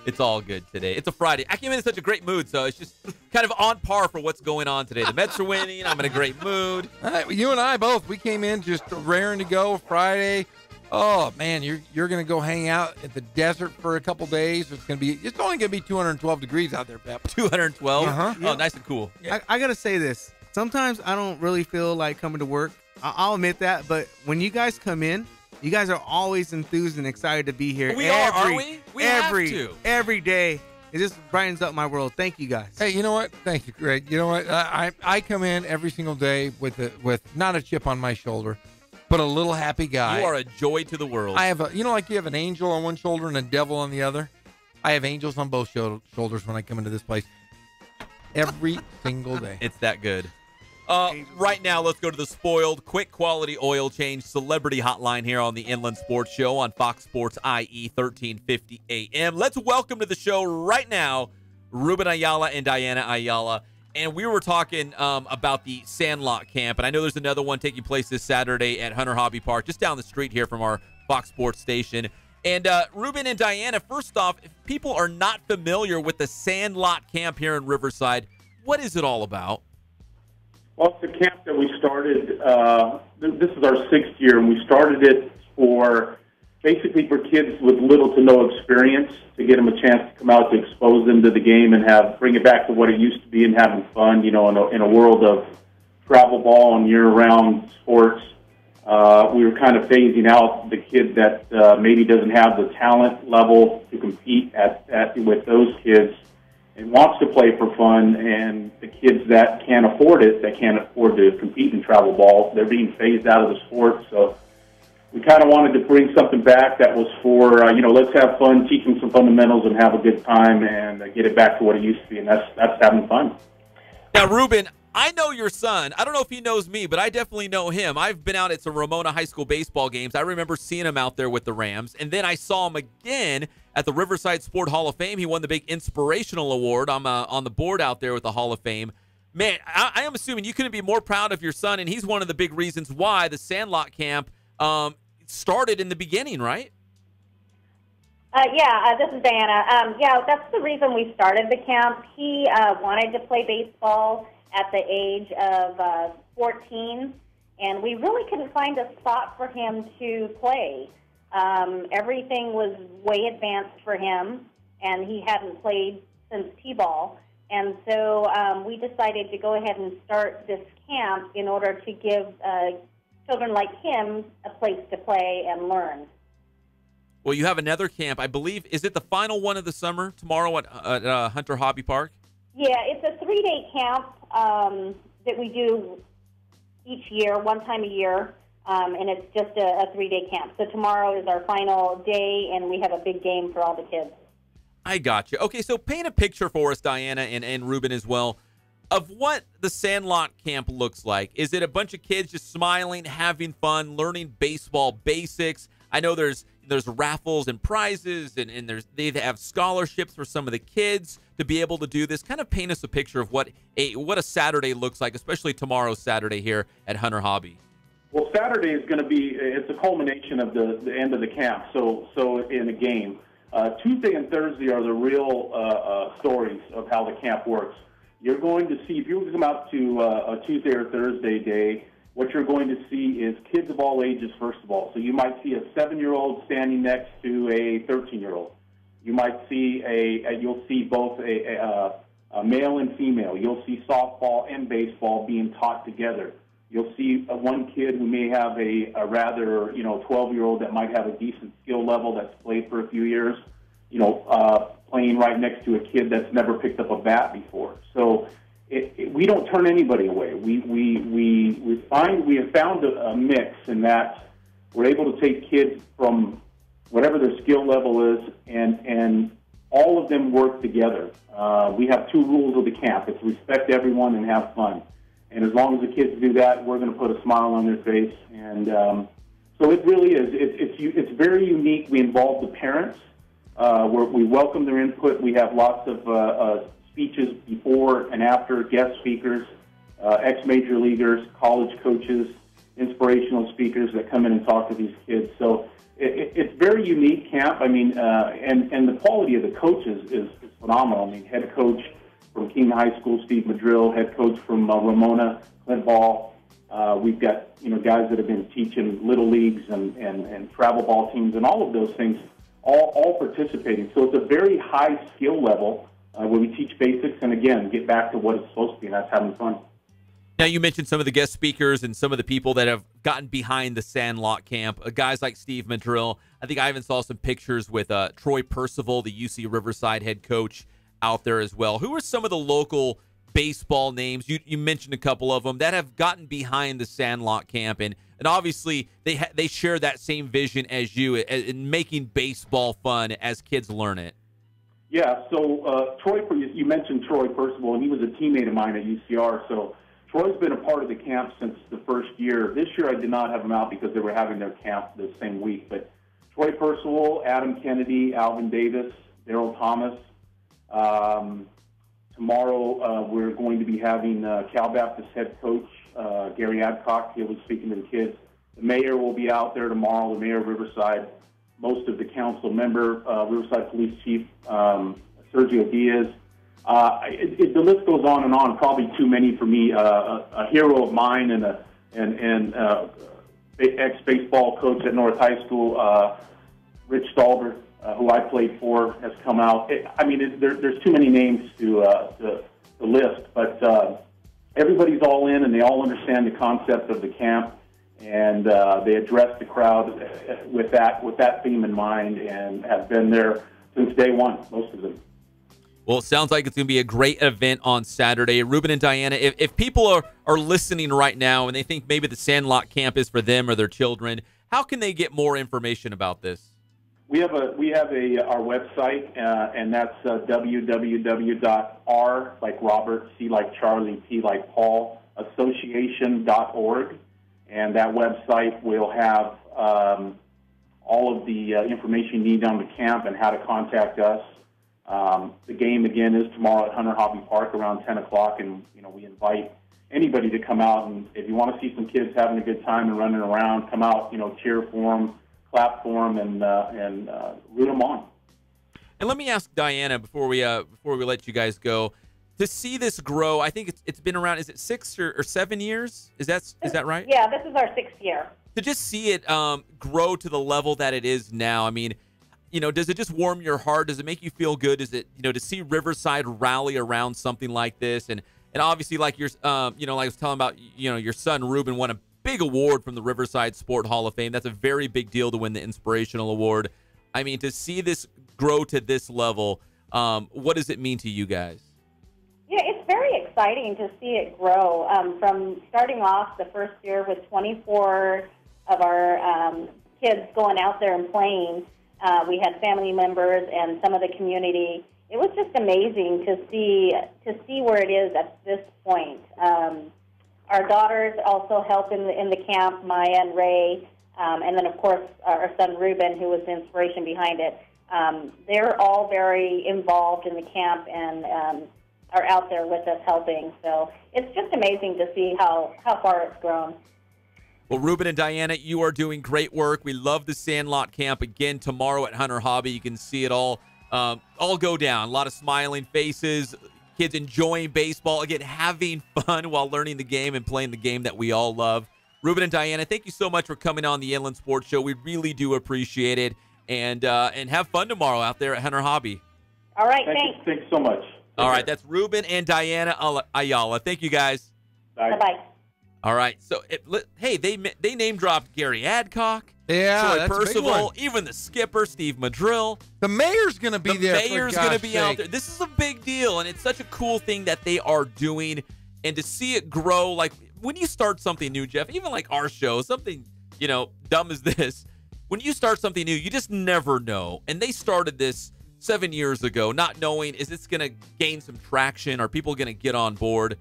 It's all good today. It's a Friday. I came in such a great mood, so it's just kind of on par for what's going on today. The Mets are winning. I'm in a great mood. You and I both. We came in just raring to go Friday. Oh man, you're gonna go hang out at the desert for a couple days. It's only gonna be 212 degrees out there, Pep. 212. Uh-huh. Oh, nice and cool. I gotta say this. Sometimes I don't really feel like coming to work. I'll admit that. But when you guys come in, you guys are always enthused and excited to be here. We are, aren't we? We have to. Every day. It just brightens up my world. Thank you, guys. Hey, you know what? Thank you, Greg. You know what? I come in every single day with not a chip on my shoulder, but a little happy guy. You are a joy to the world. I have like you have an angel on one shoulder and a devil on the other. I have angels on both shoulders when I come into this place every single day. It's that good. Right now, let's go to the Spoiled Quick Quality Oil Change Celebrity Hotline here on the Inland Sports Show on Fox Sports IE 1350 AM. Let's welcome to the show right now Ruben Ayala and Diana Ayala. And we were talking about the Sandlot camp, and I know there's another one taking place this Saturday at Hunter Hobby Park, just down the street here from our Fox Sports station. And Ruben and Diana, first off, if people are not familiar with the Sandlot camp here in Riverside, what is it all about? Well, it's a camp that we started, this is our 6th year, and we started it basically for kids with little to no experience, to get them a chance to come out, to expose them to the game and bring it back to what it used to be and having fun, in a world of travel ball and year-round sports. We were kind of phasing out the kid that maybe doesn't have the talent level to compete with those kids and wants to play for fun, and the kids that can't afford it, that can't afford to compete in travel ball, they're being phased out of the sport. So we kind of wanted to bring something back that was for, let's have fun, teach them some fundamentals and have a good time and get it back to what it used to be, and that's having fun. Now, Ruben, I know your son. I don't know if he knows me, but I definitely know him. I've been out at some Ramona High School baseball games. I remember seeing him out there with the Rams, and then I saw him again at the Riverside Sport Hall of Fame. He won the big inspirational award. I'm on the board out there with the Hall of Fame. Man, I am assuming you couldn't be more proud of your son, and he's one of the big reasons why the Sandlot camp started in the beginning, right? This is Diana. That's the reason we started the camp. He wanted to play baseball at the age of 14, and we really couldn't find a spot for him to play. Everything was way advanced for him, and he hadn't played since T-ball. And so we decided to go ahead and start this camp in order to give children like him a place to play and learn. Well, you have another camp, I believe. Is it the final one of the summer tomorrow at Hunter Hobby Park? Yeah, it's a 3-day camp that we do each year, one time a year, and it's just a 3-day camp. So tomorrow is our final day, and we have a big game for all the kids. I got you. Okay, so paint a picture for us, Diana and Ruben as well, of what the Sandlot camp looks like. Is it a bunch of kids just smiling, having fun, learning baseball basics? I know there's raffles and prizes, and they have scholarships for some of the kids to be able to do this. Kind of paint us a picture of what a Saturday looks like, especially tomorrow's Saturday here at Hunter Hobby. Well, Saturday is going to be, it's a culmination of the end of the camp, so in a game. Tuesday and Thursday are the real stories of how the camp works. You're going to see, if you come out to a Tuesday or Thursday day, what you're going to see is kids of all ages, first of all. So you might see a 7-year-old standing next to a 13-year-old. You might see you'll see both a male and female. You'll see softball and baseball being taught together. You'll see one kid who may have a rather, 12-year-old that might have a decent skill level that's played for a few years, playing right next to a kid that's never picked up a bat before. So we don't turn anybody away. We have found a mix in that we're able to take kids from whatever their skill level is, and all of them work together. We have 2 rules of the camp. It's respect everyone and have fun. And as long as the kids do that, we're going to put a smile on their face. And so it really is. It's very unique. We involve the parents. We welcome their input. We have lots of speeches before and after, guest speakers, ex-major leaguers, college coaches, inspirational speakers that come in and talk to these kids. So it's very unique camp. I mean, and the quality of the coaches is phenomenal. I mean, head coach from King High School, Steve Madrill, head coach from Ramona, Clint Ball. We've got guys that have been teaching little leagues and travel ball teams and all of those things, all participating. So it's a very high skill level where we teach basics and again get back to what it's supposed to be, and that's having fun. Now, you mentioned some of the guest speakers and some of the people that have gotten behind the Sandlot camp, guys like Steve Madrill. I think I even saw some pictures with Troy Percival, the UC Riverside head coach, out there as well. Who are some of the local baseball names? You mentioned a couple of them that have gotten behind the Sandlot camp, and obviously they share that same vision as you in making baseball fun as kids learn it. Yeah, so you mentioned Troy Percival, and he was a teammate of mine at UCR, so Troy's been a part of the camp since the first year. This year I did not have him out because they were having their camp the same week, but Troy Percival, Adam Kennedy, Alvin Davis, Daryl Thomas. Tomorrow we're going to be having Cal Baptist head coach Gary Adcock. He'll be speaking to the kids. The mayor will be out there tomorrow, the mayor of Riverside. Most of the council member, Riverside Police Chief Sergio Diaz. The list goes on and on. Probably too many for me. A hero of mine and ex-baseball coach at North High School, Rich Stalber, who I played for, has come out. There's too many names to list, but everybody's all in, and they all understand the concept of the camp, and they address the crowd with that theme in mind, and have been there since day one, most of them. Well, it sounds like it's going to be a great event on Saturday. Ruben and Diana, if people are listening right now and they think maybe the Sandlot camp is for them or their children, how can they get more information about this? We have our website, and that's www.r like Robert, C like Charlie, P like Paul, association.org, and that website will have all of the information you need on the camp and how to contact us. The game again is tomorrow at Hunter Hobby Park around 10 o'clock, and we invite anybody to come out, and if you want to see some kids having a good time and running around, come out, cheer for them, clap for them, and root them on. And let me ask Diana before we let you guys go, to see this grow. I think it's been around. Is it 6 or 7 years? Is that right? Yeah, this is our 6th year. To just see it grow to the level that it is now. I mean, does it just warm your heart? Does it make you feel good? Is it to see Riverside rally around something like this? And obviously, like like I was telling about, your son Ruben won a big award from the Riverside Sport Hall of Fame. That's a very big deal to win the Inspirational Award. I mean, to see this grow to this level, what does it mean to you guys? Yeah, it's very exciting to see it grow. From starting off the first year with 24 of our kids going out there and playing, we had family members and some of the community. It was just amazing to see where it is at this point. Our daughters also help in the camp, Maya and Ray, and then, of course, our son Ruben, who was the inspiration behind it. They're all very involved in the camp and are out there with us helping. So it's just amazing to see how far it's grown. Well, Ruben and Diana, you are doing great work. We love the Sandlot camp again tomorrow at Hunter Hobby. You can see it all go down. A lot of smiling faces, kids enjoying baseball, again, having fun while learning the game and playing the game that we all love. Ruben and Diana, thank you so much for coming on the Inland Sports Show. We really do appreciate it. And have fun tomorrow out there at Hunter Hobby. All right, thanks. Thanks so much. All right, that's Ruben and Diana Ayala. Thank you, guys. Bye-bye. All right, so hey, they name dropped Gary Adcock, Yeah, Troy that's a big Percival, one. even the skipper Steve Madrill. The mayor's going to be there. The mayor's going to be out there. This is a big deal, and it's such a cool thing that they are doing, and to see it grow. Like when you start something new, Jeff, even like our show, something dumb as this. When you start something new, you just never know. And they started this 7 years ago, not knowing, is this going to gain some traction? Are people going to get on board?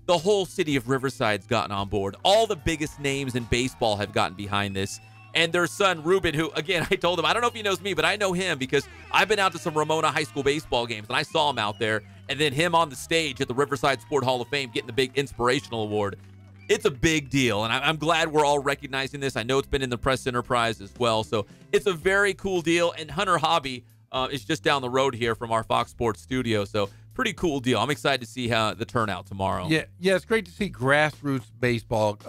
The whole city of Riverside's gotten on board. All the biggest names in baseball have gotten behind this. And their son, Ruben, who, again, I told him, I don't know if he knows me, but I know him because I've been out to some Ramona High School baseball games, and I saw him out there. And then him on the stage at the Riverside Sport Hall of Fame getting the big inspirational award. It's a big deal, and I'm glad we're all recognizing this. I know it's been in the press enterprise as well, so it's a very cool deal. And Hunter Hobby is just down the road here from our Fox Sports studio, so pretty cool deal. I'm excited to see how the turnout tomorrow. Yeah, it's great to see grassroots baseball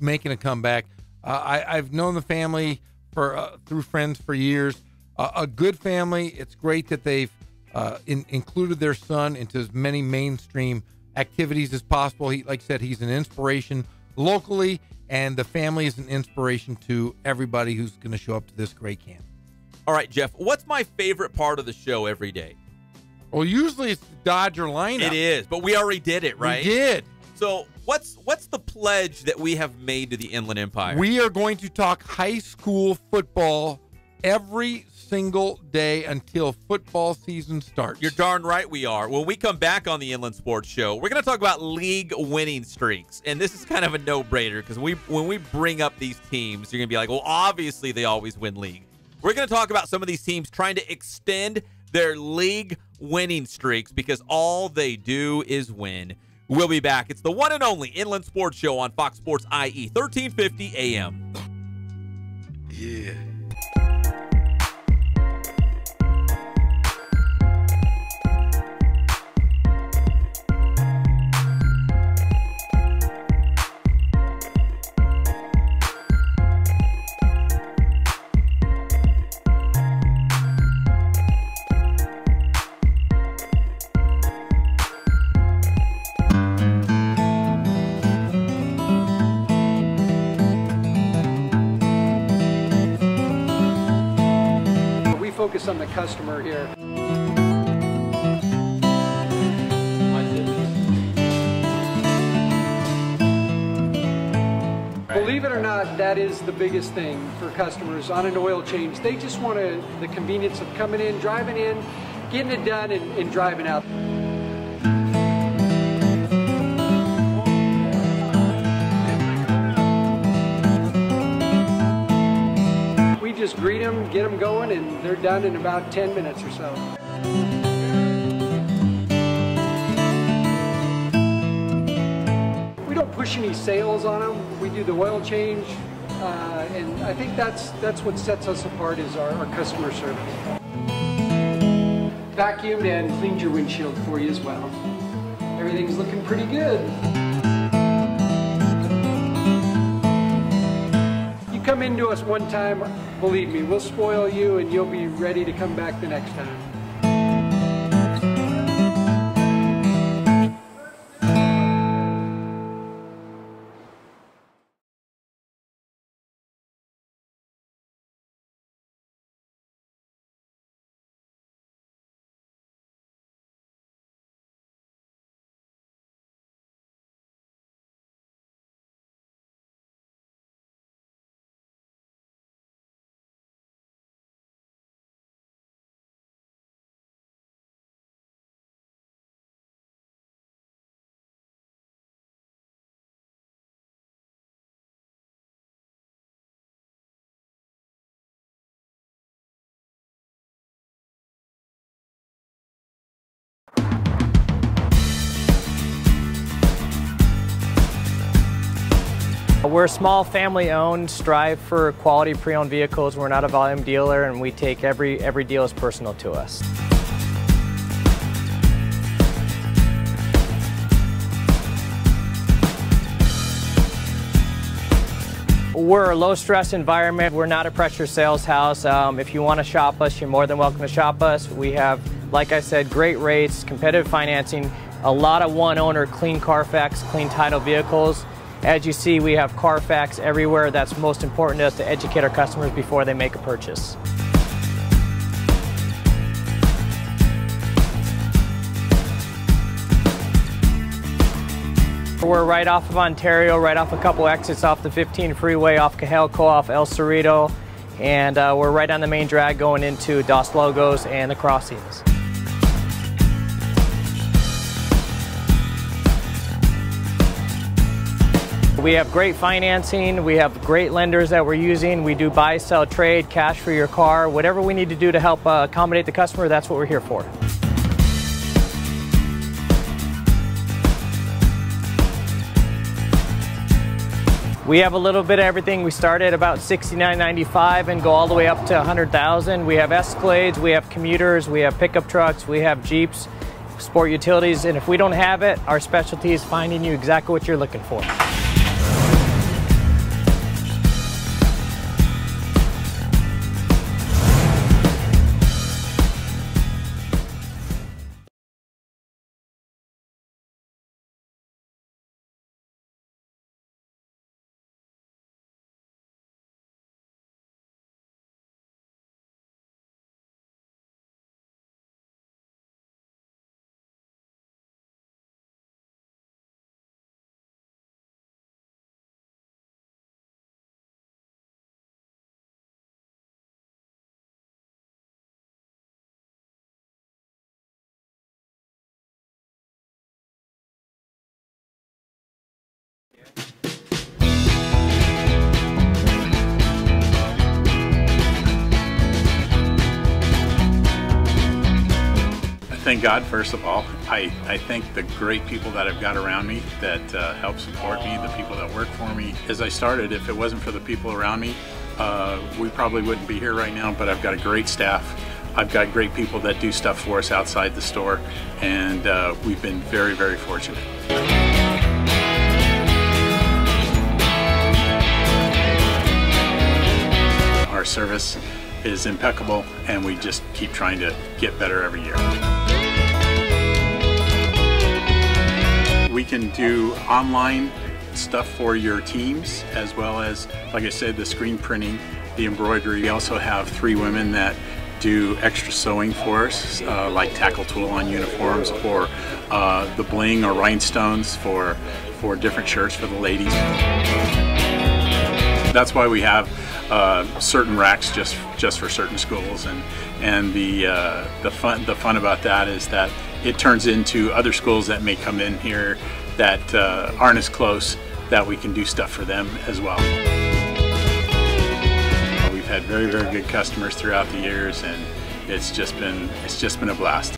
making a comeback. I've known the family through friends for years. A good family. It's great that they've included their son into as many mainstream activities as possible. He, like I said, he's an inspiration locally, and the family is an inspiration to everybody who's going to show up to this great camp. All right, Jeff, what's my favorite part of the show every day? Well, usually it's the Dodger lineup. It is, but we already did it, right? We did. So what's the pledge that we have made to the Inland Empire? We are going to talk high school football every single day until football season starts. You're darn right we are. When we come back on the Inland Sports Show, we're going to talk about league winning streaks. And this is kind of a no-brainer because when we bring up these teams, you're going to be like, well, obviously they always win league. We're going to talk about some of these teams trying to extend their league winning streaks because all they do is win. We'll be back. It's the one and only Inland Sports Show on Fox Sports IE, 1350 AM. Yeah. Focus on the customer here. Believe it or not, that is the biggest thing for customers on an oil change. They just want the convenience of coming in, driving in, getting it done, and driving out. Just greet them, get them going, and they're done in about 10 minutes or so. We don't push any sales on them. We do the oil change, and I think that's what sets us apart is our customer service. Vacuumed and cleaned your windshield for you as well. Everything's looking pretty good. Come into us one time, believe me, we'll spoil you and you'll be ready to come back the next time. We're small, family-owned, strive for quality pre-owned vehicles. We're not a volume dealer, and we take every deal as personal to us. We're a low-stress environment. We're not a pressure sales house. If you want to shop us, you're more than welcome to shop us. We have, like I said, great rates, competitive financing, a lot of one-owner, clean Carfax, clean title vehicles. As you see, we have Carfax everywhere. That's most important to us, to educate our customers before they make a purchase. We're right off of Ontario, right off a couple exits off the 15 freeway, off Cajelco, off El Cerrito, and we're right on the main drag going into Dos Logos and the crossings. We have great financing, we have great lenders that we're using. We do buy, sell, trade, cash for your car. Whatever we need to do to help accommodate the customer, that's what we're here for. We have a little bit of everything. We start at about $69.95 and go all the way up to $100,000. We have Escalades, we have commuters, we have pickup trucks, we have Jeeps, sport utilities, and if we don't have it, our specialty is finding you exactly what you're looking for. Thank God, first of all. I thank the great people that I've got around me that help support me, the people that work for me. As I started, if it wasn't for the people around me, we probably wouldn't be here right now, but I've got a great staff. I've got great people that do stuff for us outside the store, and we've been very, very fortunate. Our service is impeccable, and we just keep trying to get better every year. We can do online stuff for your teams, as well as, like I said, the screen printing, the embroidery. We also have 3 women that do extra sewing for us, like tackle tool on uniforms, or the bling or rhinestones for different shirts for the ladies. That's why we have certain racks just for certain schools, and the fun about that is that it turns into other schools that may come in here that aren't as close, that we can do stuff for them as well. We've had very, very good customers throughout the years, and it's just been a blast.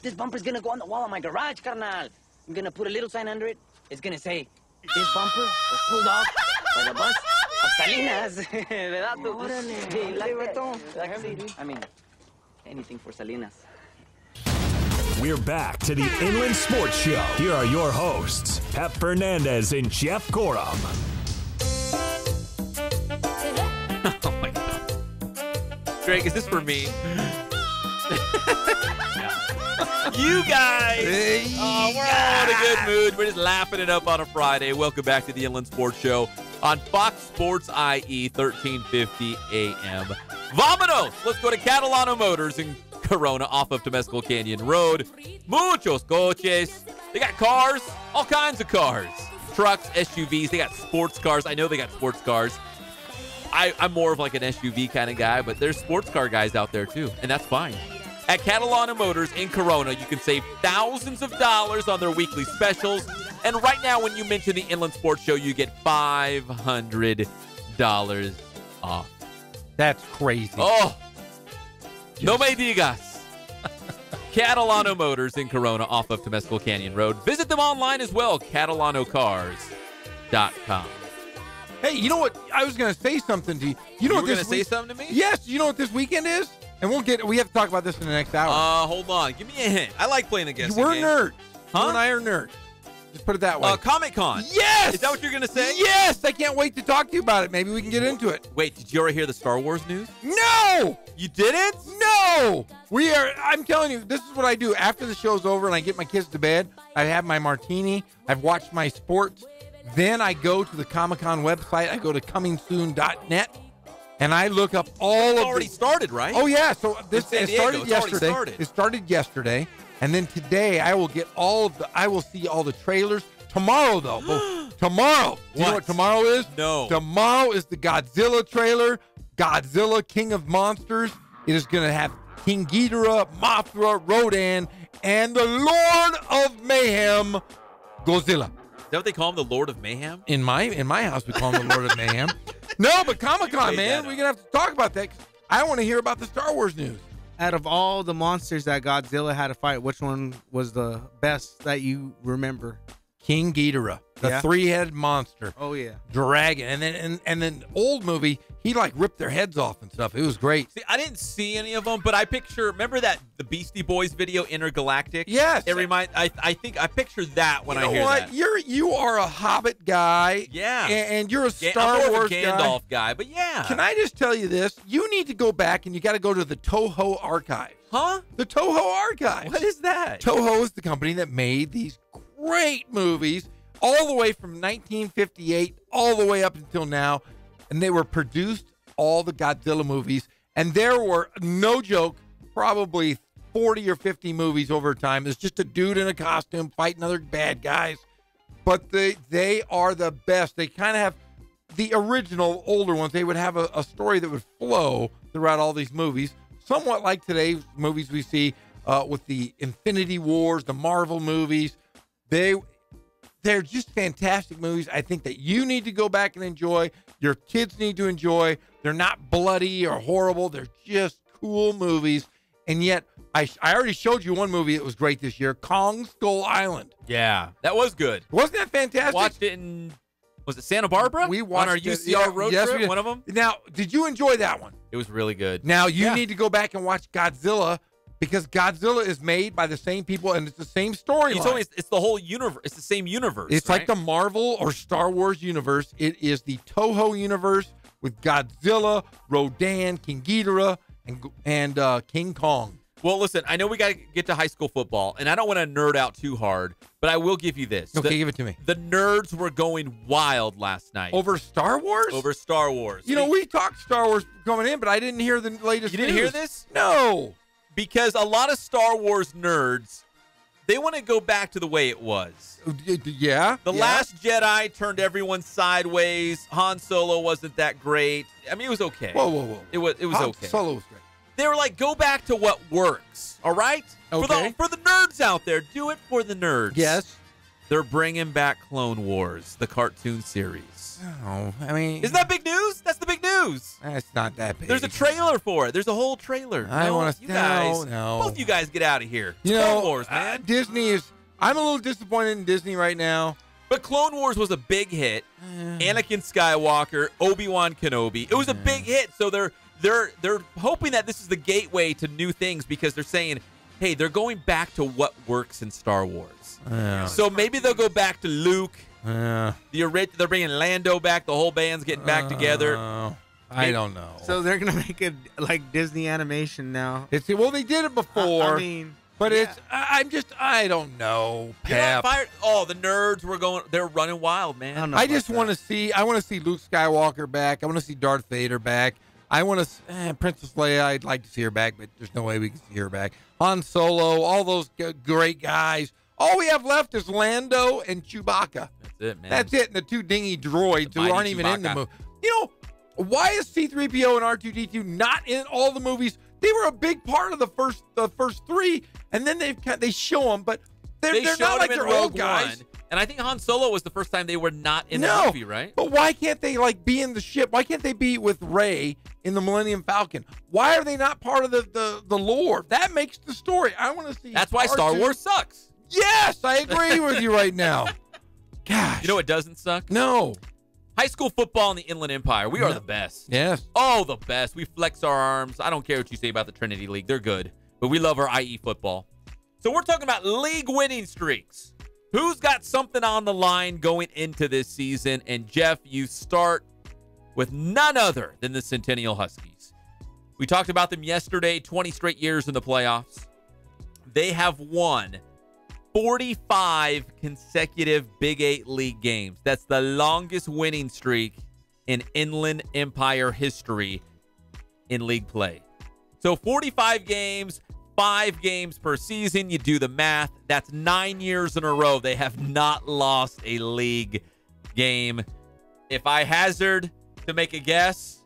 This bumper's gonna go on the wall of my garage, carnal. I'm gonna put a little sign under it. It's gonna say, this bumper was pulled off by the bus of Salinas. I mean, anything for Salinas. We're back to the Inland Sports Show. Here are your hosts, Pep Fernandez and Jeff Gorham. Oh my God. Greg, is this for me? You guys! We're all in a good mood. We're just laughing it up on a Friday. Welcome back to the Inland Sports Show on Fox Sports IE 1350 AM. Vámonos! Let's go to Catalano Motors in Corona off of Temescal Canyon Road. Muchos coches. They got cars, all kinds of cars. Trucks, SUVs. They got sports cars. I know they got sports cars. I'm more of like an SUV kind of guy, but there's sports car guys out there too, and that's fine. At Catalana Motors in Corona, you can save thousands of dollars on their weekly specials. And right now, when you mention the Inland Sports Show, you get $500 off. That's crazy. Oh, no me digas. Catalano Motors in Corona off of Temescal Canyon Road. Visit them online as well, catalanocars.com. Hey, you know what? I was going to say something to you. You know were what going to this say something to me? Yes. You know what this weekend is? And we have to talk about this in the next hour. Hold on. Give me a hint. I like playing the guessing We're game. nerds. Huh? You and I are nerds. Just put it that way. Comic-Con. Yes! Is that what you're going to say? Yes! I can't wait to talk to you about it. Maybe we can get into it. Wait, did you already hear the Star Wars news? No! You didn't? No! I'm telling you, this is what I do. After the show's over and I get my kids to bed, I have my martini, I've watched my sports, then I go to the Comic-Con website, I go to comingsoon.net, and I look up all it's of already started, right? Oh, yeah. So it started yesterday. Started. It started yesterday. And then today I will get I will see all the trailers. Tomorrow, though. Tomorrow. You know what tomorrow is? No. Tomorrow is the Godzilla trailer. Godzilla, King of Monsters. It is going to have King Ghidorah, Mothra, Rodan, and the Lord of Mayhem, Godzilla. Is that what they call him, the Lord of Mayhem? In my house, we call him the Lord of Mayhem. No, but Comic-Con, man. We're going to have to talk about that. I want to hear about the Star Wars news. Out of all the monsters that Godzilla had to fight, which one was the best that you remember? King Ghidorah, the three-headed monster. Oh yeah, dragon, and then old movie, he like ripped their heads off and stuff. It was great. See, I didn't see any of them, but I remember that the Beastie Boys video, Intergalactic? Yes. It I think I picture that when I hear that. You are a Hobbit guy. Yeah. And you're a I'm more Wars of a Gandalf guy, but yeah. Can I just tell you this? You need to go back and you got to go to the Toho Archive. Huh? The Toho Archive. What is that? Toho is the company that made these great movies all the way from 1958 all the way up until now, and they were produced all the Godzilla movies, and there were, no joke, probably 40 or 50 movies over time. It's just a dude in a costume fighting other bad guys, but they are the best. They kind of have the original older ones. They would have a story that would flow throughout all these movies, somewhat like today's movies we see with the Infinity Wars, the Marvel movies. They're just fantastic movies. I think that you need to go back and enjoy. Your kids need to enjoy. They're not bloody or horrible. They're just cool movies. And yet, I already showed you one movie that was great this year, Kong Skull Island. Yeah, that was good. Wasn't that fantastic? Watched it in, was it Santa Barbara? We watched on our UCR road trip, one of them. Now, did you enjoy that one? It was really good. Now, you need to go back and watch Godzilla, because Godzilla is made by the same people and it's the same storyline. It's the whole universe. It's the same universe. It's like the Marvel or Star Wars universe. It is the Toho universe with Godzilla, Rodan, King Ghidorah, and King Kong. Well, listen, I know we got to get to high school football, and I don't want to nerd out too hard, but I will give you this. Okay, give it to me. The nerds were going wild last night. Over Star Wars? Over Star Wars. You know, we talked Star Wars coming in, but I didn't hear the latest You didn't news. hear this? No. Because a lot of Star Wars nerds, they want to go back to the way it was. Yeah. The Last Jedi turned everyone sideways. Han Solo wasn't that great. I mean, it was okay. Whoa. It was okay. Solo was great. They were like, go back to what works, all right? Okay. For the nerds out there, do it for the nerds. Yes. They're bringing back Clone Wars, the cartoon series. Oh, I mean... Isn't that big news? That's the big news. That's not that big. There's a trailer for it. There's a whole trailer. I want to... No. Both you guys get out of here. You Clone know, Wars, man. Disney is... I'm a little disappointed in Disney right now. But Clone Wars was a big hit. Anakin Skywalker, Obi-Wan Kenobi. It was a big hit, so they're hoping that this is the gateway to new things, because they're saying, hey, they're going back to what works in Star Wars. Yeah. So maybe they'll go back to Luke. Yeah. They're bringing Lando back. The whole band's getting back together. I don't know. So they're gonna make it like Disney animation now. Well, they did it before. I mean, but I don't know. Pep. The nerds were going. They're running wild, man. I just want to see. I want to see Luke Skywalker back. I want to see Darth Vader back. I want to Princess Leia. I'd like to see her back, but there's no way we can see her back. Han Solo, all those great guys. All we have left is Lando and Chewbacca. That's it, man. That's it, and the two dingy droids who aren't even in the movie. You know, why is C-3PO and R2-D2 not in all the movies? They were a big part of the first three, and then they show them, but they're not like they're old guys. And I think Han Solo was the first time they were not in the movie, right? But why can't they be in the ship? Why can't they be with Rey in the Millennium Falcon? Why are they not part of the lore? That makes the story. I want to see. That's why Star Wars sucks. Yes, I agree with you right now. Gosh. You know what doesn't suck? No. High school football in the Inland Empire. We are the best. Yes. Oh, the best. We flex our arms. I don't care what you say about the Trinity League. They're good. But we love our IE football. So we're talking about league winning streaks. Who's got something on the line going into this season? And Jeff, you start with none other than the Centennial Huskies. We talked about them yesterday, 20 straight years in the playoffs. They have won 45 consecutive Big 8 league games. That's the longest winning streak in Inland Empire history in league play. So 45 games, 5 games per season. You do the math. That's 9 years in a row they have not lost a league game. If I hazard to make a guess,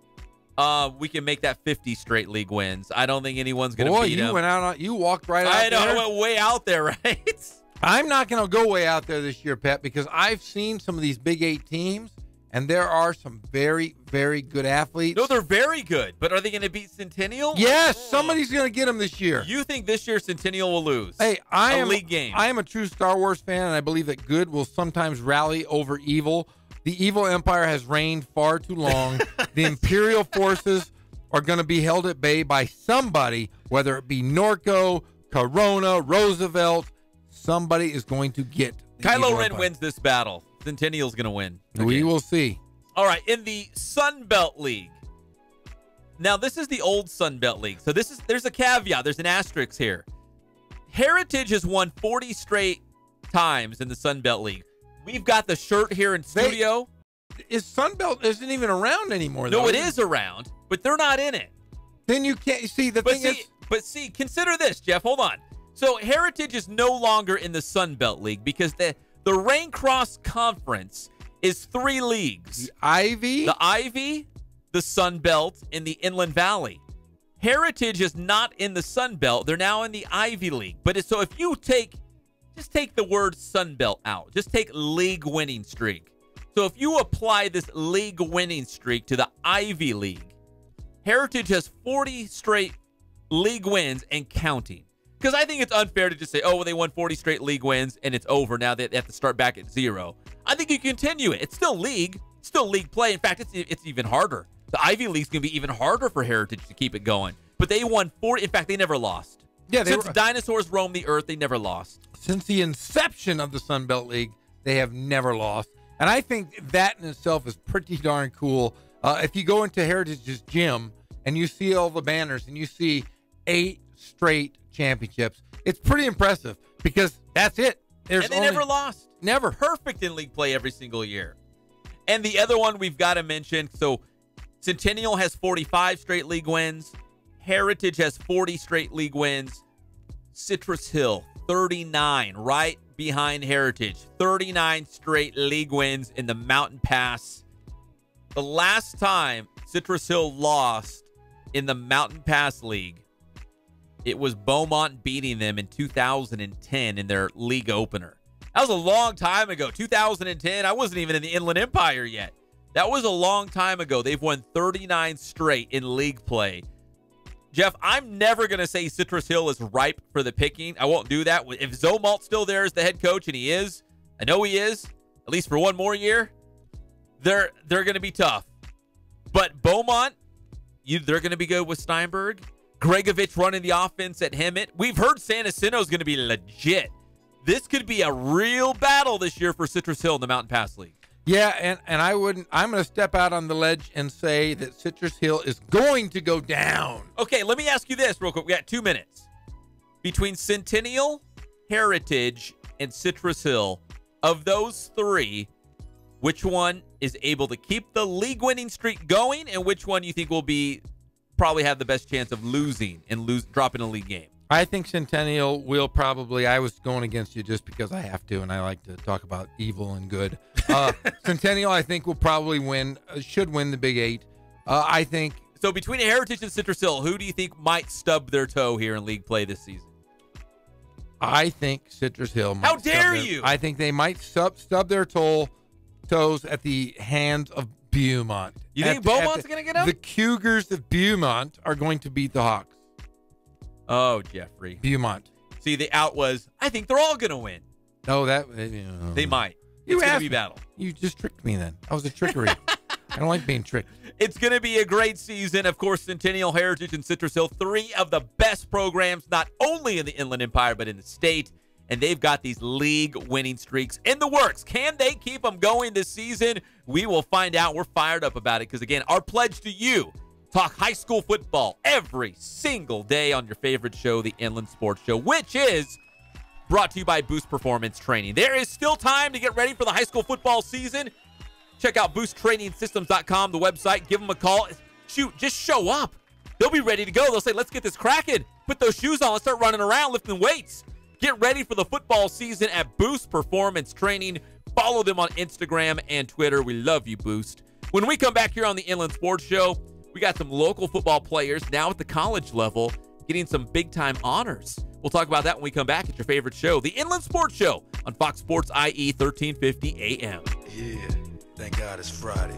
we can make that 50 straight league wins. I don't think anyone's going to beat them. Boy, you went out. You walked right out there. I went way out there, right? I'm not going to go way out there this year, Pep, because I've seen some of these Big 8 teams, and there are some very, very good athletes. No, they're very good, but are they going to beat Centennial? Yes, somebody's going to get them this year. You think this year Centennial will lose? Hey, I am a league game. I am a true Star Wars fan, and I believe that good will sometimes rally over evil. The evil empire has reigned far too long. The Imperial forces are going to be held at bay by somebody, whether it be Norco, Corona, Roosevelt. Somebody is going to get Kylo Ren wins this battle. Centennial's going to win. Okay. We will see. All right, in the Sun Belt League. Now, this is the old Sun Belt League. So there's a caveat. There's an asterisk here. Heritage has won 40 straight times in the Sun Belt League. We've got the shirt here in studio. Sun Belt isn't even around anymore, though. No, it is around, but they're not in it. Then you can't see the thing is. But see, consider this, Jeff. Hold on. So Heritage is no longer in the Sun Belt League because the Raincross Conference is 3 leagues. The Ivy? The Ivy, the Sun Belt, and the Inland Valley. Heritage is not in the Sun Belt. They're now in the Ivy League. But so if you just take the word Sun Belt out. Just take league winning streak. So if you apply this league winning streak to the Ivy League, Heritage has 40 straight league wins and counting. Because I think it's unfair to just say, oh, well, they won 40 straight league wins and it's over. Now they have to start back at 0. I think you continue it. It's still league play. In fact, it's even harder. The Ivy League's going to be even harder for Heritage to keep it going. But they won 40. In fact, they never lost. Yeah, Since dinosaurs roamed the earth, they never lost. Since the inception of the Sun Belt League, they have never lost. And I think that in itself is pretty darn cool. If you go into Heritage's gym and you see all the banners and you see 8 straight championships, it's pretty impressive because that's it. And they never lost. Never. Perfect in league play every single year. And the other one we've got to mention, so Centennial has 45 straight league wins. Heritage has 40 straight league wins. Citrus Hill, 39, right behind Heritage. 39 straight league wins in the Mountain Pass. The last time Citrus Hill lost in the Mountain Pass League, it was Beaumont beating them in 2010 in their league opener. That was a long time ago. 2010, I wasn't even in the Inland Empire yet. That was a long time ago. They've won 39 straight in league play. Jeff, I'm never going to say Citrus Hill is ripe for the picking. I won't do that. If Zomalt's still there as the head coach, and he is, I know he is, at least for one more year, they're going to be tough. But Beaumont, they're going to be good with Steinberg. Gregovich running the offense at Hemet. We've heard San Jacinto is going to be legit. This could be a real battle this year for Citrus Hill in the Mountain Pass League. Yeah, and I'm going to step out on the ledge and say that Citrus Hill is going to go down. Okay, let me ask you this real quick. We got 2 minutes. Between Centennial, Heritage, and Citrus Hill, of those 3, which one is able to keep the league winning streak going, and which one you think will probably have the best chance of losing and dropping a league game? I think Centennial will probably. I was going against you just because I have to, and I like to talk about evil and good. Centennial, I think, will probably should win the Big 8. I think. So between Heritage and Citrus Hill, who do you think might stub their toe here in league play this season? I think Citrus Hill might How dare you? I think they might stub their toes at the hands of Beaumont. You think Beaumont's going to get up? The Cougars of Beaumont are going to beat the Hawks. Oh, Jeffrey. Beaumont. See, the out was, I think they're all going to win. No, They might. You It's going to asked be me. battle. You just tricked me then. That was a trickery. I don't like being tricked. It's going to be a great season. Of course, Centennial, Heritage, and Citrus Hill, 3 of the best programs, not only in the Inland Empire, but in the state. And they've got these league winning streaks in the works. Can they keep them going this season? We will find out. We're fired up about it because, again, our pledge to you, talk high school football every single day on your favorite show, the Inland Sports Show, which is brought to you by Boost Performance Training. There is still time to get ready for the high school football season. Check out boosttrainingsystems.com, the website. Give them a call. Shoot, just show up. They'll be ready to go. They'll say, let's get this cracking. Put those shoes on. Let's start running around, lifting weights. Get ready for the football season at Boost Performance Training. Follow them on Instagram and Twitter. We love you, Boost. When we come back here on the Inland Sports Show, we got some local football players now at the college level getting some big-time honors. We'll talk about that when we come back at your favorite show, the Inland Sports Show on Fox Sports IE 1350 AM. Yeah, thank God it's Friday.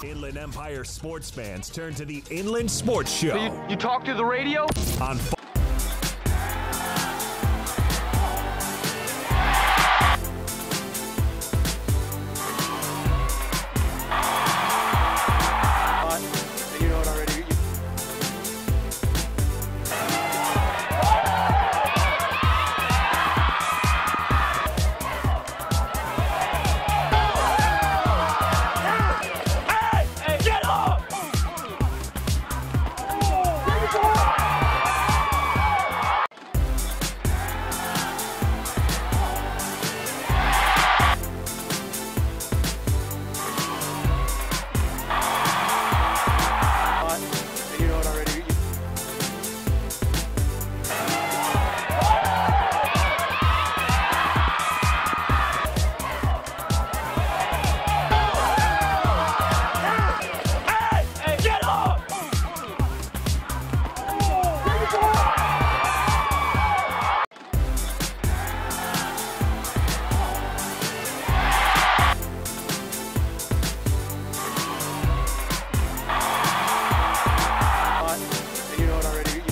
Inland Empire sports fans turn to the Inland Sports Show. So you talk to the radio? On You know it already. Hey, get up! You know it already. Hey, get up! You know it already.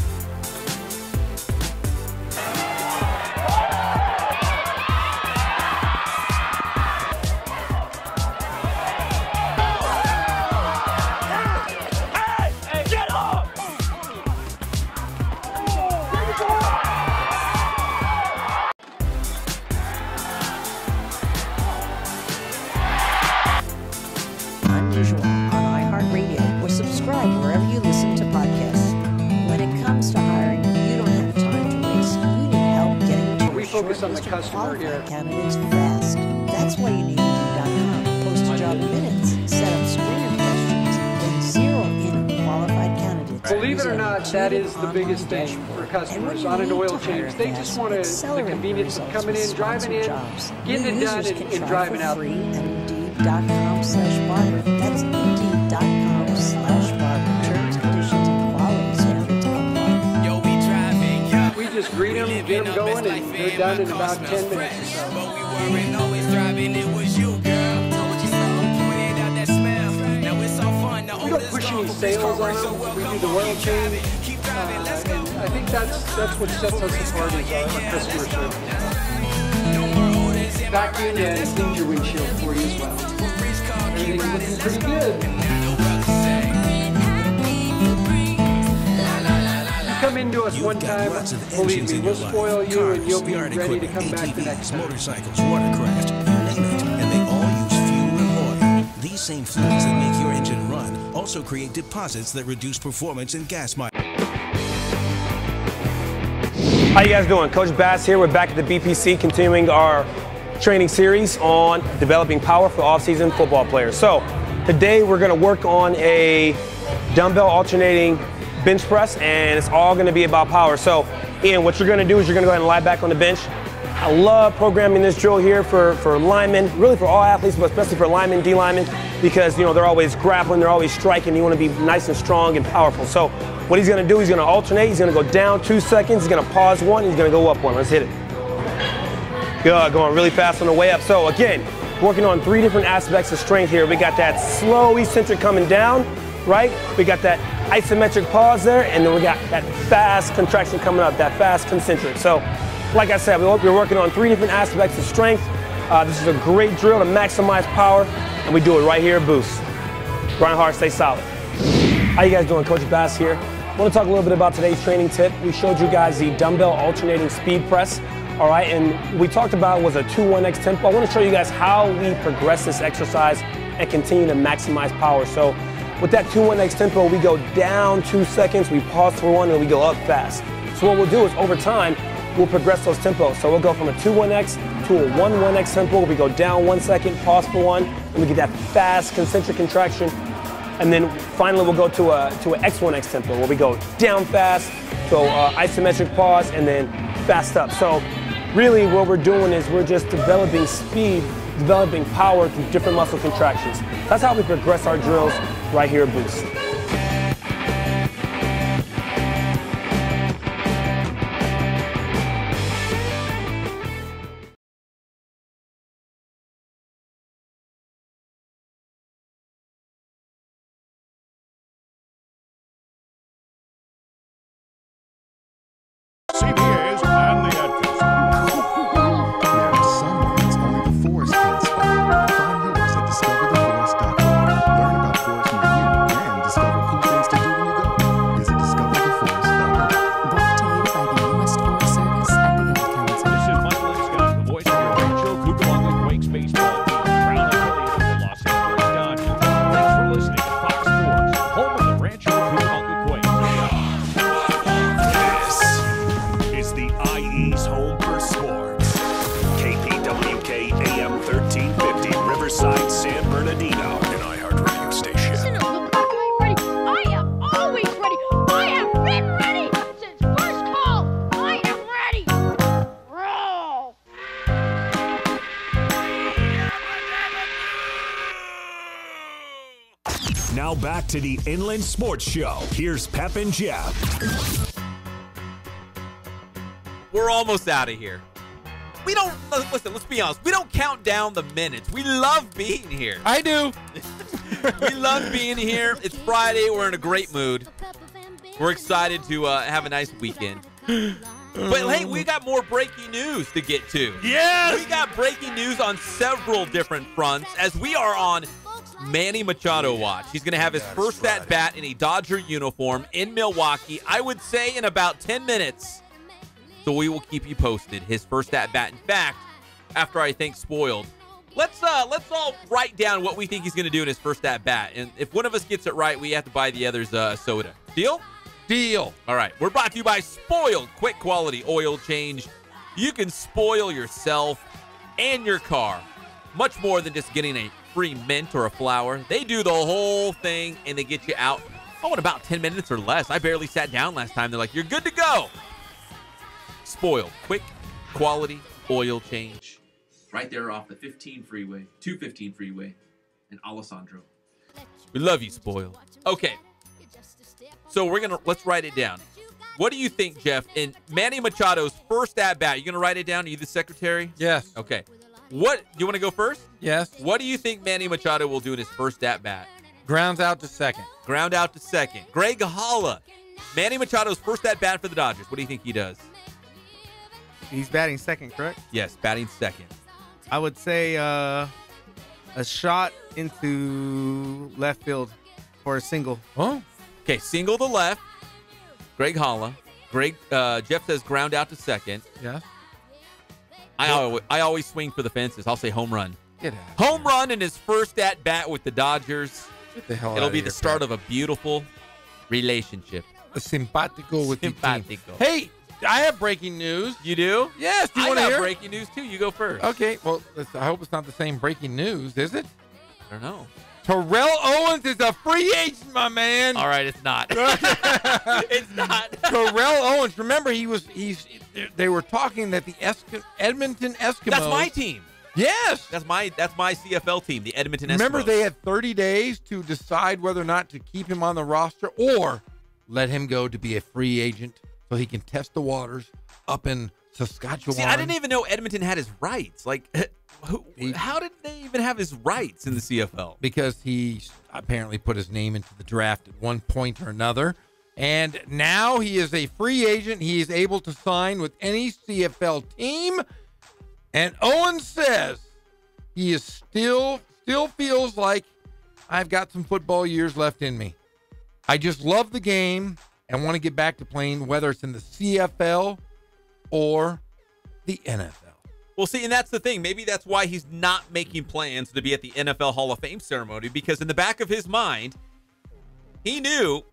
Hey, get up! Unusual on iHeartRadio or subscribe wherever you listen to podcasts. When it comes to hiring, you don't have time to waste. You need help getting to We focus on the customer here. candidates fast. That's why you need Indeed.com. Post a job in minutes, set up screening questions, then zero in qualified candidates. Believe it or not, that is the biggest thing for customers on an oil change. They just want the convenience of coming in, driving in, getting it done, and driving out. Indeed.com/Barbara. That's Indeed.com/Barbara. Terms, conditions, and quality standards apply. Yo, we driving, yeah. We just greet them, get them going, and they're done in about 10 minutes or so. But we weren't always driving, it was you, girl. Told you so. Pointed out that smell. Now it's all fun. We don't push any sales on them. We do the oil change. And I think that's what sets us apart is our customer service. Vacuum and clean your windshield for you as well. Everything's looking pretty good. You come into us one time, believe me, we'll spoil you and you'll be ready to come back the next time. Motorcycles, watercraft, you name it, and they all use fuel and oil. These same fluids that make your engine run also create deposits that reduce performance and gas mileage. How you guys doing? Coach Bass here. We're back at the BPC continuing our training series on developing power for off-season football players. So today we're going to work on a dumbbell alternating bench press, and it's all going to be about power. So Ian, what you're going to do is you're going to go ahead and lie back on the bench I love programming this drill here for linemen, really for all athletes, but especially for linemen, D linemen, because they're always grappling, they're always striking. You want to be nice and strong and powerful. So what he's going to do, he's going to alternate. He's going to go down 2 seconds. He's going to pause 1. He's going to go up 1. Let's hit it. Good, going really fast on the way up. So again, working on 3 different aspects of strength here. We got that slow eccentric coming down, right? We got that isometric pause there, and then we got that fast contraction coming up, that fast concentric. So like I said, we're working on 3 different aspects of strength. This is a great drill to maximize power, and we do it right here at Boost. Grind hard, stay solid. How you guys doing? Coach Bass here. I want to talk a little bit about today's training tip. We showed you guys the dumbbell alternating speed press. All right, and we talked about was a 2-1x tempo. I want to show you guys how we progress this exercise and continue to maximize power. So with that 2-1x tempo, we go down 2 seconds, we pause for 1, and we go up fast. So what we'll do is over time, we'll progress those tempos. So we'll go from a 2-1x to a 1-1x tempo. We go down 1 second, pause for 1, and we get that fast concentric contraction. And then finally we'll go to an X1X tempo where we go down fast to isometric pause and then fast up. So really what we're doing is we're just developing speed, developing power through different muscle contractions. That's how we progress our drills right here at Boost. CBAs and the Edges. There are some moments only the forest can inspire. Find yours at discovertheforest.org. Learn about forests near you and discover cool things to do when you go. Visit discovertheforest.org. Brought to you by the U.S. Forest Service and the Ad Council. This is Michael Scott, the voice of your Rancho Cucamonga Quakes baseball team, proud affiliate of the Los Angeles Dodgers. Thanks for listening to Fox Sports, home of the Rancho Cucamonga Quakes. This is the IE's home for sports. KPWK AM 1350, Riverside, San Bernardino, an iHeartRadio station. Listen, ready. I am always ready. I have been ready since first call. I am ready. Roll. Now back to the Inland Sports Show. Here's Pep and Jeff. We're almost out of here. We don't, listen, let's be honest. We don't count down the minutes. We love being here. I do. We love being here. It's Friday. We're in a great mood. We're excited to have a nice weekend. But hey, we got more breaking news to get to. Yes! We got breaking news on several different fronts as we are on Manny Machado watch. He's going to have his first at bat in a Dodger uniform in Milwaukee, I would say in about 10 minutes. So we will keep you posted. His first at bat. In fact, after I think spoiled, let's all write down what we think he's going to do in his first at bat. And if one of us gets it right, we have to buy the others a soda. Deal? Deal. All right. We're brought to you by Spoiled Quick Quality Oil Change. You can spoil yourself and your car. Much more than just getting a free mint or a flower. They do the whole thing and they get you out, in about 10 minutes or less. I barely sat down last time. They're like, you're good to go. Spoiled Quick Quality Oil Change. Right there off the 215 freeway in Alessandro. We love you, Spoiled. Okay. So let's write it down. What do you think, Jeff, in Manny Machado's first at bat? You going to write it down? Are you the secretary? Yes. Okay. Do you want to go first? Yes. What do you think Manny Machado will do in his first at bat? Grounds out to second. Ground out to second. Greg Ayala. Manny Machado's first at bat for the Dodgers. What do you think he does? He's batting second, correct? Yes, batting second. I would say a shot into left field for a single. Oh. Okay, single to left. Greg Ayala. Jeff says ground out to second. Yeah. I always swing for the fences. I'll say home run. Get out. Home run in his first at bat with the Dodgers. Get the hell It'll out be of the here, start Pat. of a beautiful relationship. A simpatico with the team. Simpatico. Hey, I have breaking news. You do? Yes. Do you I want to got hear? breaking news too. You go first. Okay. Well, I hope it's not the same breaking news, is it? I don't know. Terrell Owens is a free agent, my man. All right, it's not. It's not. Terrell Owens. Remember, they were talking that the Edmonton Eskimos. That's my team. Yes. That's my CFL team, the Edmonton Eskimos. Remember, they had 30 days to decide whether or not to keep him on the roster or let him go to be a free agent so he can test the waters up in Saskatchewan. See, I didn't even know Edmonton had his rights. Like, how did they even have his rights in the CFL? Because he apparently put his name into the draft at one point or another. And now he is a free agent. He is able to sign with any CFL team. And Owens says he is still feels like I've got some football years left in me. I just love the game and want to get back to playing, whether it's in the CFL or the NFL. Well, see, and that's the thing. Maybe that's why he's not making plans to be at the NFL Hall of Fame ceremony, because in the back of his mind, he knew,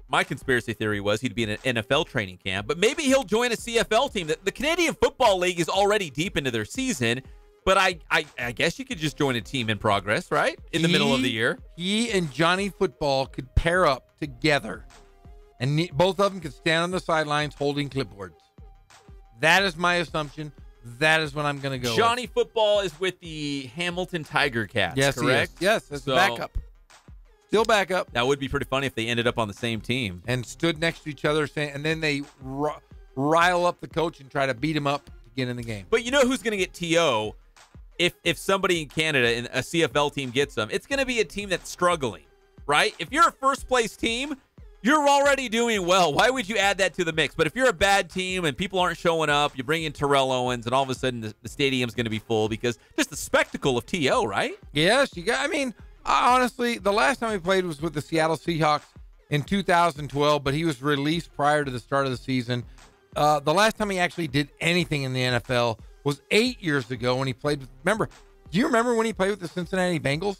my conspiracy theory was he'd be in an NFL training camp, but maybe he'll join a CFL team. The Canadian Football League is already deep into their season, but I guess you could just join a team in progress, right? In the middle of the year. He and Johnny Football could pair up together, and both of them could stand on the sidelines holding clipboards. That is my assumption. That is what I'm going to go Johnny with. Football is with the Hamilton Tiger Cats, yes, correct? Yes, as a backup. Still backup. That would be pretty funny if they ended up on the same team. And stood next to each other, and then they rile up the coach and try to beat him up to get in the game. But you know who's going to get TO if somebody in Canada, in a CFL team, gets them? It's going to be a team that's struggling, right? If you're a first-place team, you're already doing well. Why would you add that to the mix? But if you're a bad team and people aren't showing up, you bring in Terrell Owens, and all of a sudden the stadium's going to be full because just the spectacle of TO, right? Yes, honestly, the last time he played was with the Seattle Seahawks in 2012, but he was released prior to the start of the season. The last time he actually did anything in the NFL was 8 years ago when he played with, do you remember when he played with the Cincinnati Bengals?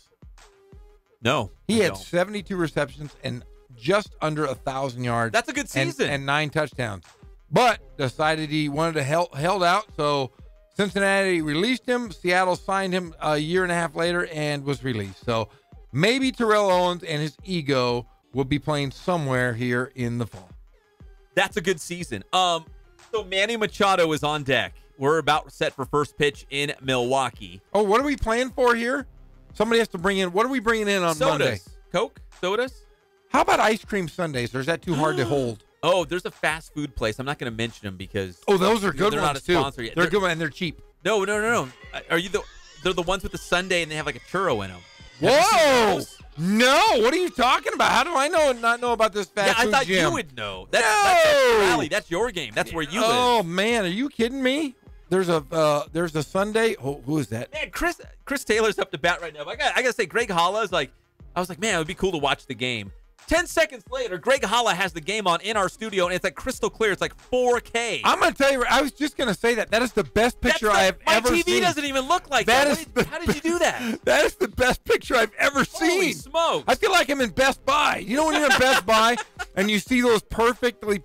No. He had 72 receptions and just under 1,000 yards. That's a good season. And 9 touchdowns. But decided he wanted to held out, so Cincinnati released him. Seattle signed him a year and a half later and was released. So maybe Terrell Owens and his ego will be playing somewhere here in the fall. That's a good season. So Manny Machado is on deck. We're about set for first pitch in Milwaukee. Oh, what are we playing for here? Somebody has to bring in. What are we bringing in on sodas. Monday? Coke? Sodas? How about ice cream sundaes, or is that too hard to hold? Oh, there's a fast food place. I'm not going to mention them because those are good they're ones not a sponsor too. yet. They're good and they're cheap. No. Are you they're the ones with the sundae and they have like a churro in them. Whoa! No, what are you talking about? How do I not know about this fast food I thought gym? you would know. That's Raleigh. That's your game. That's where you live. Oh man, are you kidding me? There's a Sunday. Oh, who is that? Man, Chris Taylor's up to bat right now. But I gotta say, Greg Holla is like, I was like, man, it would be cool to watch the game. 10 seconds later, Greg Holla has the game on in our studio, and it's like crystal clear. It's like 4K. I'm going to tell you, I was just going to say that is the best picture I have ever seen. My TV doesn't even look like that. How did you do that? That is the best picture I've ever seen. Holy smokes. I feel like I'm in Best Buy. You know when you're in Best Buy and you see those perfectly,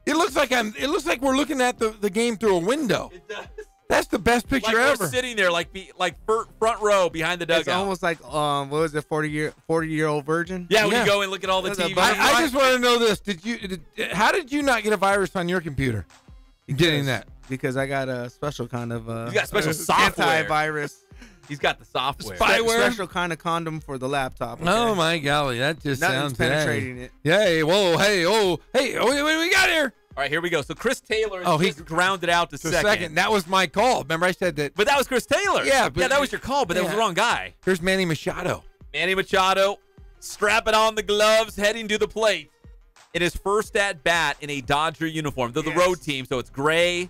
it looks like we're looking at the game through a window. It does. That's the best picture like ever. We're sitting there like front row behind the dugout. It's almost like what was it, 40-year-old virgin? Yeah, when you go and look at all the TV. I just want to know this: how did you not get a virus on your computer? Getting that because I got a special kind of you got special software. Antivirus. He's got the software. Spyware. Special kind of condom for the laptop. Okay? Oh my golly, that just sounds penetrating it. Yay! Whoa! Hey! Oh! Hey! What do we got here? All right, here we go. So Chris Taylor just grounded out to second. That was my call. Remember I said that. But that was Chris Taylor. Yeah, that was your call, but that was the wrong guy. Here's Manny Machado. Manny Machado strapping on the gloves, heading to the plate in his first at bat in a Dodger uniform. They're the road team, so it's gray.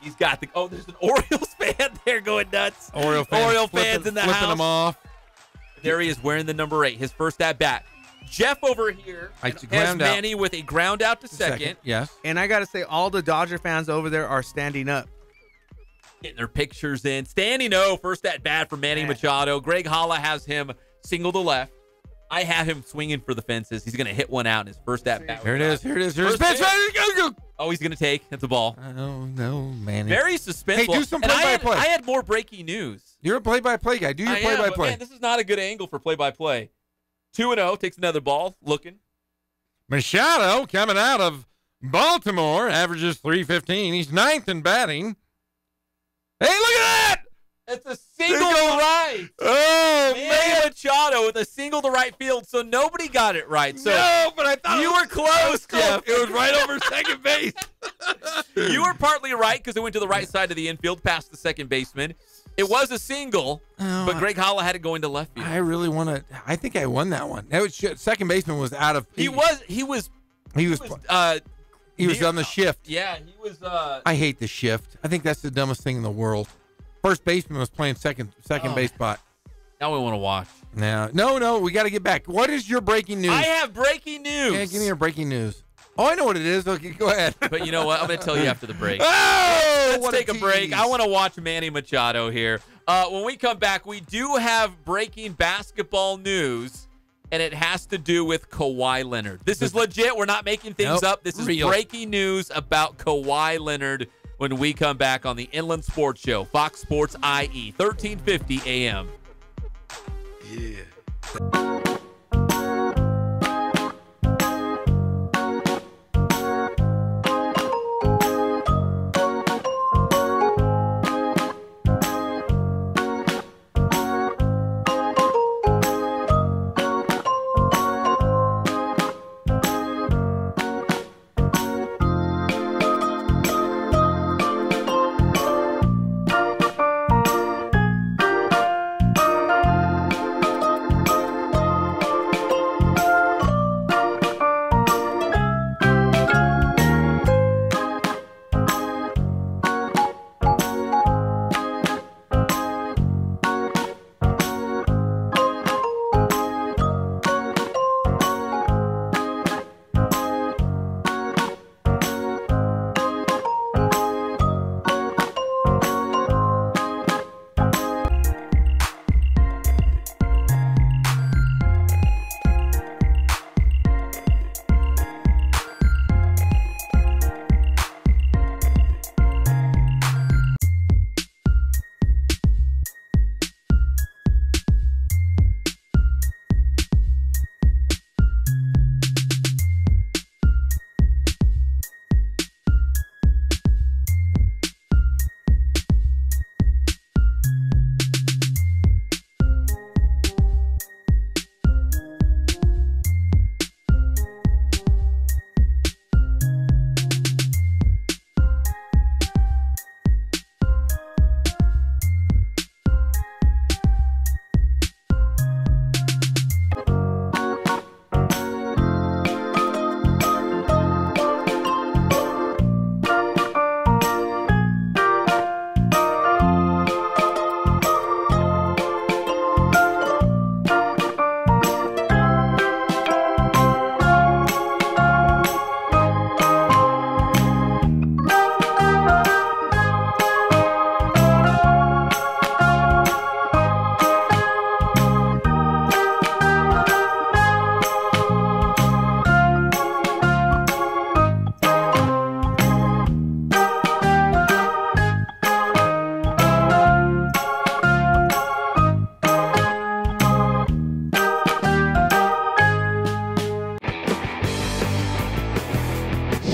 He's got there's an Orioles fan there going nuts. Oriole fans in the house. Flipping them off. There he is wearing the number 8, his first at bat. Jeff over here has Manny with a ground out to second. Yes. And I got to say, all the Dodger fans over there are standing up. Getting their pictures in. Standing O, first at bat for Manny Machado. Greg Holla has him single to left. I have him swinging for the fences. He's going to hit one out in his first at-bat. Here it is. Here it is. Here's First pitch. Oh, he's going to take. That's a ball. Oh, no, man. Very suspenseful. Hey, do some play-by-play. I had more breaking news. You're a play-by-play guy. Do your play-by-play. Man, this is not a good angle for play-by-play. 2-0, takes another ball, looking. Machado coming out of Baltimore, averages .315. He's 9th in batting. Hey, look at that! It's a single to right. Oh, man. Machado with a single to right field, so nobody got it right. So no, but I thought you were close, Jeff. It was right over second base. You were partly right because it went to the right side of the infield past the second baseman. It was a single, but Greg Holla had it going to left field. I really want to. I think I won that one. That was, second baseman was out of. He was on the shift. Yeah, he was. I hate the shift. I think that's the dumbest thing in the world. First baseman was playing second base spot. Now we want to watch. No, we got to get back. What is your breaking news? I have breaking news. Yeah, give me your breaking news. Oh, I know what it is. Okay, go ahead. But you know what? I'm going to tell you after the break. Oh, let's take a break. I want to watch Manny Machado here. When we come back, we do have breaking basketball news, and it has to do with Kawhi Leonard. This is legit. We're not making things up. This is real breaking news about Kawhi Leonard when we come back on the Inland Sports Show, Fox Sports IE, 1350 AM. Yeah.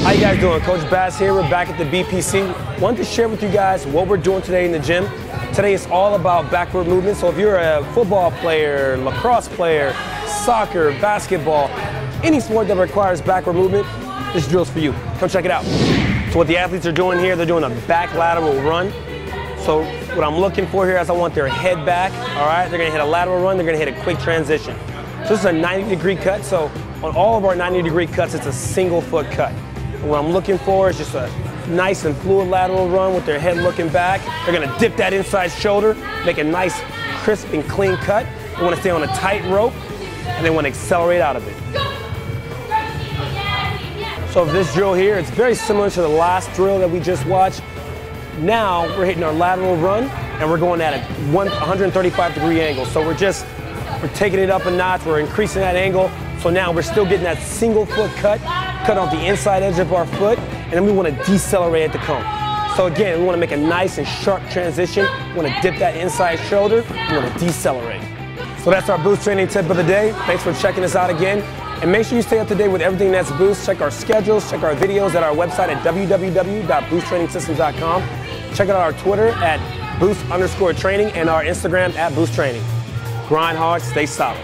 How you guys doing? Coach Bass here. We're back at the BPC. Wanted to share with you guys what we're doing today in the gym. Today is all about backward movement. So if you're a football player, lacrosse player, soccer, basketball, any sport that requires backward movement, this drill's for you. Come check it out. So what the athletes are doing here, they're doing a back lateral run. So what I'm looking for here is I want their head back, all right? They're gonna hit a lateral run, they're gonna hit a quick transition. So this is a 90-degree cut, so on all of our 90-degree cuts, it's a single foot cut. And what I'm looking for is just a nice and fluid lateral run with their head looking back. They're gonna dip that inside shoulder, make a nice, crisp and clean cut. They wanna stay on a tight rope, and they wanna accelerate out of it. So this drill here, it's very similar to the last drill that we just watched. Now we're hitting our lateral run, and we're going at a 135-degree angle. So we're just We're taking it up a notch. We're increasing that angle. So now we're still getting that single foot cut off the inside edge of our foot, and then we want to decelerate at the cone. So again, we want to make a nice and sharp transition. We want to dip that inside shoulder. We want to decelerate. So that's our boost training tip of the day. Thanks for checking us out again. And make sure you stay up to date with everything that's Boost. Check our schedules, check our videos at our website at www.boosttrainingsystems.com. Check out our Twitter at Boost_training and our Instagram at Boost Training. Grind hard, stay solid.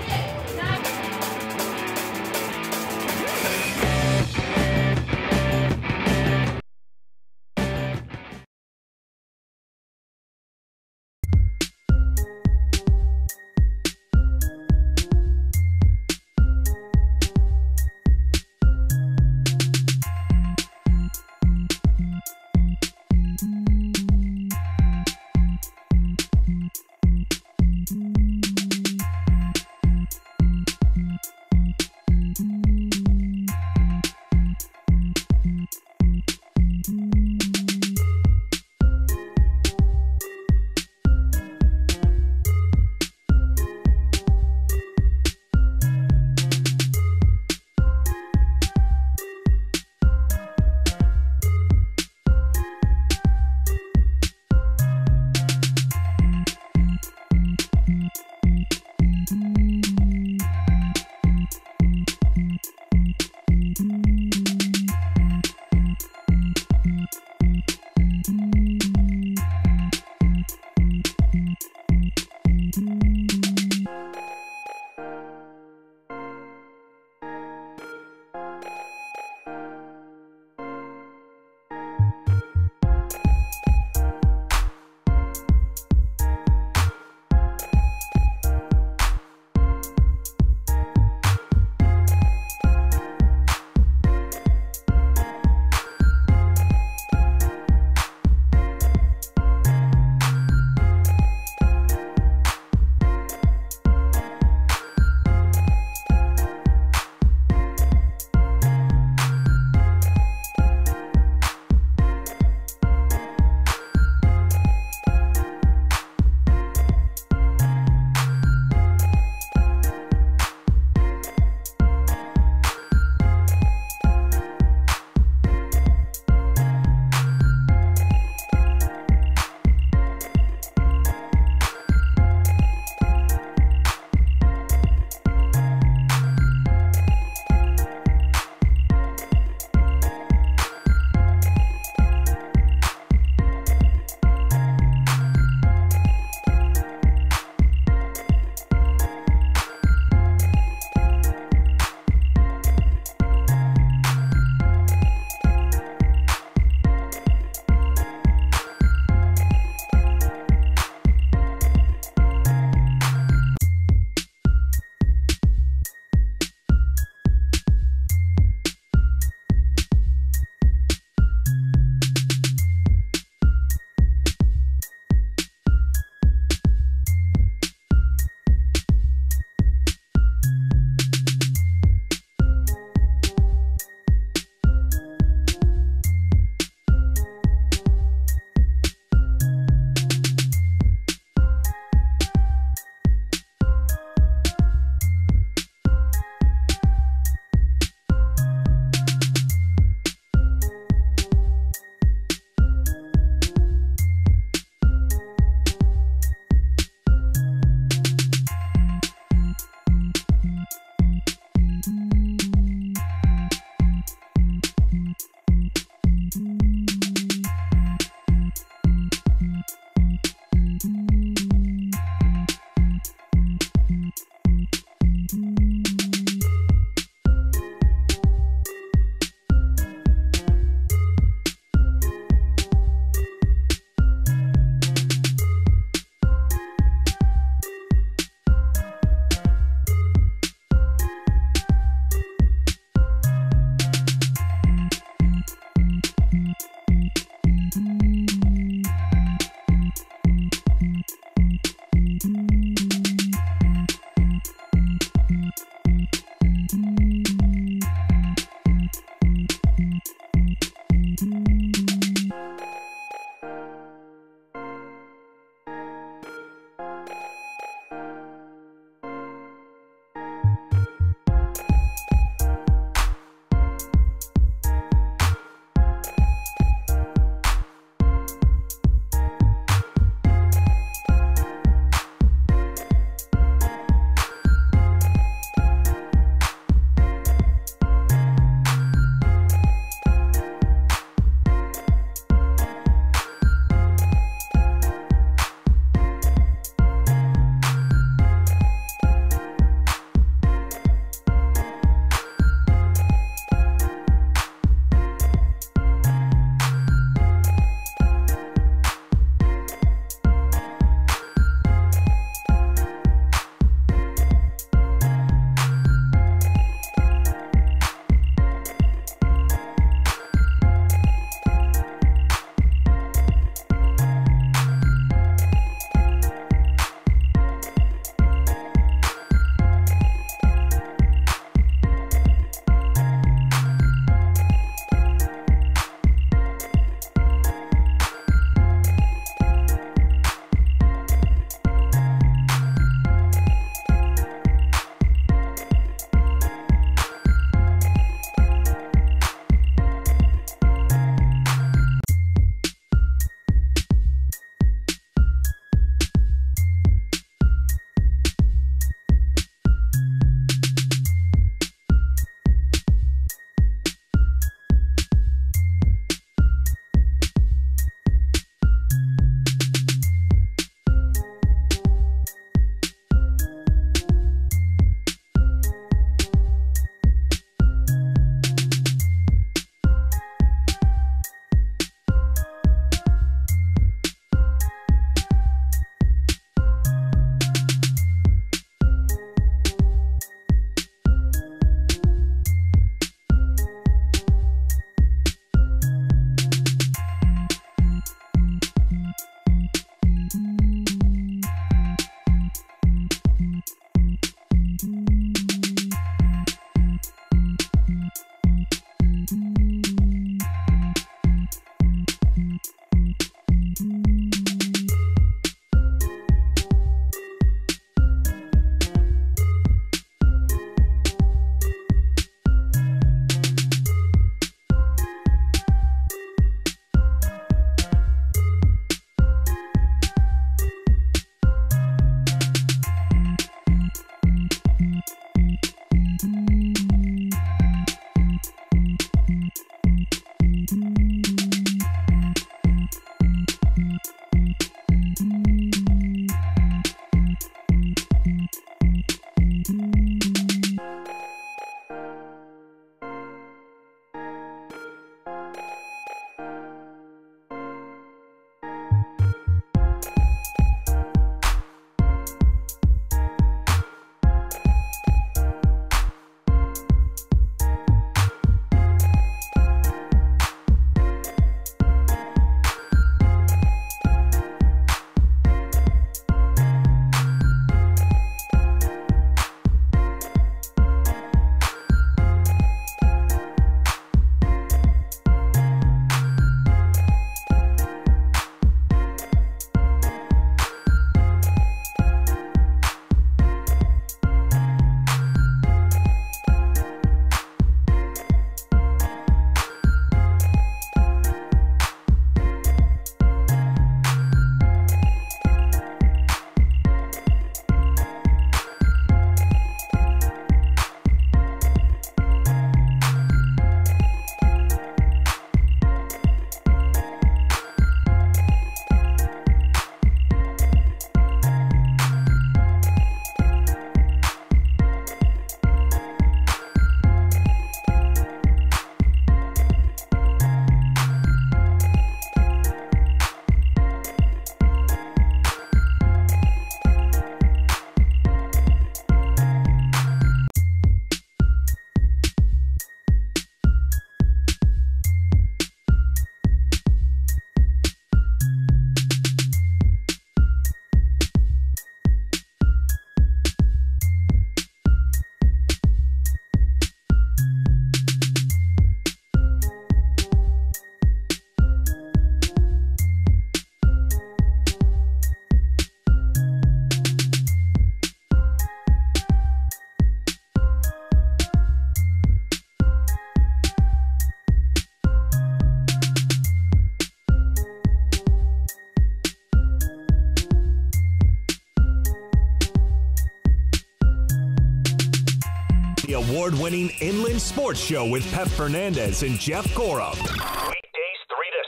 The award-winning Inland Sports Show with Pep Fernandez and Jeff Gorham. Weekdays 3 to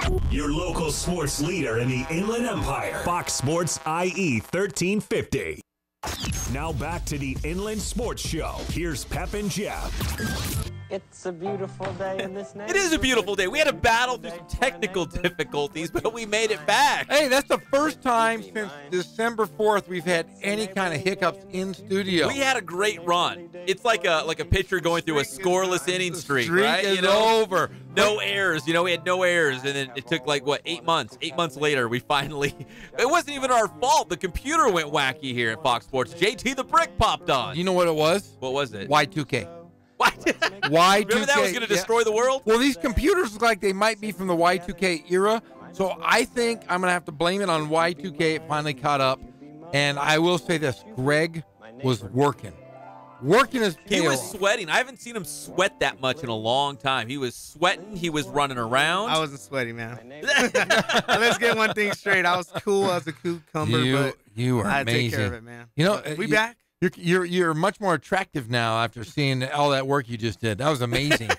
6 p.m. Your local sports leader in the Inland Empire. Fox Sports IE 1350. Now back to the Inland Sports Show. Here's Pep and Jeff. It's a beautiful day in this neighborhood. It is a beautiful day. We had a battle through some technical difficulties, but we made it back. Hey, that's the first time since December 4th we've had any kind of hiccups in studio. We had a great run. It's like a pitcher going through a scoreless inning streak, right? Is over. No errors. We had no errors, and then it took 8 months. 8 months later, we finally. It wasn't even our fault. The computer went wacky here at Fox Sports. JT the Brick popped on. You know what it was? What was it? Y2K. Y2K. Remember that was going to destroy the world? Well, these computers look like they might be from the Y2K era, so I think I'm going to have to blame it on Y2K. It finally caught up, and I will say this. Greg was working his tail He was off. sweating. I haven't seen him sweat that much in a long time. He was sweating. He was running around. I wasn't sweating, man. Let's get one thing straight. I was cool as a cucumber, but You are I had to amazing. take care of it, man. You know, We back? You're much more attractive now after seeing all that work you just did. That was amazing.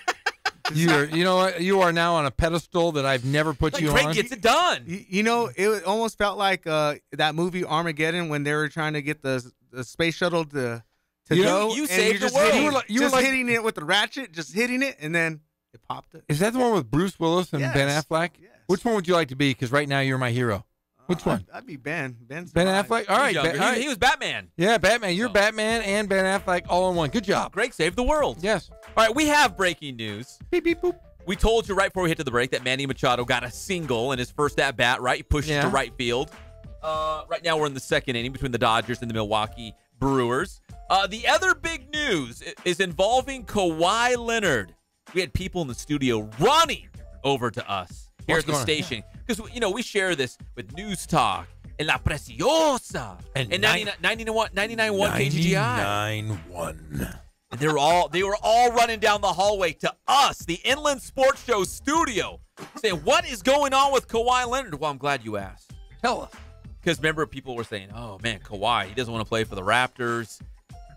You are now on a pedestal that I've never put you Greg on. gets it done. You know, it almost felt like that movie Armageddon when they were trying to get the space shuttle to go. You and saved you're the world. You were just like- hitting it with the ratchet, just hitting it, and then it popped it. Is that the one with Bruce Willis and Ben Yes. Affleck? Yes. Which one would you like to be? Because right now you're my hero. Which one? I'd be Ben. Ben Affleck? All right. Younger. Ben- all right. He was Batman. Yeah, Batman. You're Batman and Ben Affleck all in one. Good job. Greg saved the world. Yes. All right, we have breaking news. Beep, beep, boop. We told you right before we hit to the break that Manny Machado got a single in his first at-bat, right? He pushed it to right field. Right now we're in the second inning between the Dodgers and the Milwaukee Brewers. The other big news is involving Kawhi Leonard. We had people in the studio running over to us here What's at the going on? station. Because, we share this with News Talk and La Preciosa and 99.1 KGGI. 99.1. And they were all running down the hallway to us, the Inland Sports Show studio, saying, what is going on with Kawhi Leonard? Well, I'm glad you asked. Tell us. Because remember, people were saying, oh, man, Kawhi, he doesn't want to play for the Raptors.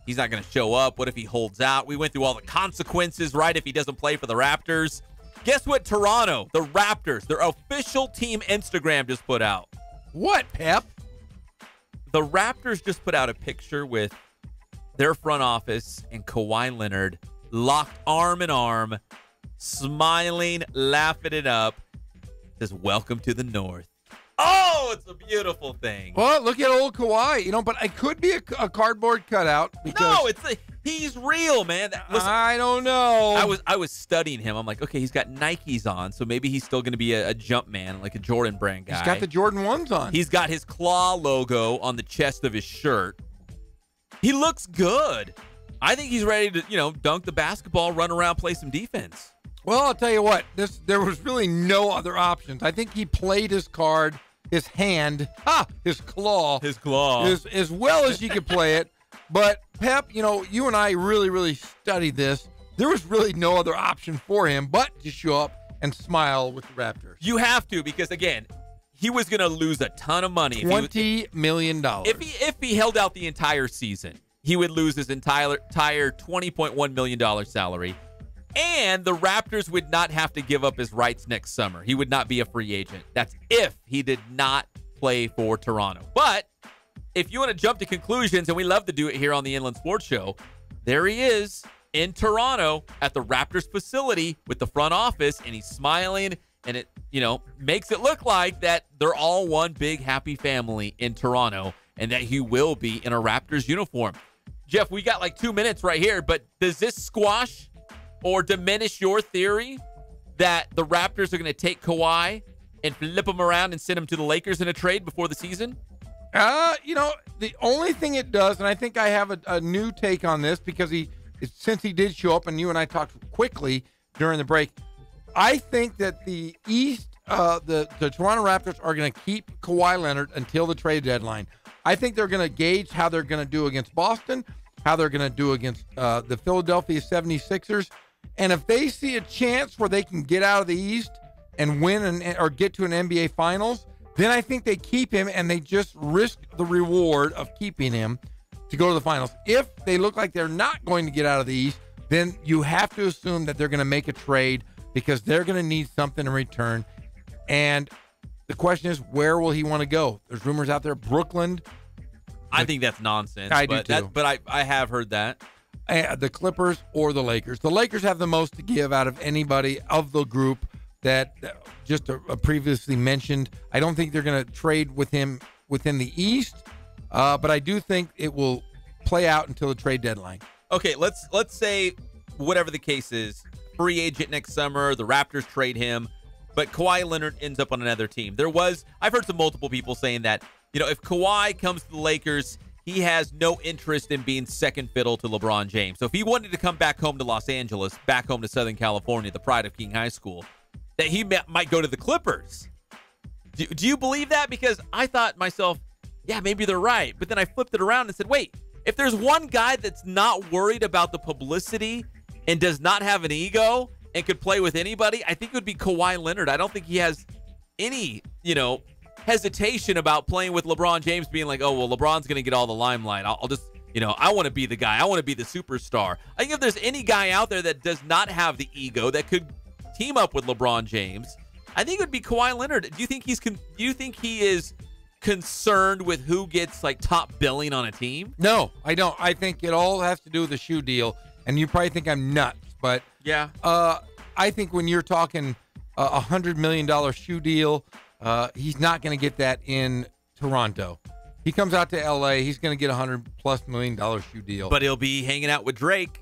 He's not going to show up. What if he holds out? We went through all the consequences, right, if he doesn't play for the Raptors. Guess what Toronto, the Raptors, their official team Instagram just put out? What, Pep? The Raptors just put out a picture with their front office and Kawhi Leonard locked arm in arm, smiling, laughing it up. Says, welcome to the North. Oh, it's a beautiful thing. Well, look at old Kawhi, but it could be a cardboard cutout. Because He's real, man. I don't know. I was studying him. I'm like, okay, he's got Nikes on, so maybe he's still going to be a jump man, like a Jordan brand guy. He's got the Jordan 1s on. He's got his claw logo on the chest of his shirt. He looks good. I think he's ready to, dunk the basketball, run around, play some defense. Well, I'll tell you what. There was really no other options. I think he played his card, his hand, his claw. As well as you could play it. But, Pep, you and I really, really studied this. There was really no other option for him but to show up and smile with the Raptors. You have to, because, again, he was going to lose a ton of money. $20 million. If he held out the entire season, he would lose his entire $20.1 million salary. And the Raptors would not have to give up his rights next summer. He would not be a free agent. That's if he did not play for Toronto. But if you want to jump to conclusions, and we love to do it here on the Inland Sports Show, there he is in Toronto at the Raptors facility with the front office, and he's smiling, and it, makes it look like that they're all one big happy family in Toronto, and that he will be in a Raptors uniform. Jeff, we got 2 minutes right here, but does this squash or diminish your theory that the Raptors are going to take Kawhi and flip him around and send him to the Lakers in a trade before the season? The only thing it does, and I think I have a new take on this because since he did show up and you and I talked quickly during the break, I think that the East, the Toronto Raptors are going to keep Kawhi Leonard until the trade deadline. I think they're going to gauge how they're going to do against Boston, how they're going to do against the Philadelphia 76ers. And if they see a chance where they can get out of the East and win or get to an NBA Finals, then I think they keep him and they just risk the reward of keeping him. to go to the finals. If they look like they're not going to get out of the East, then you have to assume that they're going to make a trade because they're going to need something in return. And the question is, where will he want to go? There's rumors out there, Brooklyn. I think that's nonsense. I do too. But I have heard that. The Clippers or the Lakers. The Lakers have the most to give out of anybody of the group that just previously mentioned. I don't think they're going to trade with him within the East, but I do think it will play out until the trade deadline. Okay, let's say whatever the case is, free agent next summer, the Raptors trade him, but Kawhi Leonard ends up on another team. I've heard some multiple people saying that, if Kawhi comes to the Lakers, he has no interest in being second fiddle to LeBron James. So if he wanted to come back home to Los Angeles, back home to Southern California, the pride of King High School, that he might go to the Clippers. Do you believe that? Because I thought myself, yeah, maybe they're right. But then I flipped it around and said, wait, if there's one guy that's not worried about the publicity and does not have an ego and could play with anybody, I think it would be Kawhi Leonard. I don't think he has any, hesitation about playing with LeBron James, being like, oh, well, LeBron's going to get all the limelight. I'll just, I want to be the guy. I want to be the superstar. I think if there's any guy out there that does not have the ego that could team up with LeBron James, I think it would be Kawhi Leonard. Do you think he is concerned with who gets top billing on a team? No, I don't. I think it all has to do with the shoe deal, and you probably think I'm nuts, but yeah, I think when you're talking $100 million shoe deal, he's not going to get that in Toronto. He comes out to LA, he's going to get $100+ million shoe deal. But he'll be hanging out with Drake,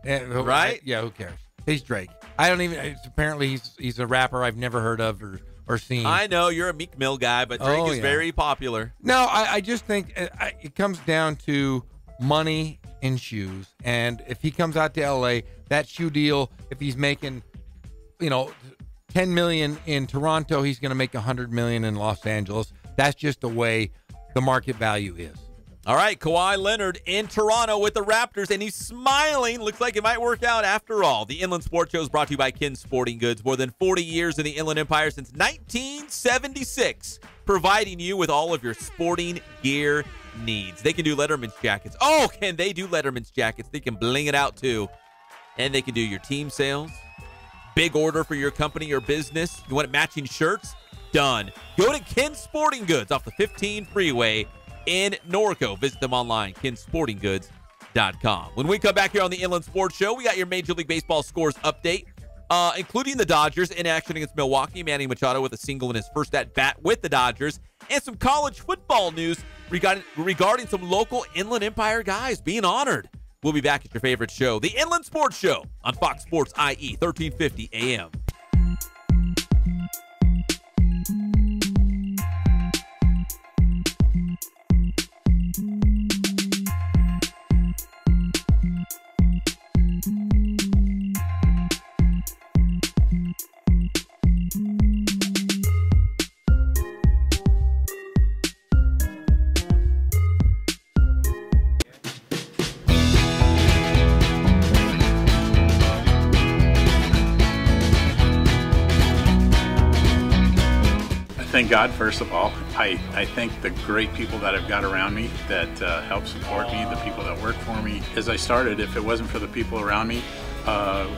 right? Yeah, who cares? He's Drake. I don't even. Apparently, he's a rapper I've never heard of or seen. I know you're a Meek Mill guy, but Drake is very popular. No, I just think it comes down to money and shoes. And if he comes out to LA, that shoe deal, if he's making, $10 million in Toronto, he's going to make $100 million in Los Angeles. That's just the way the market value is. All right, Kawhi Leonard in Toronto with the Raptors, and he's smiling. Looks like it might work out after all. The Inland Sports Show is brought to you by Ken Sporting Goods. More than 40 years in the Inland Empire since 1976, providing you with all of your sporting gear needs. They can do Letterman's jackets. Oh, can they do Letterman's jackets? They can bling it out too. And they can do your team sales. Big order for your company or business. You want matching shirts? Done. Go to Ken Sporting Goods off the 15 freeway in Norco. Visit them online, kensportinggoods.com. When we come back here on the Inland Sports Show, we got your Major League Baseball scores update, including the Dodgers in action against Milwaukee. Manny Machado with a single in his first at-bat with the Dodgers, and some college football news regarding some local Inland Empire guys being honored. We'll be back at your favorite show, the Inland Sports Show, on Fox Sports IE, 1350 AM. Thank God, first of all. I thank the great people that I've got around me that help support me, the people that work for me. As I started, if it wasn't for the people around me,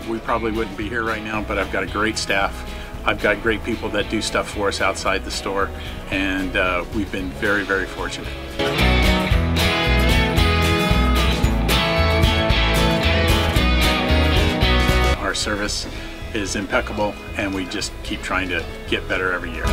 we probably wouldn't be here right now, but I've got a great staff. I've got great people that do stuff for us outside the store, and we've been very, very fortunate. Our service is impeccable, and we just keep trying to get better every year.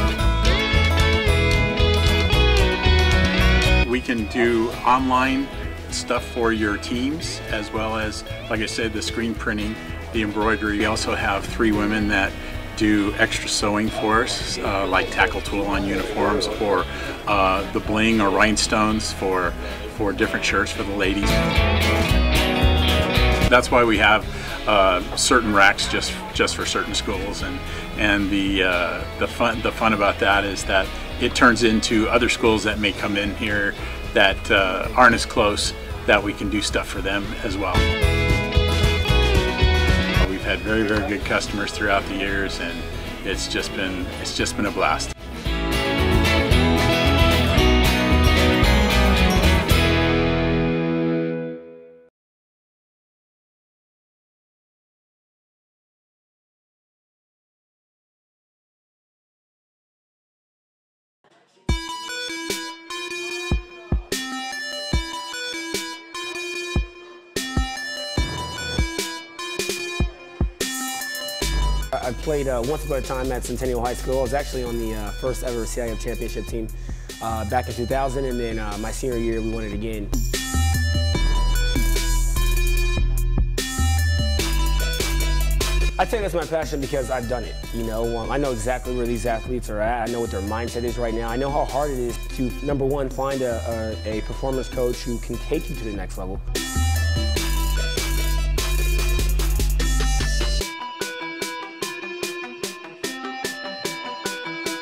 We can do online stuff for your teams, as well as, like I said, the screen printing, the embroidery. We also have 3 women that do extra sewing for us, like tackle tool on uniforms, or the bling or rhinestones for different shirts for the ladies. That's why we have certain racks just for certain schools, and the fun about that is that it turns into other schools that may come in here that aren't as close, that we can do stuff for them as well. We've had very, very good customers throughout the years, and it's just been a blast. I played once upon a time at Centennial High School. I was actually on the first ever CIF championship team back in 2000, and then my senior year we won it again. I'd say that's my passion because I've done it. You know, I know exactly where these athletes are at. I know what their mindset is right now. I know how hard it is to, number one, find a performance coach who can take you to the next level.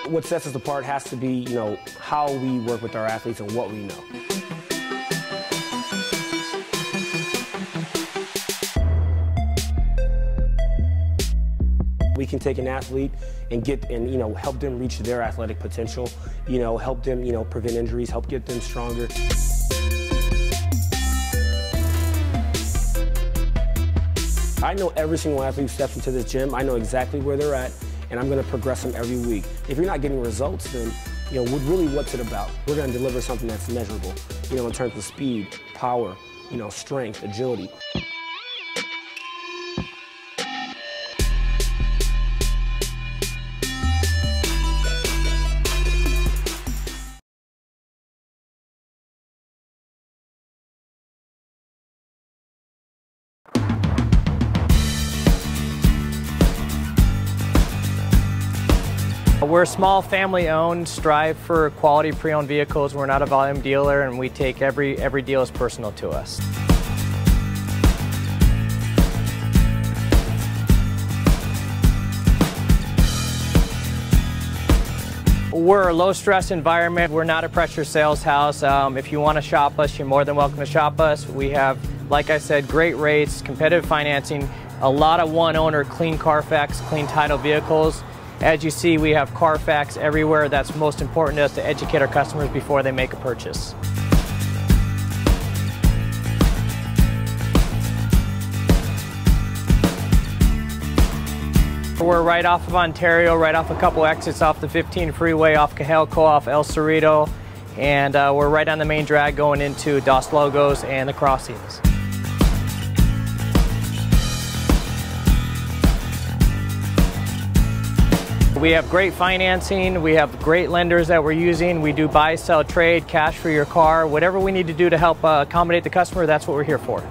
What sets us apart has to be, you know, how we work with our athletes and what we know. We can take an athlete and you know, help them reach their athletic potential, you know, help them, you know, prevent injuries, help get them stronger. I know every single athlete who steps into this gym. I know exactly where they're at, and I'm going to progress them every week. If you're not getting results, then, you know, really what's it about? We're going to deliver something that's measurable, you know, in terms of speed, power, you know, strength, agility. We're small, family-owned, strive for quality pre-owned vehicles. We're not a volume dealer, and we take every deal as personal to us. We're a low-stress environment. We're not a pressure sales house. If you want to shop us, you're more than welcome to shop us. We have, like I said, great rates, competitive financing, a lot of one-owner, clean Carfax, clean title vehicles. As you see, we have Carfax everywhere. That's most important to us, to educate our customers before they make a purchase. We're right off of Ontario, right off a couple exits off the 15 freeway, off Cajelco, off El Cerrito, and we're right on the main drag going into Dos Logos and the Crossings. We have great financing, we have great lenders that we're using. We do buy, sell, trade, cash for your car. Whatever we need to do to help accommodate the customer, that's what we're here for.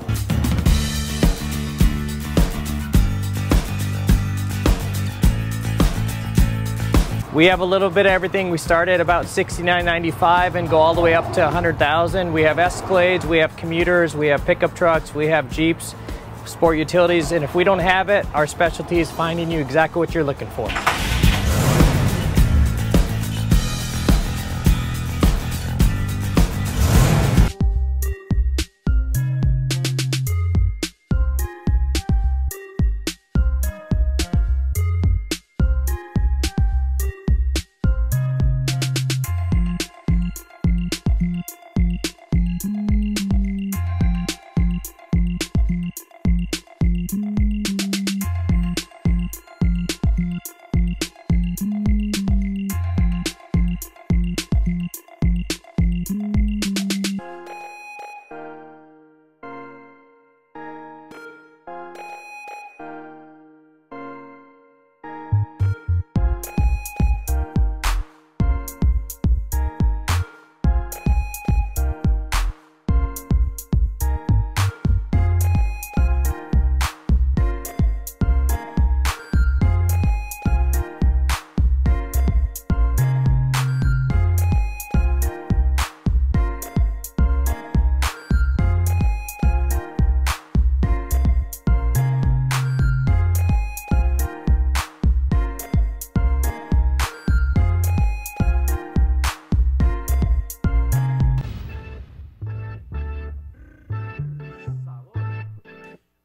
We have a little bit of everything. We start at about $69.95 and go all the way up to $100,000. We have Escalades, we have commuters, we have pickup trucks, we have Jeeps, sport utilities, and if we don't have it, our specialty is finding you exactly what you're looking for.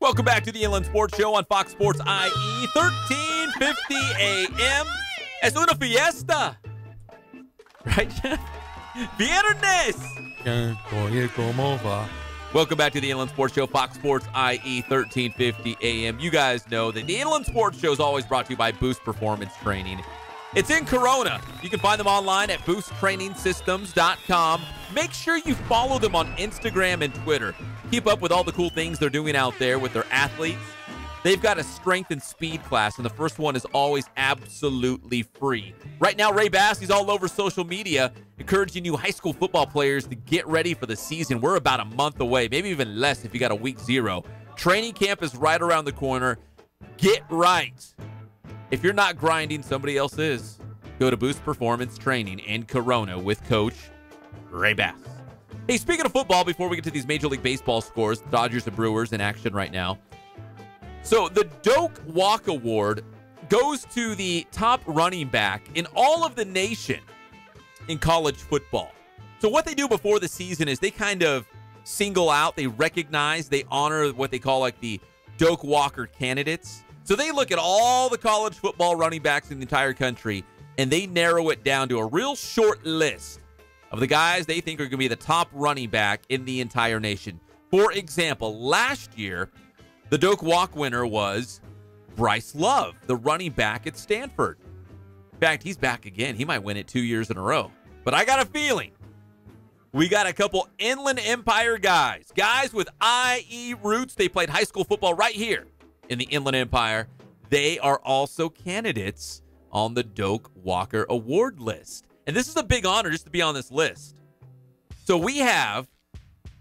Welcome back to the Inland Sports Show on Fox Sports IE, 1350 AM. Es una fiesta. Right, Jeff? Viernes. Welcome back to the Inland Sports Show, Fox Sports IE, 1350 AM. You guys know that the Inland Sports Show is always brought to you by Boost Performance Training. It's in Corona. You can find them online at boosttrainingsystems.com. Make sure you follow them on Instagram and Twitter. Keep up with all the cool things they're doing out there with their athletes. They've got a strength and speed class, and the first one is always absolutely free. Right now, Ray Bass, he's all over social media, encouraging you high school football players to get ready for the season. We're about a month away, maybe even less if you got a week 0. Training camp is right around the corner. Get right. If you're not grinding, somebody else is. Go to Boost Performance Training in Corona with Coach Ray Bass. Hey, speaking of football, before we get to these Major League Baseball scores, Dodgers and Brewers in action right now. So the Doak Walk Award goes to the top running back in all of the nation in college football. So what they do before the season is they kind of single out, they recognize, they honor what they call like the Doak Walker candidates. So they look at all the college football running backs in the entire country, and they narrow it down to a real short list of the guys they think are going to be the top running back in the entire nation. For example, last year, the Doak Walk winner was Bryce Love, the running back at Stanford. In fact, he's back again. He might win it 2 years in a row. But I got a feeling we got a couple Inland Empire guys with IE roots. They played high school football right here in the Inland Empire. They are also candidates on the Doak Walker Award list. And this is a big honor just to be on this list. So we have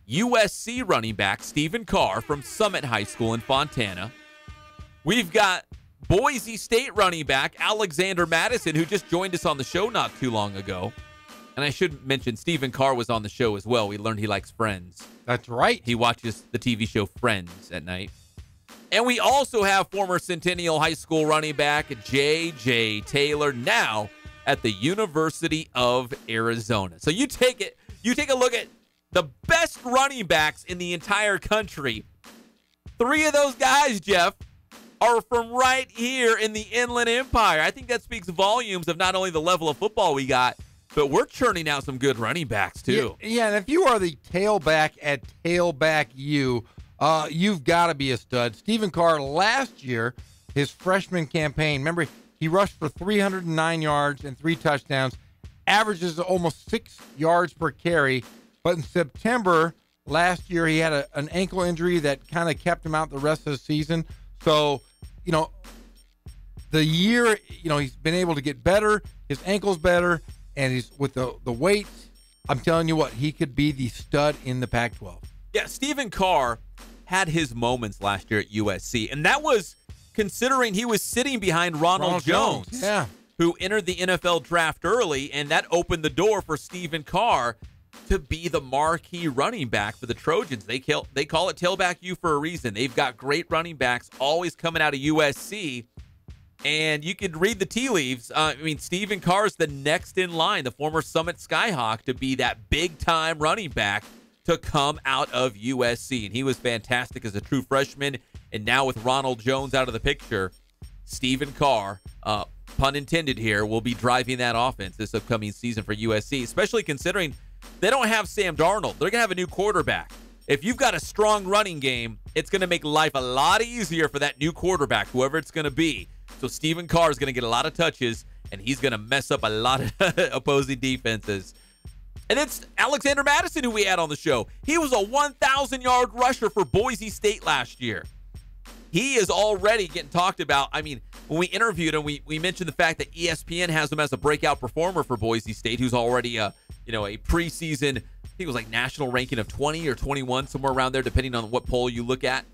USC running back Stephen Carr from Summit High School in Fontana. We've got Boise State running back Alexander Madison, who just joined us on the show not too long ago. And I should mention Stephen Carr was on the show as well. We learned he likes Friends. That's right. He watches the TV show Friends at night. And we also have former Centennial High School running back J.J. Taylor, now at the University of Arizona. So you take a look at the best running backs in the entire country. 3 of those guys, Jeff, are from right here in the Inland Empire. I think that speaks volumes of not only the level of football we got, but we're churning out some good running backs, too. Yeah, and if you are the tailback at Tailback U, you've got to be a stud. Stephen Carr, last year, his freshman campaign, remember, he rushed for 309 yards and 3 touchdowns, averages almost 6 yards per carry. But in September last year, he had an ankle injury that kind of kept him out the rest of the season. So, the year, he's been able to get better. His ankle's better. And he's with the weights. I'm telling you what, he could be the stud in the Pac-12. Yeah, Stephen Carr had his moments last year at USC. And that was considering he was sitting behind Ronald Jones, yeah, who entered the NFL draft early. And that opened the door for Stephen Carr to be the marquee running back for the Trojans. They call it Tailback U for a reason. They've got great running backs always coming out of USC. And you could read the tea leaves. Stephen Carr is the next in line, the former Summit Skyhawk, to be that big-time running back to come out of USC. And he was fantastic as a true freshman. And now with Ronald Jones out of the picture, Stephen Carr, pun intended here, will be driving that offense this upcoming season for USC, especially considering they don't have Sam Darnold. They're going to have a new quarterback. If you've got a strong running game, it's going to make life a lot easier for that new quarterback, whoever it's going to be. So Stephen Carr is going to get a lot of touches, and he's going to mess up a lot of opposing defenses. And it's Alexander Madison, who we had on the show. He was a 1,000-yard rusher for Boise State last year. He is already getting talked about. When we interviewed him, we mentioned the fact that ESPN has him as a breakout performer for Boise State, who's already a preseason, I think it was like national ranking of 20 or 21, somewhere around there, depending on what poll you look at.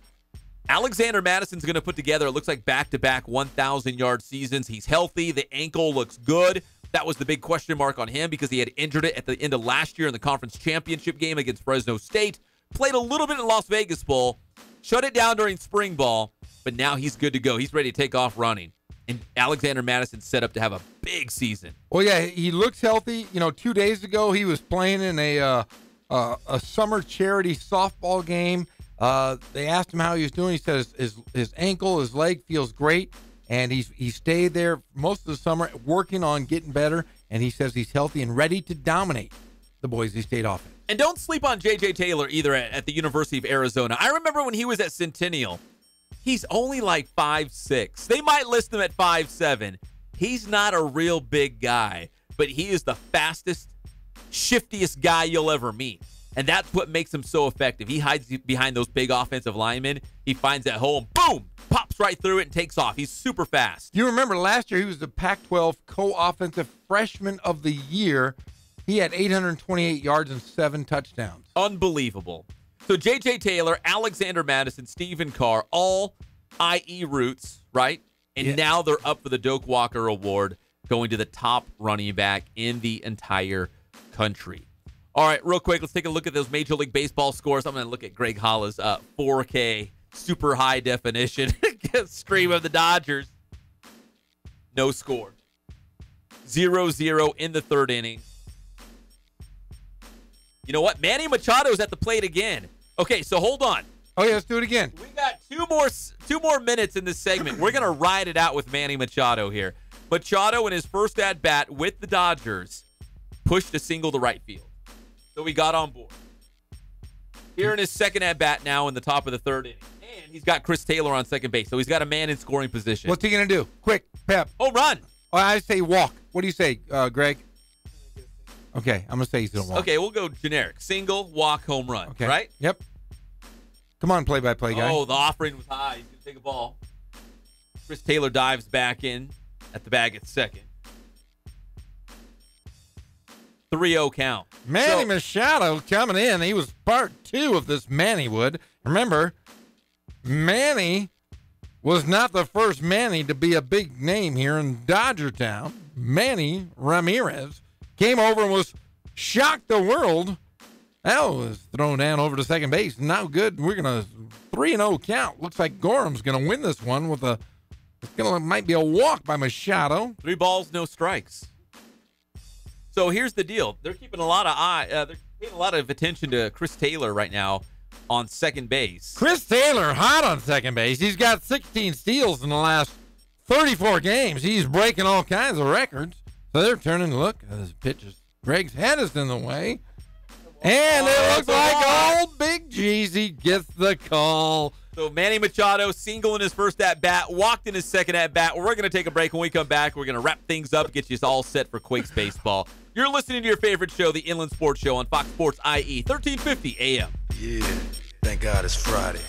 Alexander Madison's going to put together, it looks like, back-to-back 1,000-yard seasons. He's healthy. The ankle looks good. That was the big question mark on him because he had injured it at the end of last year in the conference championship game against Fresno State. Played a little bit in Las Vegas Bowl. Shut it down during spring ball. But now he's good to go. He's ready to take off running. And Alexander Madison's set up to have a big season. Well, yeah, he looks healthy. 2 days ago, he was playing in a summer charity softball game. They asked him how he was doing. He said his ankle, his leg feels great, and he stayed there most of the summer working on getting better, and he says he's healthy and ready to dominate the Boise State offense. And don't sleep on J.J. Taylor either at the University of Arizona. I remember when he was at Centennial, he's only like 5'6". They might list him at 5'7". He's not a real big guy, but he is the fastest, shiftiest guy you'll ever meet. And that's what makes him so effective. He hides behind those big offensive linemen. He finds that hole and boom, pops zips right through it and takes off. He's super fast. You remember last year he was the Pac-12 co-offensive freshman of the year. He had 828 yards and 7 touchdowns. Unbelievable. So J.J. Taylor, Alexander Madison, Stephen Carr, all IE roots, right? And now they're up for the Doak Walker Award, going to the top running back in the entire country. All right, real quick, let's take a look at those Major League Baseball scores. I'm going to look at Greg Holla's 4K super high definition stream of the Dodgers. No score. 0-0 in the third inning. You know what? Manny Machado's at the plate again. Okay, so hold on. Oh, yeah, let's do it again. We got two more minutes in this segment. We're going to ride it out with Manny Machado here. Machado, in his first at-bat with the Dodgers, pushed a single to right field. So we got on board. Here in his second at-bat now in the top of the third inning. And he's got Chris Taylor on second base. So he's got a man in scoring position. What's he going to do? Quick, Pep. Home run. Oh, I say walk. What do you say, Greg? Okay, I'm going to say he's going to walk. Okay, we'll go generic. Single, walk, home run. Okay. Right? Yep. Come on, play-by-play guy. Oh, the offering was high. He's going to take a ball. Chris Taylor dives back in at the bag at second. 3-0 count. Manny Machado coming in. He was part 2 of this Mannywood. Remember, Manny was not the first Manny to be a big name here in Dodger Town. Manny Ramirez came over and was shocked the world. That was thrown down over to second base. Now good. We're going to 3-0 count. Looks like Gorham's going to win this one with might be a walk by Machado. 3 balls, no strikes. So here's the deal. They're keeping a lot of attention to Chris Taylor right now on second base. Chris Taylor hot on second base. He's got 16 steals in the last 34 games. He's breaking all kinds of records. So they're turning to look at his pitches. Greg's head is in the way. And it looks like old Big Jeezy gets the call. So Manny Machado, single in his first at-bat, walked in his second at-bat. We're going to take a break. When we come back, we're going to wrap things up, get you all set for Quakes baseball. You're listening to your favorite show, the Inland Sports Show on Fox Sports IE, 1350 AM. Yeah, thank God it's Friday.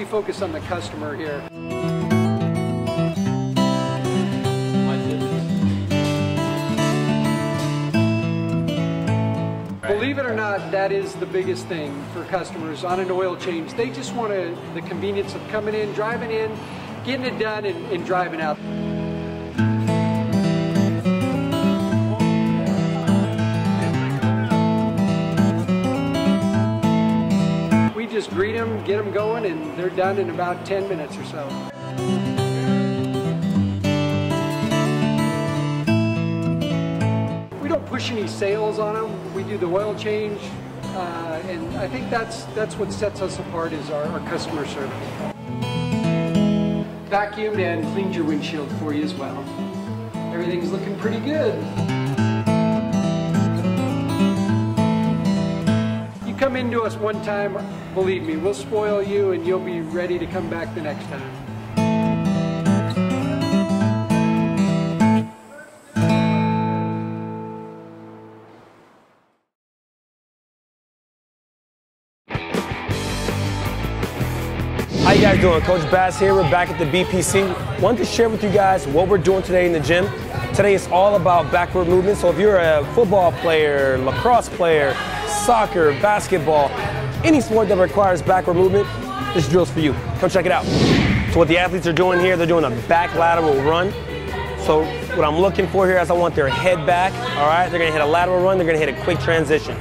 Focus on the customer here. Believe it or not, that is the biggest thing for customers on an oil change. They just want the convenience of coming in, driving in, getting it done, and driving out. Just greet them, get them going, and they're done in about 10 minutes or so. We don't push any sales on them. We do the oil change, and I think that's what sets us apart is our customer service. Vacuumed and cleaned your windshield for you as well. Everything's looking pretty good. come into us one time, believe me, we'll spoil you and you'll be ready to come back the next time. How you guys doing? Coach Bass here. We're back at the BPC. Wanted to share with you guys what we're doing today in the gym. Today is all about backward movement. So if you're a football player, lacrosse player, soccer, basketball, any sport that requires backward movement, this drill's for you. Come check it out. So what the athletes are doing here, they're doing a back lateral run. So what I'm looking for here is I want their head back, all right? They're gonna hit a lateral run, they're gonna hit a quick transition.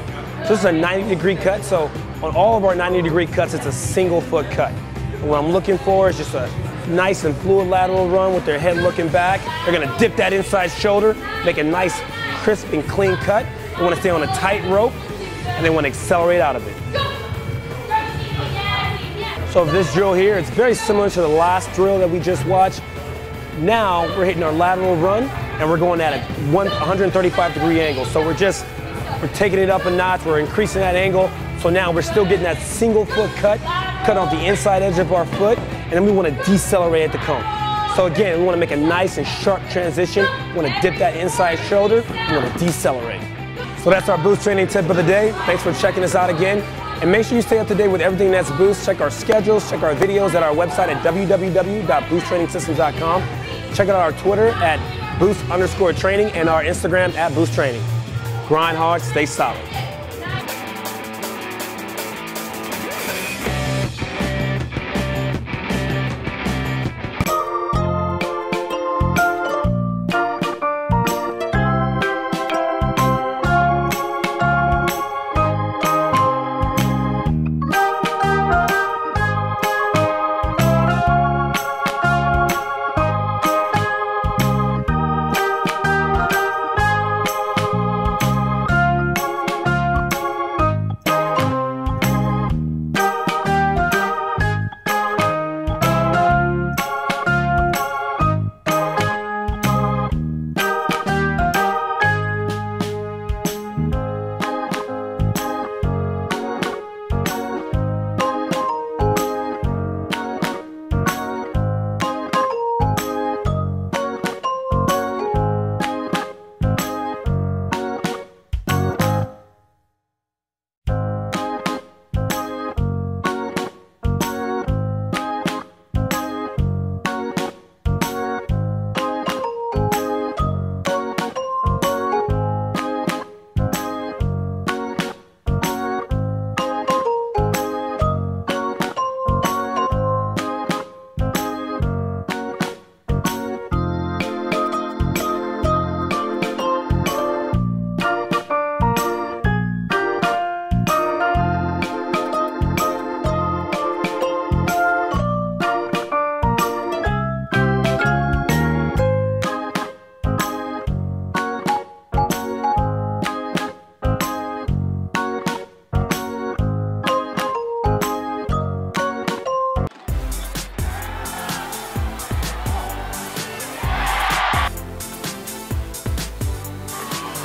So this is a 90-degree cut. So on all of our 90-degree cuts, it's a single foot cut. And what I'm looking for is just a nice and fluid lateral run with their head looking back. They're gonna dip that inside shoulder, make a nice, crisp and clean cut. They wanna stay on a tight rope, and they wanna accelerate out of it. So this drill here, it's very similar to the last drill that we just watched. Now we're hitting our lateral run, and we're going at a 135-degree angle. So we're taking it up a notch, we're increasing that angle. So now we're still getting that single foot cut off the inside edge of our foot, and then we want to decelerate at the cone. So again, we want to make a nice and sharp transition. We want to dip that inside shoulder, we want to decelerate. So that's our boost training tip of the day. Thanks for checking us out again. And make sure you stay up to date with everything that's Boost. Check our schedules, check our videos at our website at www.boosttrainingsystems.com. Check out our Twitter at boost_training and our Instagram at boosttraining. Grind hard, stay solid.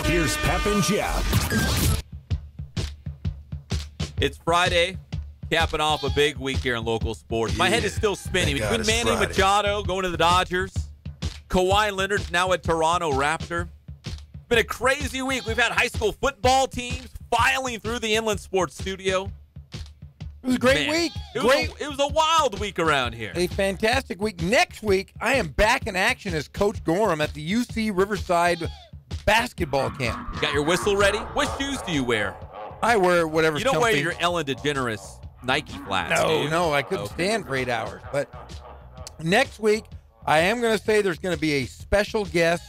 Here's Pep and Jeff. It's Friday, capping off a big week here in local sports. My head is still spinning between Manny Machado going to the Dodgers, Kawhi Leonard's now a Toronto Raptor. It's been a crazy week. We've had high school football teams filing through the Inland Sports Studio. It was a great week. It was a wild week around here. A fantastic week. Next week, I am back in action as Coach Gorham at the UC Riverside basketball camp. You got your whistle ready? What shoes do you wear? I wear whatever's You don't comfy. wear your Ellen DeGeneres Nike flats, do you? No, I couldn't stand for 8 hours. But next week, I am going to say there's going to be a special guest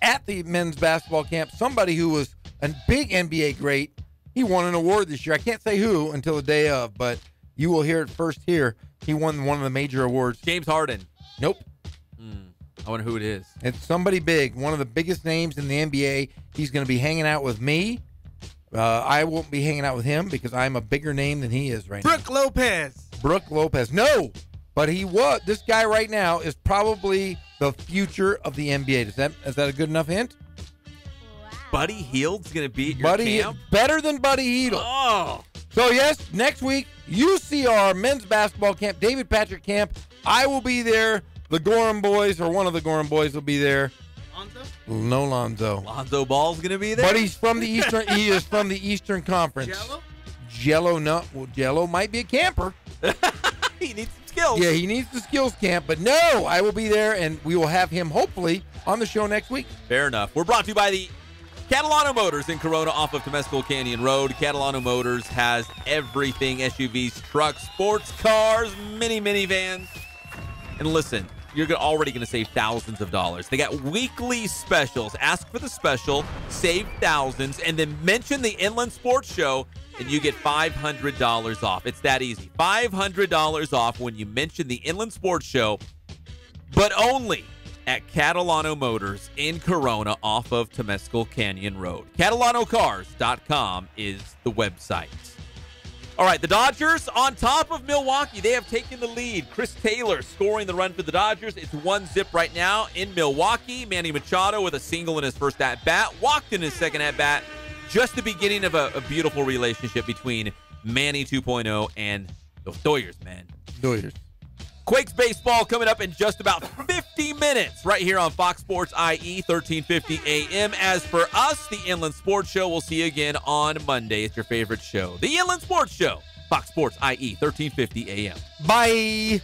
at the men's basketball camp, somebody who was a big NBA great. He won an award this year. I can't say who until the day of, but you will hear it first here. He won one of the major awards. James Harden. Nope. I wonder who it is. It's somebody big, one of the biggest names in the NBA. He's going to be hanging out with me. I won't be hanging out with him because I'm a bigger name than he is right now. Brooke Lopez. Brooke Lopez. No, but he was. This guy right now is probably the future of the NBA. Is that a good enough hint? Buddy Hield's going to be at your camp? Better than Buddy Hield. Oh. So, yes, next week, UCR men's basketball camp, David Patrick Camp. I will be there. The Gorham boys, or one of the Gorham boys, will be there. Lonzo? No Lonzo. Lonzo Ball's going to be there? But he's from the Eastern. He is from the Eastern Conference. Jello? Jello, no. Well, Jello might be a camper. He needs some skills. Yeah, he needs the skills camp. But no, I will be there, and we will have him hopefully on the show next week. Fair enough. We're brought to you by the Catalano Motors in Corona off of Temescal Canyon Road. Catalano Motors has everything: SUVs, trucks, sports cars, minivans. And listen, you're already going to save thousands of dollars. They got weekly specials. Ask for the special, save thousands, and then mention the Inland Sports Show, and you get $500 off. It's that easy. $500 off when you mention the Inland Sports Show, but only at Catalano Motors in Corona off of Temescal Canyon Road. CatalanoCars.com is the website. All right, the Dodgers on top of Milwaukee. They have taken the lead. Chris Taylor scoring the run for the Dodgers. It's 1-0 right now in Milwaukee. Manny Machado with a single in his first at-bat. Walked in his second at-bat. Just the beginning of a beautiful relationship between Manny 2.0 and the Doyers, man. Doyers. Quakes baseball coming up in just about 50 minutes right here on Fox Sports IE 1350 AM. As for us, the Inland Sports Show, we'll see you again on Monday. It's your favorite show, the Inland Sports Show, Fox Sports IE 1350 AM. Bye.